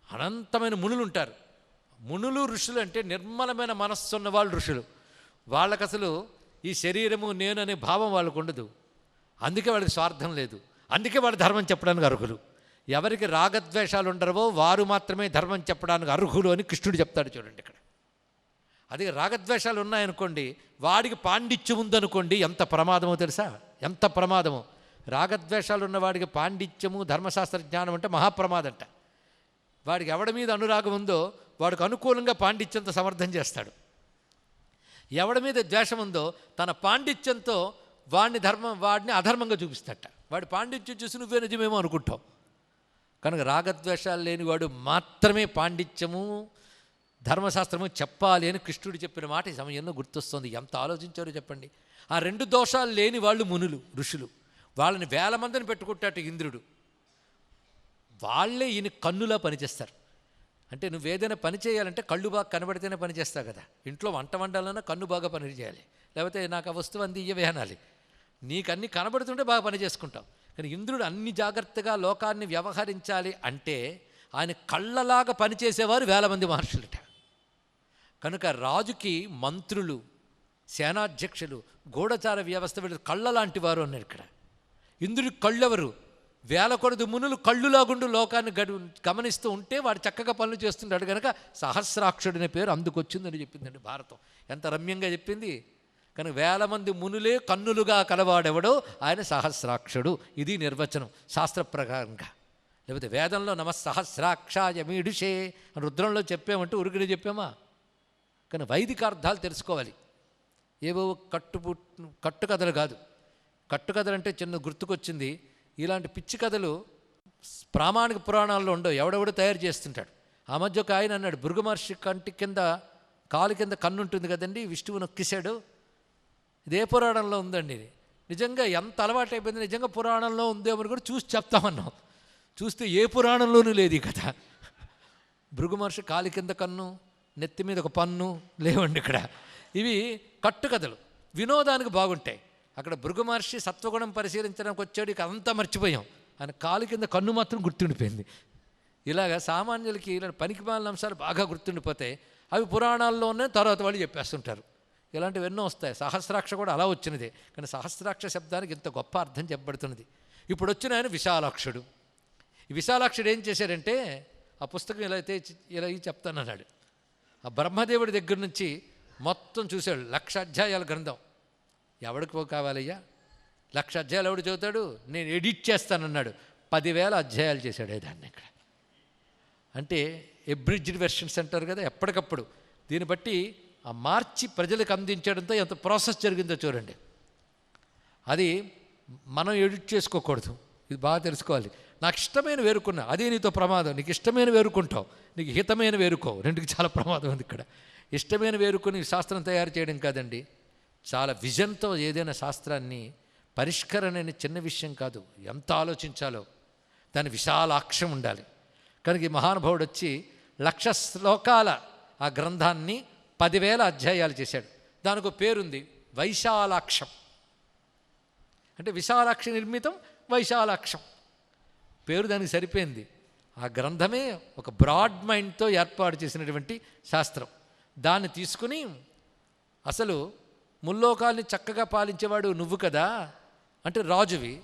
S5: అనంతమైన మునులు ఉంటారు. మునులు ఋషులు అంటే నిర్మలమైన మనస్సు ఉన్న వాళ్ళు ఋషులు. వాళ్ళకి అసలు ఈ శరీరము నేను అనే భావం వాళ్ళకు ఉండదు. అందుకే వాళ్ళకి స్వార్థం లేదు. అందుకే వాళ్ళు ధర్మం చెప్పడానికి అర్హులు. ఎవరికి రాగద్వేషాలు ఉండరవో వారు మాత్రమే ధర్మం చెప్పడానికి అర్హులు అని కృష్ణుడు చెప్తాడు చూడండి ఇక్కడ. అదే రాగద్వేషాలు ఉన్నాయనుకోండి, వాడికి పాండిత్యం ఉందనుకోండి, ఎంత ప్రమాదమో తెలుసా? ఎంత ప్రమాదమో. రాగద్వేషాలు ఉన్నవాడికి పాండిత్యము ధర్మశాస్త్ర జ్ఞానం అంటే మహాప్రమాదంట. వాడికి ఎవడి మీద అనురాగం ఉందో వాడికి అనుకూలంగా పాండిత్యంతో సమర్థం చేస్తాడు. ఎవడి మీద ద్వేషం ఉందో తన పాండిత్యంతో వాడిని అధర్మంగా చూపిస్తాట. వాడి పాండిత్యం చూసి నువ్వే నిజమేమో అనుకుంటావు. కనుక రాగద్వేషాలు లేనివాడు మాత్రమే పాండిత్యము ధర్మశాస్త్రము చెప్పాలి అని కృష్ణుడు చెప్పిన మాట ఈ సమయంలో గుర్తొస్తుంది. ఎంత ఆలోచించారో చెప్పండి. ఆ 2 దోషాలు లేని వాళ్ళు మునులు ఋషులు. వాళ్ళని 1000 మందిని పెట్టుకుంటాట ఇంద్రుడు. వాళ్ళే ఈయన కన్నులా పనిచేస్తారు. అంటే నువ్వేదైనా పని చేయాలంటే కళ్ళు బాగా కనబడితేనే పని చేస్తావు కదా. ఇంట్లో వంట వండాలన్నా కన్ను బాగా పని చేయాలి, లేకపోతే నాకు ఆ వస్తువు అంది ఇయ్యవే అనాలి. నీకు అన్నీ కనబడుతుంటే బాగా పని చేసుకుంటావు. కానీ ఇంద్రుడు అన్ని జాగ్రత్తగా లోకాన్ని వ్యవహరించాలి అంటే ఆయన కళ్ళలాగా పనిచేసేవారు 1000 మంది మహర్షులట. కనుక రాజుకి మంత్రులు, సేనాధ్యక్షులు, గూఢచార వ్యవస్థ వీళ్ళు కళ్ళ లాంటి వారు అన్నారు ఇక్కడ. ఇంద్రుడికి కళ్ళెవరు? 1000 కొలది మునులు కళ్ళులాగుండు లోకాన్ని గమనిస్తూ ఉంటే వాడు చక్కగా పనులు చేస్తుంటాడు. కనుక సహస్రాక్షుడనే పేరు అందుకొచ్చిందని చెప్పిందండి భారతం. ఎంత రమ్యంగా చెప్పింది. కనుక 1000 మంది మునులే కన్నులుగా కలవాడెవడో ఆయన సహస్రాక్షుడు. ఇది నిర్వచనం శాస్త్ర ప్రకారంగా. లేకపోతే వేదంలో నమస్సహస్రాక్షాయ మీడుషే అని రుద్రంలో చెప్పామంటే ఉరికినే చెప్పామా? కానీ వైదిక అర్థాలు తెలుసుకోవాలి. ఏవో కట్టుకథలు కాదు. కట్టుకథలు అంటే చిన్న గుర్తుకొచ్చింది. ఇలాంటి పిచ్చి కథలు ప్రామాణిక పురాణాల్లో ఉండవు, ఎవడెవడో తయారు చేస్తుంటాడు. ఆ మధ్య ఒక ఆయన అన్నాడు, భృగు మహర్షి కంటి కింద కాలు కింద కన్ను ఉంటుంది కదండి, విష్ణువు నొక్కిశాడు. ఇదే పురాణంలో ఉందండి. నిజంగా ఎంత అలవాటు అయిపోయింది. నిజంగా పురాణంలో ఉందేమని కూడా చూసి చెప్తామన్నాం. చూస్తే ఏ పురాణంలోనూ లేదు ఈ కథ. భృగు మహర్షి కాలి కింద కన్ను, నెత్తి మీద ఒక పన్ను లేవండి ఇక్కడ. ఇవి కట్టుకథలు, వినోదానికి బాగుంటాయి. అక్కడ భృగు మహర్షి సత్వగుణం పరిశీలించడానికి వచ్చాడు, ఇక అంతా మర్చిపోయాం. ఆయన కాలు కింద కన్ను మాత్రం గుర్తుండిపోయింది. ఇలాగ సామాన్యులకి ఇలా పనికిమాలిన అంశాలు బాగా గుర్తుండిపోతాయి. అవి పురాణాల్లోనే తర్వాత వాళ్ళు చెప్పేస్తుంటారు. ఇలాంటివి ఎన్నో వస్తాయి. సహస్రాక్ష కూడా అలా వచ్చినదే. కానీ సహస్రాక్ష శబ్దానికి ఇంత గొప్ప అర్థం చెప్పబడుతున్నది. ఇప్పుడు వచ్చిన ఆయన విశాలాక్షుడు. ఈ విశాలాక్షుడు ఏం చేశాడంటే, ఆ పుస్తకం ఇలా చెప్తానన్నాడు. ఆ బ్రహ్మదేవుడి దగ్గర నుంచి మొత్తం చూశాడు. 1,00,000 అధ్యాయాల గ్రంథం. ఎవడికి కావాలయ్యా 1,00,000 అధ్యాయాలు ఎవడు చదువుతాడు? నేను ఎడిట్ చేస్తానన్నాడు. 10,000 అధ్యాయాలు చేశాడు దాన్ని ఇక్కడ. అంటే ఎబ్రిడ్జ్డ్ వెర్షన్స్ అంటారు కదా, ఎప్పటికప్పుడు దీన్ని బట్టి ఆ మార్చి ప్రజలకు అందించడంతో ఎంత ప్రాసెస్ జరిగిందో చూడండి. అది మనం ఎడిట్ చేసుకోకూడదు. ఇది బాగా తెలుసుకోవాలి. నాకు ఇష్టమైన వేరుకున్నా, అదే నీతో ప్రమాదం. నీకు ఇష్టమైన వేరుకుంటావు, నీకు హితమైన వేరుకో. రెండుకి చాలా ప్రమాదం ఉంది ఇక్కడ. ఇష్టమైన వేరుకొని శాస్త్రం తయారు చేయడం కాదండి, చాలా విజన్తో ఏదైనా శాస్త్రాన్ని పరిష్కరణ అనే చిన్న విషయం కాదు. ఎంత ఆలోచించాలో దాని విశాలాక్షం ఉండాలి. కనుక ఈ మహానుభావుడు వచ్చి 1,00,000 శ్లోకాల ఆ గ్రంథాన్ని 10,000 అధ్యాయాలు చేశాడు. దానికి పేరుంది వైశాలాక్షం. అంటే విశాలాక్ష నిర్మితం వైశాలాక్షం పేరు దానికి సరిపోయింది. ఆ గ్రంథమే ఒక బ్రాడ్ మైండ్తో ఏర్పాటు చేసినటువంటి శాస్త్రం. దాన్ని తీసుకుని అసలు ముల్లోకాల్ని చక్కగా పాలించేవాడు నువ్వు కదా, అంటే రాజువి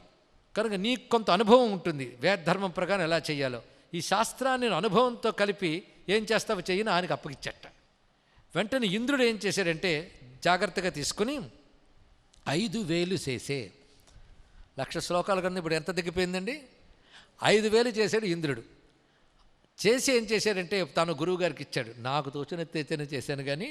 S5: కనుక నీకు కొంత అనుభవం ఉంటుంది వేదధర్మం ప్రకారం ఎలా చేయాలో. ఈ శాస్త్రాన్ని అనుభవంతో కలిపి ఏం చేస్తావో చెయ్యని ఆయనకు అప్పగిచ్చట. వెంటనే ఇంద్రుడు ఏం చేశాడంటే జాగ్రత్తగా తీసుకుని 5,000 చేసే 1,00,000 శ్లోకాల కన్నా ఇప్పుడు ఎంత దిగిపోయిందండి? 5,000 చేశాడు ఇంద్రుడు. చేసి ఏం చేశాడంటే తాను గురువుగారికి ఇచ్చాడు. నాకు తోచినట్టయితేనే చేశాను, కానీ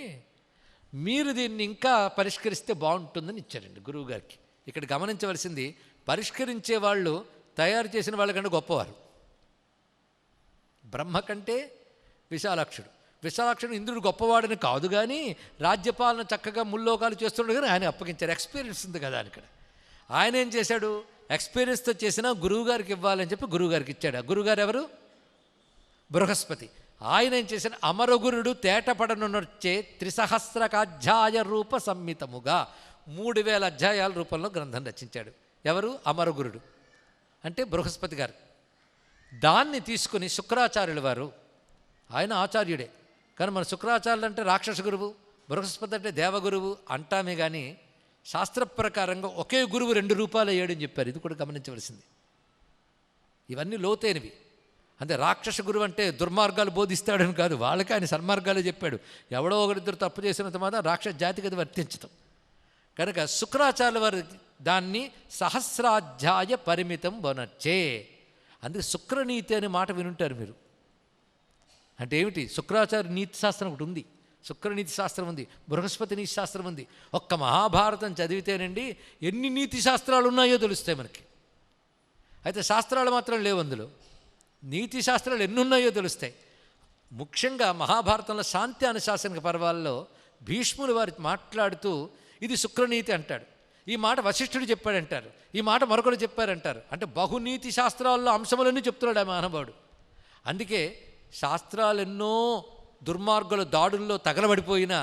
S5: మీరు దీన్ని ఇంకా పరిష్కరిస్తే బాగుంటుందని ఇచ్చాడండి గురువుగారికి. ఇక్కడ గమనించవలసింది, పరిష్కరించే వాళ్ళు తయారు చేసిన వాళ్ళకంటే గొప్పవారు. బ్రహ్మ కంటే విశాలాక్షుడు ఇంద్రుడు గొప్పవాడని కాదు, కానీ రాజ్యపాలన చక్కగా ముల్లోకాలు చేస్తుండగా కానీ ఆయన అప్పగించారు. ఎక్స్పీరియన్స్ ఉంది కదా ఇక్కడ. ఆయన ఏం చేశాడు, ఎక్స్పీరియన్స్తో చేసినా గురువుగారికి ఇవ్వాలని చెప్పి గురువుగారికి ఇచ్చాడు. ఆ గురువుగారు ఎవరు? బృహస్పతి. ఆయన ఏం చేశాడు, అమరగురుడు తేటపడనునొచ్చే 3,000 రూప సంహితముగా 3,000 అధ్యాయాల రూపంలో గ్రంథం రచించాడు. ఎవరు? అమరగురుడు అంటే బృహస్పతి గారు. దాన్ని తీసుకుని శుక్రాచార్యుల వారు, ఆయన ఆచార్యుడే కానీ మన శుక్రాచార్యులు అంటే రాక్షస గురువు, బృహస్పతి అంటే దేవగురువు అంటామే కానీ శాస్త్ర ప్రకారంగా ఒకే గురువు 2 రూపాలు అయ్యాడని చెప్పారు. ఇది కూడా గమనించవలసింది. ఇవన్నీ లోతైనవి. అంటే రాక్షస గురువు అంటే దుర్మార్గాలు బోధిస్తాడని కాదు, వాళ్ళకి ఆయన సన్మార్గాలే చెప్పాడు. ఎవడో ఒకరిద్దరు తప్పు చేసినంత మాత్రం రాక్షస జాతికి అది వర్తించదు. కనుక శుక్రాచార్యుల వారు దాన్ని సహస్రాధ్యాయ పరిమితం వనర్చే. అందుకే శుక్రనీతి అనే మాట వినుంటారు మీరు. అంటే ఏమిటి? శుక్రాచార్య నీతి శాస్త్రం ఒకటి ఉంది, శుక్రనీతి శాస్త్రం ఉంది, బృహస్పతి నీతి శాస్త్రం ఉంది. ఒక్క మహాభారతం చదివితేనండి ఎన్ని నీతి శాస్త్రాలు ఉన్నాయో తెలుస్తాయి మనకి. అయితే శాస్త్రాలు మాత్రం లేవు అందులో, నీతి శాస్త్రాలు ఎన్ని ఉన్నాయో తెలుస్తాయి. ముఖ్యంగా మహాభారతంలో శాంతి అనుశాసనిక పర్వాల్లో భీష్ములు వారి మాట్లాడుతూ ఇది శుక్రనీతి అంటాడు. ఈ మాట వశిష్ఠుడు చెప్పాడంటారు, ఈ మాట మరొకరు చెప్పారంటారు. అంటే బహునీతి శాస్త్రాల్లో అంశములన్నీ చెప్తున్నాడు ఆ మహానుభావుడు. అందుకే శాస్త్రాలెన్నో దుర్మార్గుల దాడుల్లో తగలబడిపోయినా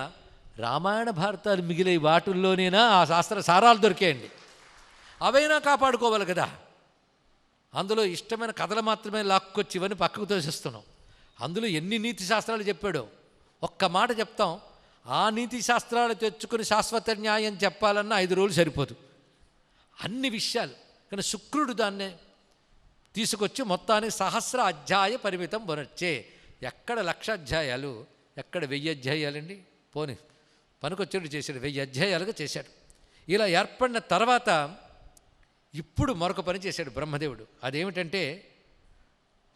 S5: రామాయణ భారతాలు మిగిలే వాటిల్లోనేనా ఆ శాస్త్ర సారాలు దొరికాయండి. అవైనా కాపాడుకోవాలి కదా. అందులో ఇష్టమైన కథలు మాత్రమే లాక్కొచ్చి ఇవన్నీ పక్కకు తోసేస్తున్నాం. అందులో ఎన్ని నీతి శాస్త్రాలు చెప్పాడో ఒక్క మాట చెప్తాం. ఆ నీతి శాస్త్రాలు తెచ్చుకుని శాశ్వత న్యాయం చెప్పాలన్నా 5 రోజులు సరిపోదు, అన్ని విషయాలు. కానీ శుక్రుడు దాన్నే తీసుకొచ్చి మొత్తానికి 1,000 అధ్యాయ పరిమితం వనర్చే. ఎక్కడ 1,00,000 అధ్యాయాలు, ఎక్కడ 1000 అధ్యాయాలండి? పోనీ పనికొచ్చేట్టు చేశాడు, 1000 అధ్యాయాలుగా చేశాడు. ఇలా ఏర్పడిన తర్వాత ఇప్పుడు మరొక పని చేశాడు బ్రహ్మదేవుడు. అదేమిటంటే,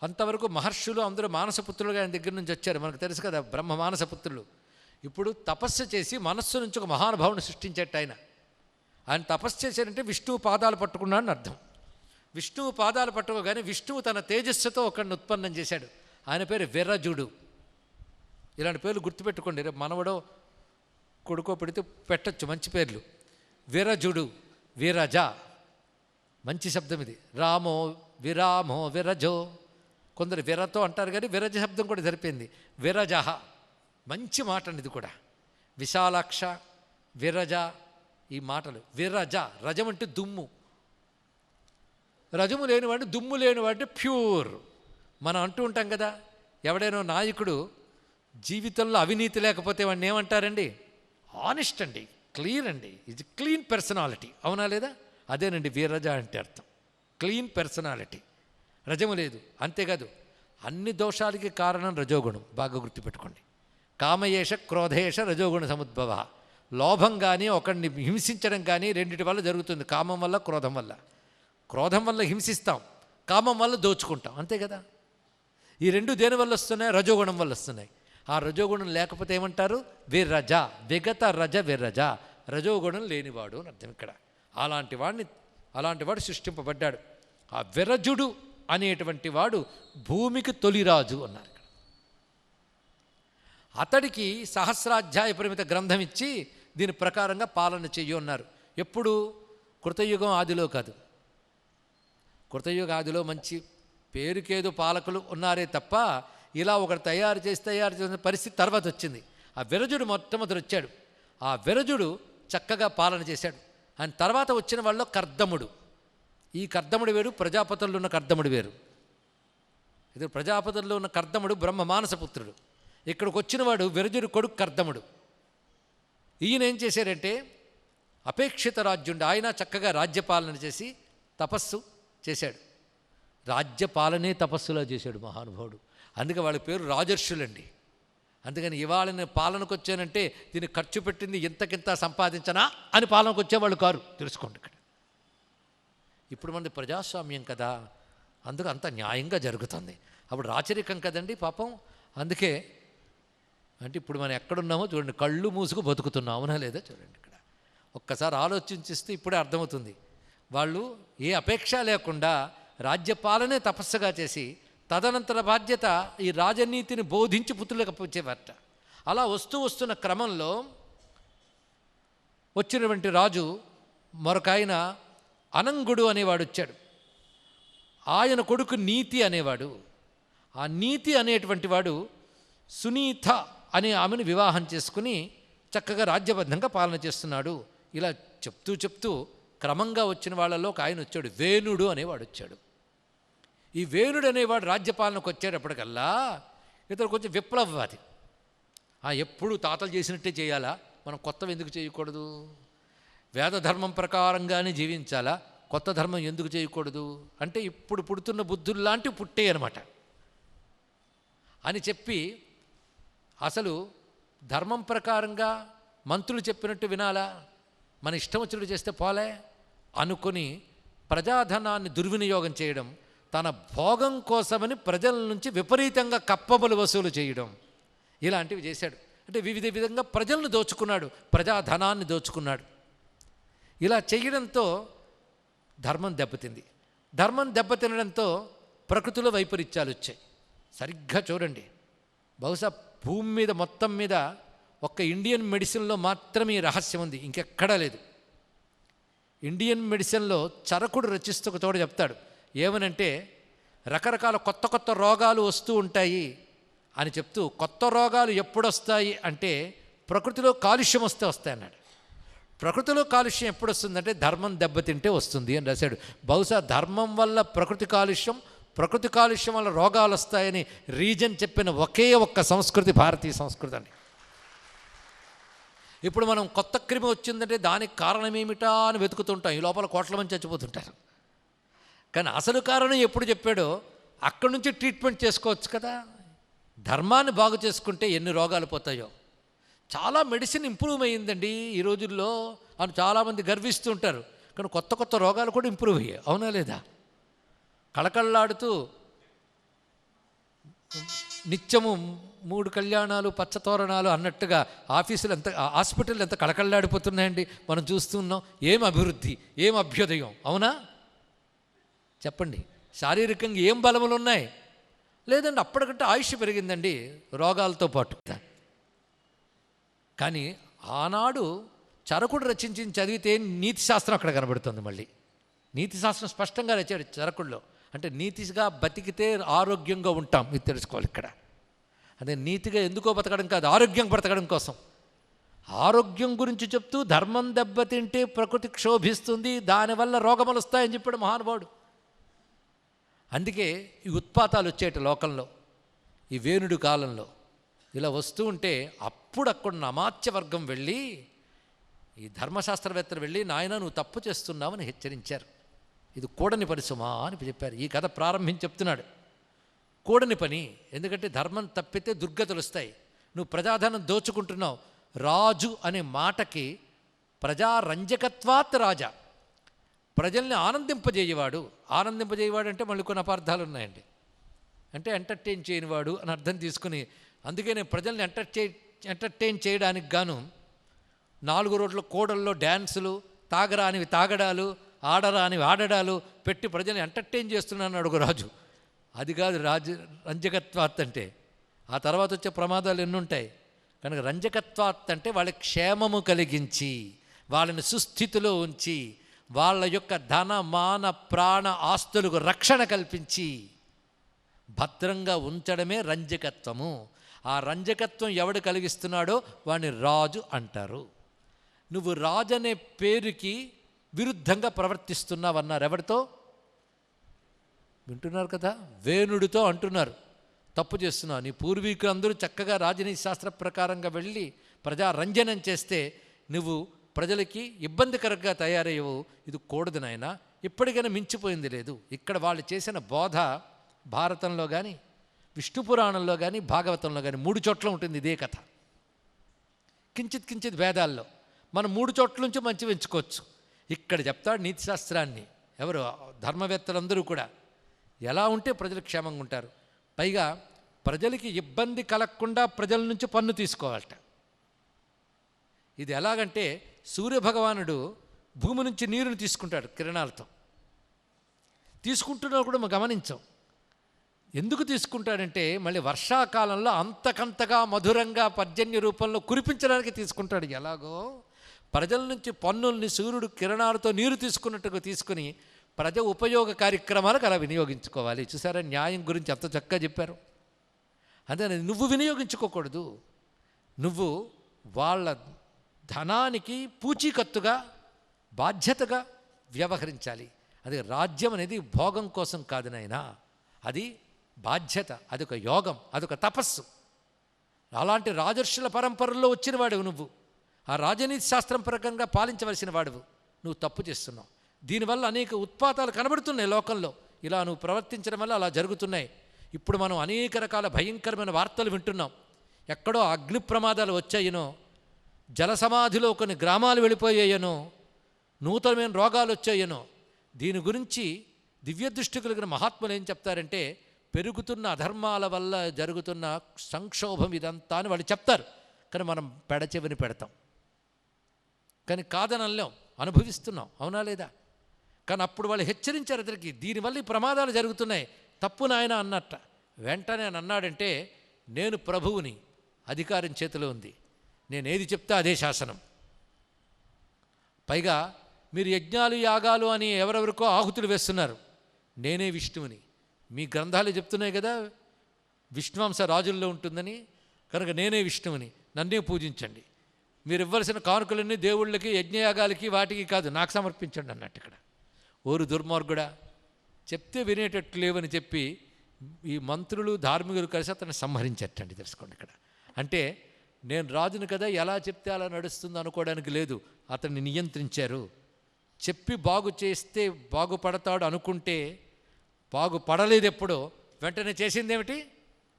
S5: అంతవరకు మహర్షులు అందరూ మానసపుత్రులుగా ఆయన దగ్గర నుంచి వచ్చారు, మనకు తెలుసు కదా బ్రహ్మ మానసపుత్రులు. ఇప్పుడు తపస్సు చేసి మనస్సు నుంచి ఒక మహానుభావుని సృష్టించేట ఆయన తపస్సు చేశారంటే విష్ణువు పాదాలు పట్టుకున్నాడని అర్థం. విష్ణువు పాదాలు పట్టుకోగానే విష్ణువు తన తేజస్సుతో ఒకరిని ఉత్పన్నం చేశాడు. ఆయన పేరు విరజుడు. ఇలాంటి పేర్లు గుర్తుపెట్టుకోండి, రేపు మనవడో కొడుకో పెడితే పెట్టచ్చు మంచి పేర్లు. విరజుడు, విరజ మంచి శబ్దం ఇది. రామో విరామో విరజో, కొందరు విరతో అంటారు కానీ విరజ శబ్దం కూడా సరిపోయింది. విరజ మంచి మాట అండి ఇది కూడా. విశాలాక్ష, విరజ ఈ మాటలు. విరజ రజం అంటే దుమ్ము, రజము లేనివాడిని దుమ్ము లేనివాడిని ప్యూర్ మనం అంటూ ఉంటాం కదా, ఎవడైనా నాయకుడు జీవితంలో అవినీతి లేకపోతే వాడిని ఏమంటారండి? ఆనెస్ట్ అండి, క్లీన్ అండి, ఇది క్లీన్ పర్సనాలిటీ, అవునా లేదా? అదేనండి వీర్రజ అంటే అర్థం, క్లీన్ పర్సనాలిటీ, రజము లేదు. అంతేకాదు అన్ని దోషాలకి కారణం రజోగుణం, బాగా గుర్తుపెట్టుకోండి. కామయేష క్రోధేష రజోగుణ సముద్భవ. లోభం కానీ ఒకరిని హింసించడం కానీ రెండిటి వల్ల జరుగుతుంది, కామం వల్ల క్రోధం వల్ల. క్రోధం వల్ల హింసిస్తాం, కామం వల్ల దోచుకుంటాం, అంతే కదా. ఈ రెండు దేని వల్ల వస్తున్నాయి? రజోగుణం వల్ల వస్తున్నాయి. ఆ రజోగుణం లేకపోతే ఏమంటారు? విరజ, విగత రజ విరజ, రజోగుణం లేనివాడు అని అర్థం ఇక్కడ. అలాంటి వాడు సృష్టింపబడ్డాడు. ఆ విరజుడు అనేటువంటి వాడు భూమికి తొలిరాజు అన్నారు ఇక్కడ. అతడికి సహస్రాధ్యాయ పరిమిత గ్రంథం ఇచ్చి దీని ప్రకారంగా పాలన చెయ్యి అన్నారు. ఎప్పుడు? కృతయుగం ఆదిలో కాదు. కృతయుగ ఆదిలో మంచి పేరుకేదో పాలకులు ఉన్నారే తప్ప ఇలా ఒకరు తయారు చేసిన పరిస్థితి తర్వాత వచ్చింది. ఆ విరజుడు మొట్టమొదటి వచ్చాడు. ఆ విరజుడు చక్కగా పాలన చేశాడు. ఆయన తర్వాత వచ్చిన వాళ్ళు కర్దముడు. ఈ కర్దముడు వేరు, ప్రజాపతుల్లో ఉన్న కర్దముడు వేరు. ఇది ప్రజాపతుల్లో ఉన్న కర్దముడు బ్రహ్మ మానసపుత్రుడు. ఇక్కడికి వచ్చినవాడు విరజుడు కొడుకు కర్దముడు. ఈయన ఏం చేశారంటే అపేక్షిత రాజ్యుండి, ఆయన చక్కగా రాజ్యపాలన చేసి తపస్సు చేశాడు. రాజ్యపాలనే తపస్సులా చేశాడు మహానుభావుడు. అందుకే వాళ్ళ పేరు రాజర్షులండి. అందుకని ఇవాళ నేను పాలనకు వచ్చానంటే దీన్ని ఖర్చు పెట్టింది ఇంతకింత సంపాదించనా అని పాలనకు వచ్చేవాళ్ళు కారు, తెలుసుకోండి ఇక్కడ. ఇప్పుడు మనది ప్రజాస్వామ్యం కదా, అందుకు అంత న్యాయంగా జరుగుతుంది. అప్పుడు రాచరికం కదండి పాపం. అందుకే అంటే ఇప్పుడు మనం ఎక్కడున్నామో చూడండి, కళ్ళు మూసుకు బతుకుతున్నాం, అవునా లేదా? చూడండి ఇక్కడ ఒక్కసారి ఆలోచించిస్తే ఇప్పుడే అర్థమవుతుంది. వాళ్ళు ఏ అపేక్ష లేకుండా రాజ్యపాలనే తపస్సుగా చేసి తదనంతర బాధ్యత ఈ రాజనీతిని బోధించి పుత్రులకు అప్పచెవారట. అలా వస్తున్న క్రమంలో వచ్చినటువంటి రాజు మరొక ఆయన అనంగుడు అనేవాడు వచ్చాడు. ఆయన కొడుకు నీతి అనేవాడు. ఆ నీతి అనేటువంటి వాడు సునీత అనే ఆమెను వివాహం చేసుకుని చక్కగా రాజ్యబద్ధంగా పాలన చేస్తున్నాడు. ఇలా చెప్తూ క్రమంగా వచ్చిన వాళ్ళలో ఒక ఆయన వచ్చాడు, వేణుడు అనేవాడు వచ్చాడు. ఈ వేణుడు అనేవాడు రాజ్యపాలనకు వచ్చేటప్పటికల్లా ఇతను కొంచెం విప్లవవాది. ఎప్పుడు తాతలు చేసినట్టే చేయాలా, మనం కొత్తవి ఎందుకు చేయకూడదు? వేద ధర్మం ప్రకారంగానే జీవించాలా, కొత్త ధర్మం ఎందుకు చేయకూడదు? అంటే ఇప్పుడు పుడుతున్న బుద్ధుల్లాంటివి పుట్టే అనమాట అని చెప్పి, అసలు ధర్మం ప్రకారంగా మంత్రులు చెప్పినట్టు వినాలా, మన ఇష్టం వచ్చినట్టు చేస్తే పోలే అనుకుని ప్రజాధనాన్ని దుర్వినియోగం చేయడం, తన భోగం కోసమని ప్రజల నుంచి విపరీతంగా కప్పబలు వసూలు చేయడం, ఇలాంటివి చేశాడు. అంటే వివిధ విధంగా ప్రజలను దోచుకున్నాడు, ప్రజాధనాన్ని దోచుకున్నాడు. ఇలా చేయడంతో ధర్మం దెబ్బతింది. ధర్మం దెబ్బతినడంతో ప్రకృతిలో వైపరీత్యాలు వచ్చాయి. సరిగ్గా చూడండి, బహుశా భూమి మీద మొత్తం మీద ఒక్క ఇండియన్ మెడిసిన్లో మాత్రమే ఈ రహస్యం ఉంది, ఇంకెక్కడా లేదు. ఇండియన్ మెడిసిన్లో చరకుడు రచిస్తూ ఒక చోట చెప్తాడు, ఏమనంటే రకరకాల కొత్త రోగాలు వస్తూ ఉంటాయి అని చెప్తూ, కొత్త రోగాలు ఎప్పుడు వస్తాయి అంటే ప్రకృతిలో కాలుష్యం వస్తే వస్తాయి అన్నాడు. ప్రకృతిలో కాలుష్యం ఎప్పుడు వస్తుందంటే ధర్మం దెబ్బతింటే వస్తుంది అని రాశాడు. బహుశా ధర్మం వల్ల ప్రకృతి కాలుష్యం, ప్రకృతి కాలుష్యం వల్ల రోగాలు వస్తాయని రీజన్ చెప్పిన ఒకే ఒక్క సంస్కృతి భారతీయ సంస్కృతి అండి. ఇప్పుడు మనం కొత్త క్రిమి వచ్చిందంటే దానికి కారణం ఏమిటా అని వెతుకుతుంటాం, ఈ లోపల కోట్ల మంది చచ్చిపోతుంటారు. కానీ అసలు కారణం ఎప్పుడు చెప్పాడో అక్కడి నుంచి ట్రీట్మెంట్ చేసుకోవచ్చు కదా. ధర్మాన్ని బాగు చేసుకుంటే ఎన్ని రోగాలు పోతాయో. చాలా మెడిసిన్ ఇంప్రూవ్ అయ్యిందండి ఈ రోజుల్లో అని చాలామంది గర్విస్తూ ఉంటారు. కానీ కొత్త రోగాలు కూడా ఇంప్రూవ్ అయ్యాయి, అవునా లేదా? కళకళలాడుతూ నిత్యము 3 కళ్యాణాలు పచ్చతోరణాలు అన్నట్టుగా హాస్పిటల్ ఎంత కళకళలాడిపోతున్నాయండి, మనం చూస్తున్నాం. ఏం అభివృద్ధి, ఏం అభ్యుదయం, అవునా? చెప్పండి. శారీరకంగా ఏం బలములు ఉన్నాయి? లేదండి, అప్పటికంటే ఆయుష్ పెరిగిందండి రోగాలతో పాటు. కానీ ఆనాడు చరకుడు రచించి చదివితే నీతి శాస్త్రం అక్కడ కనబడుతుంది. మళ్ళీ నీతి శాస్త్రం స్పష్టంగా రచాడు చరకుడిలో. అంటే నీతిగా బతికితే ఆరోగ్యంగా ఉంటాం, ఇది తెలుసుకోవాలి ఇక్కడ. అదే నీతిగా ఎందుకో బతకడం కాదు, ఆరోగ్యం బ్రతకడం కోసం. ఆరోగ్యం గురించి చెప్తూ ధర్మం దెబ్బతింటే ప్రకృతి క్షోభిస్తుంది, దానివల్ల రోగములు వస్తాయని చెప్పాడు మహానుభావుడు. అందుకే ఈ ఉత్పాతాలు వచ్చేట లోకంలో ఈ వేణుడు కాలంలో ఇలా వస్తూ ఉంటే అప్పుడక్కడ అమాత్య వర్గం వెళ్ళి ఈ ధర్మశాస్త్రవేత్తలు వెళ్ళి నాయన నువ్వు తప్పు చేస్తున్నావని హెచ్చరించారు. ఇది కూడని పని సుమా అని చెప్పారు. ఈ కథ ప్రారంభించి చెప్తున్నాడు. కూడని పని, ఎందుకంటే ధర్మం తప్పితే దుర్గతులు వస్తాయి. నువ్వు ప్రజాధనం దోచుకుంటున్నావు. రాజు అనే మాటకి ప్రజారంజకత్వాత్ రాజా, ప్రజల్ని ఆనందింపజేయవాడు. ఆనందింపజేయవాడు అంటే మళ్ళీ కొన్ని అపార్థాలు ఉన్నాయండి. అంటే ఎంటర్టైన్ చేయనివాడు అని అర్థం తీసుకుని, అందుకే నేను ప్రజల్ని ఎంటర్టైన్ చేయడానికి గాను 4 రోడ్ల కోడల్లో డ్యాన్సులు, తాగరానివి తాగడాలు, ఆడరానివి ఆడడాలు పెట్టి ప్రజల్ని ఎంటర్టైన్ చేస్తున్నాను ఒక రాజు. అది కాదు రంజకత్వాత్ అంటే. ఆ తర్వాత వచ్చే ప్రమాదాలు ఎన్నుంటాయి కనుక రంజకత్వాత్ అంటే వాళ్ళ క్షేమము కలిగించి, వాళ్ళని సుస్థితిలో ఉంచి, వాళ్ళ యొక్క ధన మాన ప్రాణ ఆస్తులకు రక్షణ కల్పించి భద్రంగా ఉంచడమే రంజకత్వము. ఆ రంజకత్వం ఎవడు కలిగిస్తున్నాడో వాడిని రాజు అంటారు. నువ్వు రాజు అనే పేరుకి విరుద్ధంగా ప్రవర్తిస్తున్నావన్నారు. ఎవరితో వింటున్నారు కదా? వేణుడితో అంటున్నారు. తప్పు చేస్తున్నావు. నీ పూర్వీకులందరూ చక్కగా రాజనీతి శాస్త్ర ప్రకారంగా వెళ్ళి ప్రజారంజనం చేస్తే నువ్వు ప్రజలకి ఇబ్బందికరంగా తయారయ్యవు. ఇది కూడదు నాయన. ఇప్పటికైనా మించిపోయింది లేదు. ఇక్కడ వాళ్ళు చేసిన బోధ భారతంలో కానీ, విష్ణు పురాణంలో కానీ, భాగవతంలో కానీ 3 చోట్ల ఉంటుంది ఇదే కథ. కించిత్ భేదాల్లో మనం 3 చోట్ల నుంచి మంచి ఎంచుకోవచ్చు. ఇక్కడ చెప్తాడు నీతిశాస్త్రాన్ని. ఎవరు? ధర్మవేత్తలందరూ కూడా ఎలా ఉంటే ప్రజలు క్షేమంగా ఉంటారు. పైగా ప్రజలకి ఇబ్బంది కలగకుండా ప్రజల నుంచి పన్ను తీసుకోవాలట. ఇది ఎలాగంటే సూర్యభగవానుడు భూమి నుంచి నీరుని తీసుకుంటాడు కిరణాలతో. తీసుకుంటున్నా కూడా మనం గమనించాం. ఎందుకు తీసుకుంటాడంటే మళ్ళీ వర్షాకాలంలో అంతకంతగా మధురంగా పర్జన్య రూపంలో కురిపించడానికి తీసుకుంటాడు. ఎలాగో ప్రజల నుంచి పన్నుల్ని సూర్యుడు కిరణాలతో నీరు తీసుకున్నట్టుగా తీసుకుని ప్రజ ఉపయోగ కార్యక్రమాలకు అలా వినియోగించుకోవాలి. చూసారా న్యాయం గురించి ఎంత చక్కగా చెప్పారు. అదే నువ్వు వినియోగించుకోకూడదు. నువ్వు వాళ్ళ ధనానికి పూచీకత్తుగా బాధ్యతగా వ్యవహరించాలి. అది రాజ్యం అనేది భోగం కోసం కాదు నాయనా, అది బాధ్యత, అదొక యోగం, అదొక తపస్సు. అలాంటి రాజర్షుల పరంపరలో వచ్చిన వాడువు నువ్వు. ఆ రాజనీతి శాస్త్రం ప్రకారంగా పాలించవలసిన వాడువు. నువ్వు తప్పు చేస్తున్నావు. దీనివల్ల అనేక ఉత్పాతాలు కనబడుతున్నాయి లోకంలో. ఇలా నువ్వు ప్రవర్తించడం వల్ల అలా జరుగుతున్నాయి. ఇప్పుడు మనం అనేక రకాల భయంకరమైన వార్తలు వింటున్నాం. ఎక్కడో అగ్ని ప్రమాదాలు వచ్చాయనో, జలసమాధిలో కొన్ని గ్రామాలు వెళ్ళిపోయాయనో, నూతనమైన రోగాలు వచ్చాయనో. దీని గురించి దివ్య దృష్టి కలిగిన మహాత్ములు ఏం చెప్తారంటే, పెరుగుతున్న అధర్మాల వల్ల జరుగుతున్న సంక్షోభం ఇదంతా అని వాళ్ళు చెప్తారు. కానీ మనం పెడచెవిని పెడతాం. కానీ కాదనలేం, అనుభవిస్తున్నాం. అవునా లేదా? కానీ అప్పుడు వాళ్ళు హెచ్చరించారు అతనికి, దీనివల్ల ఈ ప్రమాదాలు జరుగుతున్నాయి, తప్పు నాయన అన్నట్ట. వెంటనే ఆయన అన్నాడంటే, నేను ప్రభువుని, అధికారం చేతిలో ఉంది, నేను ఏది చెప్తే అదే శాసనం. పైగా మీరు యజ్ఞాలు యాగాలు అని ఎవరెవరికో ఆహుతులు వేస్తున్నారు. నేనే విష్ణువుని. మీ గ్రంథాలు చెప్తున్నాయి కదా విష్ణువంశ రాజుల్లో ఉంటుందని. కనుక నేనే విష్ణువుని, నన్నే పూజించండి. మీరు ఇవ్వాల్సిన కానుకలన్నీ దేవుళ్ళకి, యజ్ఞయాగాలకి, వాటికి కాదు, నాకు సమర్పించండి అన్నట్టు. ఇక్కడ ఓరు దుర్మార్గుడా, చెప్తే వినేటట్టు లేవని చెప్పి ఈ మంత్రులు ధార్మికులు కలిసి అతన్ని సంహరించట్టండి. తెలుసుకోండి. ఇక్కడ అంటే నేను రాజును కదా, ఎలా చెప్తే అలా నడుస్తుంది అనుకోవడానికి లేదు. అతన్ని నియంత్రించారు. చెప్పి బాగు చేస్తే బాగుపడతాడు అనుకుంటే బాగుపడలేదు. ఎప్పుడో వెంటనే చేసిందేమిటి?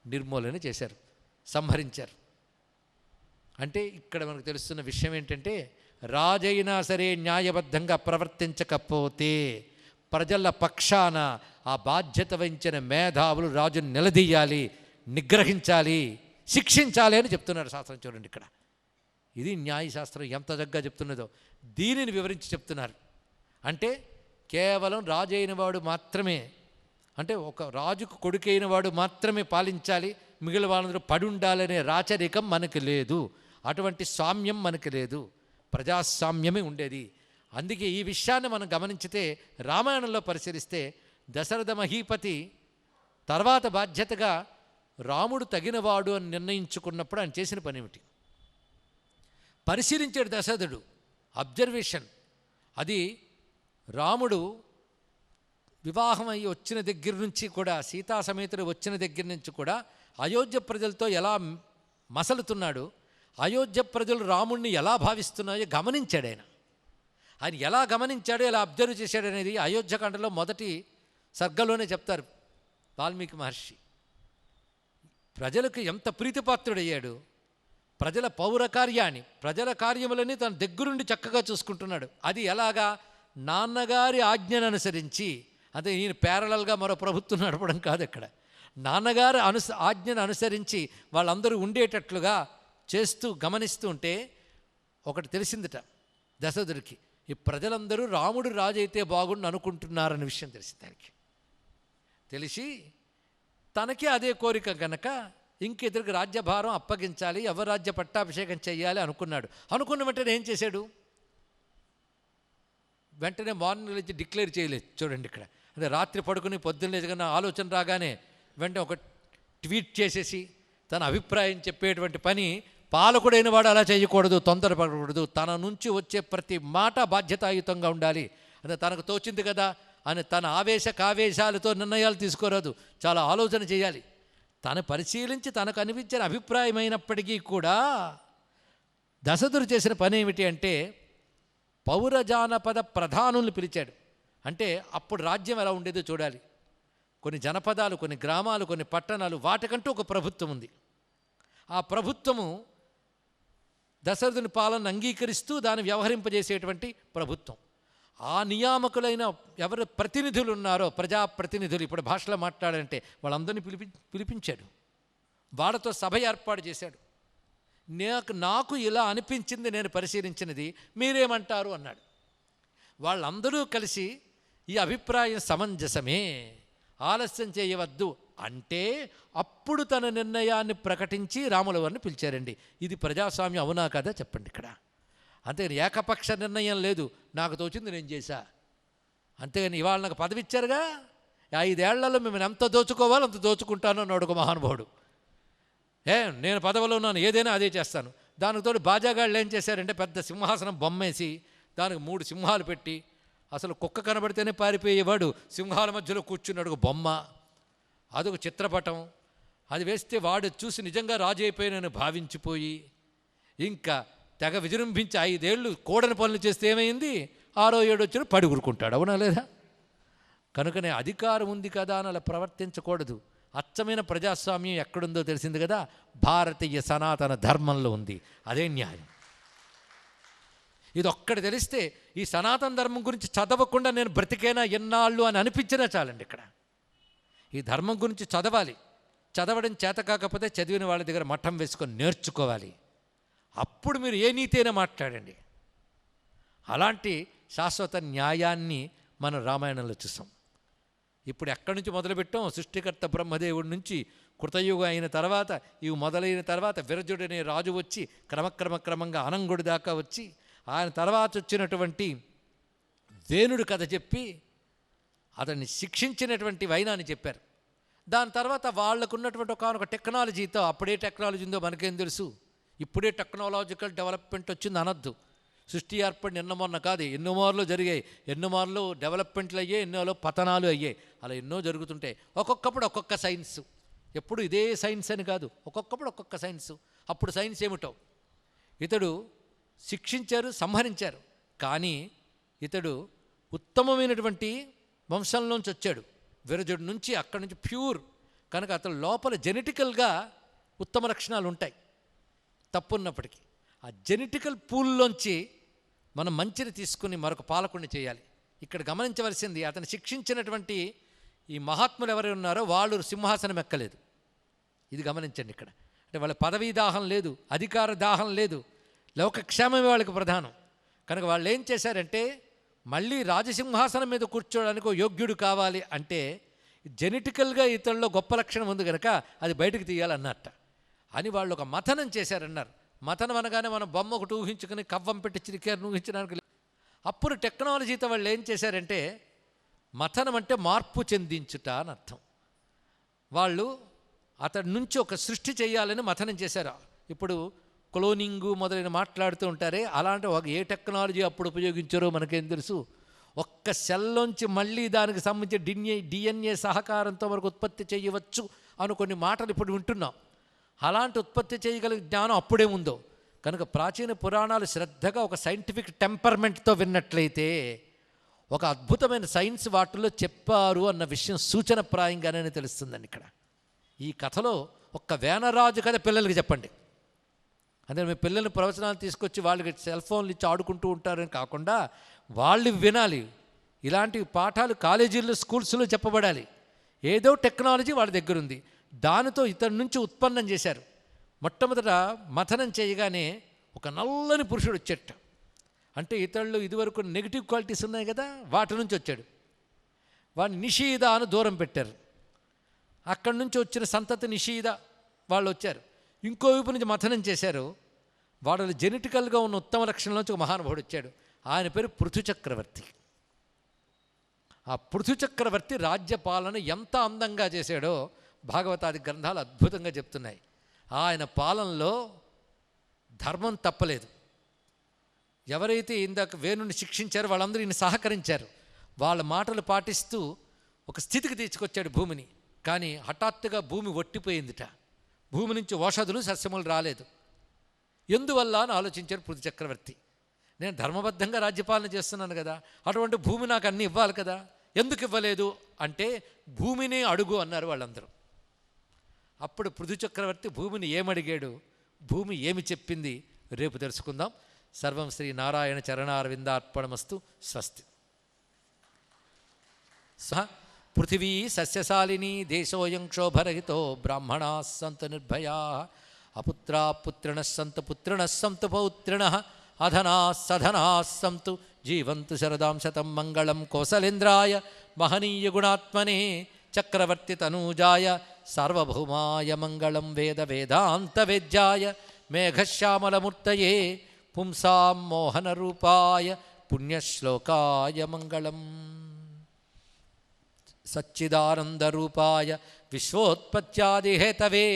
S5: నిర్మూలన చేశారు, సంహరించారు. అంటే ఇక్కడ మనకు తెలుస్తున్న విషయం ఏంటంటే, రాజైనా సరే న్యాయబద్ధంగా ప్రవర్తించకపోతే ప్రజల పక్షాన ఆ బాధ్యత వహించిన మేధావులు రాజును నిలదీయాలి, నిగ్రహించాలి, శిక్షించాలి అని చెప్తున్నారు శాస్త్రం. చూడండి ఇక్కడ ఇది న్యాయశాస్త్రం ఎంత చక్కగా చెప్తున్నదో దీనిని వివరించి చెప్తున్నారు. అంటే కేవలం రాజు అయిన వాడు మాత్రమే, అంటే ఒక రాజుకు కొడుకైన వాడు మాత్రమే పాలించాలి, మిగిలిన వాళ్ళందరూ పడి ఉండాలనే రాచరికం మనకు లేదు. అటువంటి సామ్యం మనకు లేదు. ప్రజాస్వామ్యమే ఉండేది. అందుకే ఈ విషయాన్ని మనం గమనించితే, రామాయణంలో పరిశీలిస్తే దశరథ మహీపతి తర్వాత బాధ్యతగా రాముడు తగినవాడు అని నిర్ణయించుకున్నప్పుడు ఆయన చేసిన పని ఏమిటి? పరిశీలించాడు దశరథుడు. అబ్జర్వేషన్. అది రాముడు వివాహం అయ్యి వచ్చిన దగ్గర నుంచి కూడా, సీతా సమేతుడు వచ్చిన దగ్గర నుంచి కూడా అయోధ్య ప్రజలతో ఎలా మసలుతున్నాడు, అయోధ్య ప్రజలు రాముణ్ణి ఎలా భావిస్తున్నాయో గమనించాడు ఆయన. ఆయన ఎలా గమనించాడో, ఎలా అబ్జర్వ్ చేశాడు అనేది అయోధ్యకాండలో మొదటి సర్గలోనే చెప్తారు వాల్మీకి మహర్షి. ప్రజలకు ఎంత ప్రీతిపాత్రుడయ్యాడు, ప్రజల పౌరకార్యాన్ని, ప్రజల కార్యములని తన దగ్గరుండి చక్కగా చూసుకుంటున్నాడు. అది ఎలాగా? నాన్నగారి ఆజ్ఞను అనుసరించి. అదే ఈయన ప్యారలల్గా మరో ప్రభుత్వం నడపడం కాదు. ఇక్కడ నాన్నగారు ఆజ్ఞను అనుసరించి వాళ్ళందరూ ఉండేటట్లుగా చేస్తూ గమనిస్తూ ఉంటే ఒకటి తెలిసిందిట దశరథుడికి, ఈ ప్రజలందరూ రాముడు రాజు అయితే బాగుండు అనుకుంటున్నారన్న విషయం తెలిసింది దానికి. తెలిసి తనకి అదే కోరిక కనుక ఇంకెదురికి రాజ్యభారం అప్పగించాలి, యవరాజ్య పట్టాభిషేకం చేయాలి అనుకున్నాడు. అనుకున్న వెంటనే ఏం చేశాడు? వెంటనే మార్నింగ్ లేచి డిక్లేర్ చేయలేదు. చూడండి ఇక్కడ, అంటే రాత్రి పడుకుని పొద్దున్న లేచగానే ఆలోచన రాగానే వెంటనే ఒక ట్వీట్ చేసేసి తన అభిప్రాయం చెప్పేటువంటి పని పాలకుడైన వాడు అలా చేయకూడదు, తొందరపడకూడదు. తన నుంచి వచ్చే ప్రతి మాట బాధ్యతాయుతంగా ఉండాలి. అంటే తనకు తోచింది కదా అని తన కావేశాలతో నిర్ణయాలు తీసుకోరాదు, చాలా ఆలోచన చేయాలి. తను పరిశీలించి తనకు అనిపించిన అభిప్రాయమైనప్పటికీ కూడా దశరథుడు చేసిన పని ఏమిటి అంటే పౌరజానపద ప్రధానుల్ని పిలిచాడు. అంటే అప్పుడు రాజ్యం ఎలా ఉండేదో చూడాలి. కొన్ని జనపదాలు, కొన్ని గ్రామాలు, కొన్ని పట్టణాలు, వాటికంటూ ఒక ప్రభుత్వం ఉంది. ఆ ప్రభుత్వము దశరథుని పాలన అంగీకరిస్తూ దాన్ని వ్యవహరింపజేసేటువంటి ప్రభుత్వం. ఆ నియామకులైన ఎవరు ప్రతినిధులు ఉన్నారో, ప్రజాప్రతినిధులు, ఇప్పుడు భాషలో మాట్లాడాలంటే వాళ్ళందరినీ పిలిపించాడు. వాళ్ళతో సభ ఏర్పాటు చేశాడు. నాకు ఇలా అనిపించింది, నేను పరిశీలించినది, మీరేమంటారు అన్నాడు. వాళ్ళందరూ కలిసి ఈ అభిప్రాయం సమంజసమే, ఆలస్యం చేయవద్దు అంటే అప్పుడు తన నిర్ణయాన్ని ప్రకటించి రాముల వారిని పిలిచారండి. ఇది ప్రజాస్వామ్యం అవునా కదా చెప్పండి. ఇక్కడ అంతేగాని ఏకపక్ష నిర్ణయం లేదు, నాకు తోచింది నేను చేశా. అంతేగాని ఇవాళ నాకు పదవి ఇచ్చారుగా, 5 ఏళ్లలో మిమ్మల్ని ఎంత దోచుకోవాలో అంత దోచుకుంటాను అన్నాడు ఒక మహానుభావుడు. నేను పదవిలో ఉన్నాను, ఏదైనా అదే చేస్తాను. దానితో బాజాగాళ్ళు ఏం చేశారంటే పెద్ద సింహాసనం బొమ్మేసి దానికి 3 సింహాలు పెట్టి, అసలు కుక్క కనబడితేనే పారిపోయేవాడు సింహాల మధ్యలో కూర్చున్నాడు ఒక బొమ్మ, అదొక చిత్రపటం. అది వేస్తే వాడు చూసి నిజంగా రాజు అయిపోయినని భావించిపోయి ఇంకా తెగ విజృంభించి 5 ఏళ్ళు కూడని పనులు చేస్తే ఏమైంది, 6వ ఏడు వచ్చిన పడుగురుకుంటాడు. అవునా లేదా? కనుకనే అధికారం ఉంది కదా అని అలా ప్రవర్తించకూడదు. అచ్చమైన ప్రజాస్వామ్యం ఎక్కడుందో తెలిసింది కదా, భారతీయ సనాతన ధర్మంలో ఉంది. అదే న్యాయం. ఇది ఒక్కటి తెలిస్తే ఈ సనాతన ధర్మం గురించి చదవకుండా నేను బ్రతికేనా ఎన్నాళ్ళు అని అనిపించినా చాలండి. ఇక్కడ ఈ ధర్మం గురించి చదవాలి. చదవడం చేత కాకపోతే చదివిన వాళ్ళ దగ్గర మఠం వేసుకొని నేర్చుకోవాలి. అప్పుడు మీరు ఏ నీతి అయినా మాట్లాడండి. అలాంటి శాశ్వత న్యాయాన్ని మనం రామాయణంలో చూసాం. ఇప్పుడు ఎక్కడి నుంచి మొదలుపెట్టాం? సృష్టికర్త బ్రహ్మదేవుడి నుంచి కృతయుగం అయిన తర్వాత, ఇవి మొదలైన తర్వాత విరజుడనే రాజు వచ్చి క్రమంగా అనంగుడి దాకా వచ్చి, ఆయన తర్వాత వచ్చినటువంటి వేణుడు కథ చెప్పి అతన్ని శిక్షించినటువంటి వైనాన్ని చెప్పారు. దాని తర్వాత వాళ్ళకున్నటువంటి ఒక టెక్నాలజీతో, అప్పుడే టెక్నాలజీ ఉందో మనకేం తెలుసు, ఇప్పుడే టెక్నాలజికల్ డెవలప్మెంట్ వచ్చింది అనొద్దు. సృష్టి ఏర్పడిన ఎన్నో మొన్న కాదు, ఎన్నో మార్లు జరిగాయి. ఎన్నో మార్లు డెవలప్మెంట్లు అయ్యాయి, ఎన్నోలో పతనాలు అయ్యాయి. అలా ఎన్నో జరుగుతుంటాయి. ఒక్కొక్కప్పుడు ఒక్కొక్క సైన్స్. ఎప్పుడు ఇదే సైన్స్ అని కాదు, ఒక్కొక్కప్పుడు ఒక్కొక్క సైన్స్. అప్పుడు సైన్స్ ఏమిటో ఇతడు శిక్షించారు, సంహరించారు. కానీ ఇతడు ఉత్తమమైనటువంటి వంశంలోంచి వచ్చాడు, విరజుడి నుంచి. అక్కడి నుంచి ప్యూర్ కనుక అతను లోపల జెనెటికల్గా ఉత్తమ లక్షణాలు ఉంటాయి. తప్పున్నప్పటికీ ఆ జెనెటికల్ పూల్లోంచి మనం మంచిని తీసుకుని మరొక పాలకుడిని చేయాలి. ఇక్కడ గమనించవలసింది, అతను శిక్షించినటువంటి ఈ మహాత్ములు ఎవరు ఉన్నారో వాళ్ళు సింహాసనం ఎక్కలేదు. ఇది గమనించండి. ఇక్కడ అంటే వాళ్ళ పదవీ దాహం లేదు, అధికార దాహం లేదు, లోకక్షేమమే వాళ్ళకి ప్రధానం. కనుక వాళ్ళు ఏం చేశారంటే, మళ్ళీ రాజసింహాసనం మీద కూర్చోవడానికి యోగ్యుడు కావాలి అంటే జెనెటికల్గా ఇతరుల్లో గొప్ప లక్షణం ఉంది కనుక అది బయటకు తీయాలన్నట్ట అని వాళ్ళు ఒక మథనం చేశారన్నారు. మథనం అనగానే మనం బొమ్మ ఒకటి ఊహించుకుని కవ్వం పెట్టి చిరికారు ఊహించడానికి. అప్పుడు టెక్నాలజీతో వాళ్ళు ఏం చేశారంటే, మథనం అంటే మార్పు చెందించుట అని అర్థం. వాళ్ళు అతడి నుంచి ఒక సృష్టి చేయాలని మథనం చేశారు. ఇప్పుడు క్లోనింగు మొదలైన మాట్లాడుతూ ఉంటారే, అలాంటి ఏ టెక్నాలజీ అప్పుడు ఉపయోగించారో మనకేం తెలుసు. ఒక్క సెల్లోంచి మళ్ళీ దానికి సంబంధించి డిఎన్ఏ సహకారంతో వరకు ఉత్పత్తి చేయవచ్చు అని కొన్ని మాటలు ఇప్పుడు వింటున్నాం. అలాంటి ఉత్పత్తి చేయగలిగే జ్ఞానం అప్పుడే ఉందో కనుక ప్రాచీన పురాణాలు శ్రద్ధగా ఒక సైంటిఫిక్ టెంపర్మెంట్తో విన్నట్లయితే ఒక అద్భుతమైన సైన్స్ వాటిల్లో చెప్పారు అన్న విషయం సూచనప్రాయంగానే తెలుస్తుందండి. ఇక్కడ ఈ కథలో ఒక్క వేనరాజు కథ పిల్లలకి చెప్పండి. అంటే మీ పిల్లల్ని ప్రవచనాలు తీసుకొచ్చి వాళ్ళకి సెల్ ఫోన్లు ఇచ్చి ఆడుకుంటూ ఉంటారని కాకుండా వాళ్ళు వినాలి. ఇలాంటి పాఠాలు కాలేజీల్లో స్కూల్స్లో చెప్పబడాలి. ఏదో టెక్నాలజీ వాళ్ళ దగ్గర ఉంది, దానితో ఇతని నుంచి ఉత్పన్నం చేశారు. మొట్టమొదట మథనం చేయగానే ఒక నల్లని పురుషుడు వచ్చేట. అంటే ఇతరులు ఇదివరకు నెగిటివ్ క్వాలిటీస్ ఉన్నాయి కదా, వాటి నుంచి వచ్చాడు. వాడిని నిషీద అని దూరం పెట్టారు. అక్కడి నుంచి వచ్చిన సంతతి నిషీద వాళ్ళు వచ్చారు. ఇంకో వైపు నుంచి మథనం చేశారు. వాళ్ళ జెనెటికల్గా ఉన్న ఉత్తమ లక్షణంలోంచి ఒక మహానుభావుడు వచ్చాడు. ఆయన పేరు పృథు చక్రవర్తి. ఆ పృథు చక్రవర్తి రాజ్యపాలన ఎంత అందంగా చేశాడో భాగవతాది గ్రంథాలు అద్భుతంగా చెప్తున్నాయి. ఆయన పాలనలో ధర్మం తప్పలేదు. ఎవరైతే ఇందాక వేణుని శిక్షించారో వాళ్ళందరూ ఈయన సహకరించారు. వాళ్ళ మాటలు పాటిస్తూ ఒక స్థితికి తీసుకొచ్చాడు భూమిని. కానీ హఠాత్తుగా భూమి ఒట్టిపోయిందిట. భూమి నుంచి ఓషధులు సస్యములు రాలేదు. ఎందువల్ల అని ఆలోచించారు పృథు చక్రవర్తి. నేను ధర్మబద్ధంగా రాజ్యపాలన చేస్తున్నాను కదా, అటువంటి భూమి నాకు అన్నీ ఇవ్వాలి కదా, ఎందుకు ఇవ్వలేదు అంటే భూమిని అడుగు అన్నారు వాళ్ళందరూ. అప్పుడు పృథు చక్రవర్తి భూమిని ఏమడిగాడు, భూమి ఏమి చెప్పింది రేపు తెలుసుకుందాం. సర్వం శ్రీ నారాయణ చరణారవిందార్పణమస్తు. స్వస్తి. సహ పృథివీ సస్యశాలిని దేశోయం క్షోభరహితో బ్రాహ్మణా సంతు నిర్భయా అపుత్రా పుత్రిణ సంతు పుత్రిణ సంతు పౌత్రిణ అధనా సధనా సంతు జీవంతు శరదాం శతం మంగళం కోసలేంద్రాయ మహనీయ గుణాత్మనే చక్రవర్తి తనూజాయ సార్వభౌమాయ మంగళం వేద వేదాంత వేద్యాయ మేఘశ్యామలమూర్తయే పుంసాం మోహనరూపాయ పుణ్యశ్లోకాయ మంగళం సచ్చిదానందరూపాయ విశ్వోత్పత్యాదిహేతవే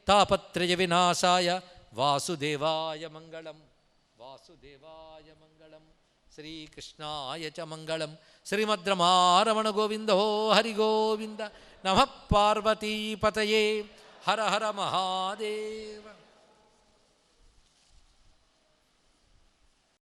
S5: తాపత్రయ వినాశాయ వాసుదేవాయ మంగళం. వాసుదేవాయ మంగళం. శ్రీకృష్ణాయ చ మంగళం. శ్రీమద్రమారమణ గోవిందో హరి గోవింద. నమః పార్వతీపతయే. హర హర మహాదేవ.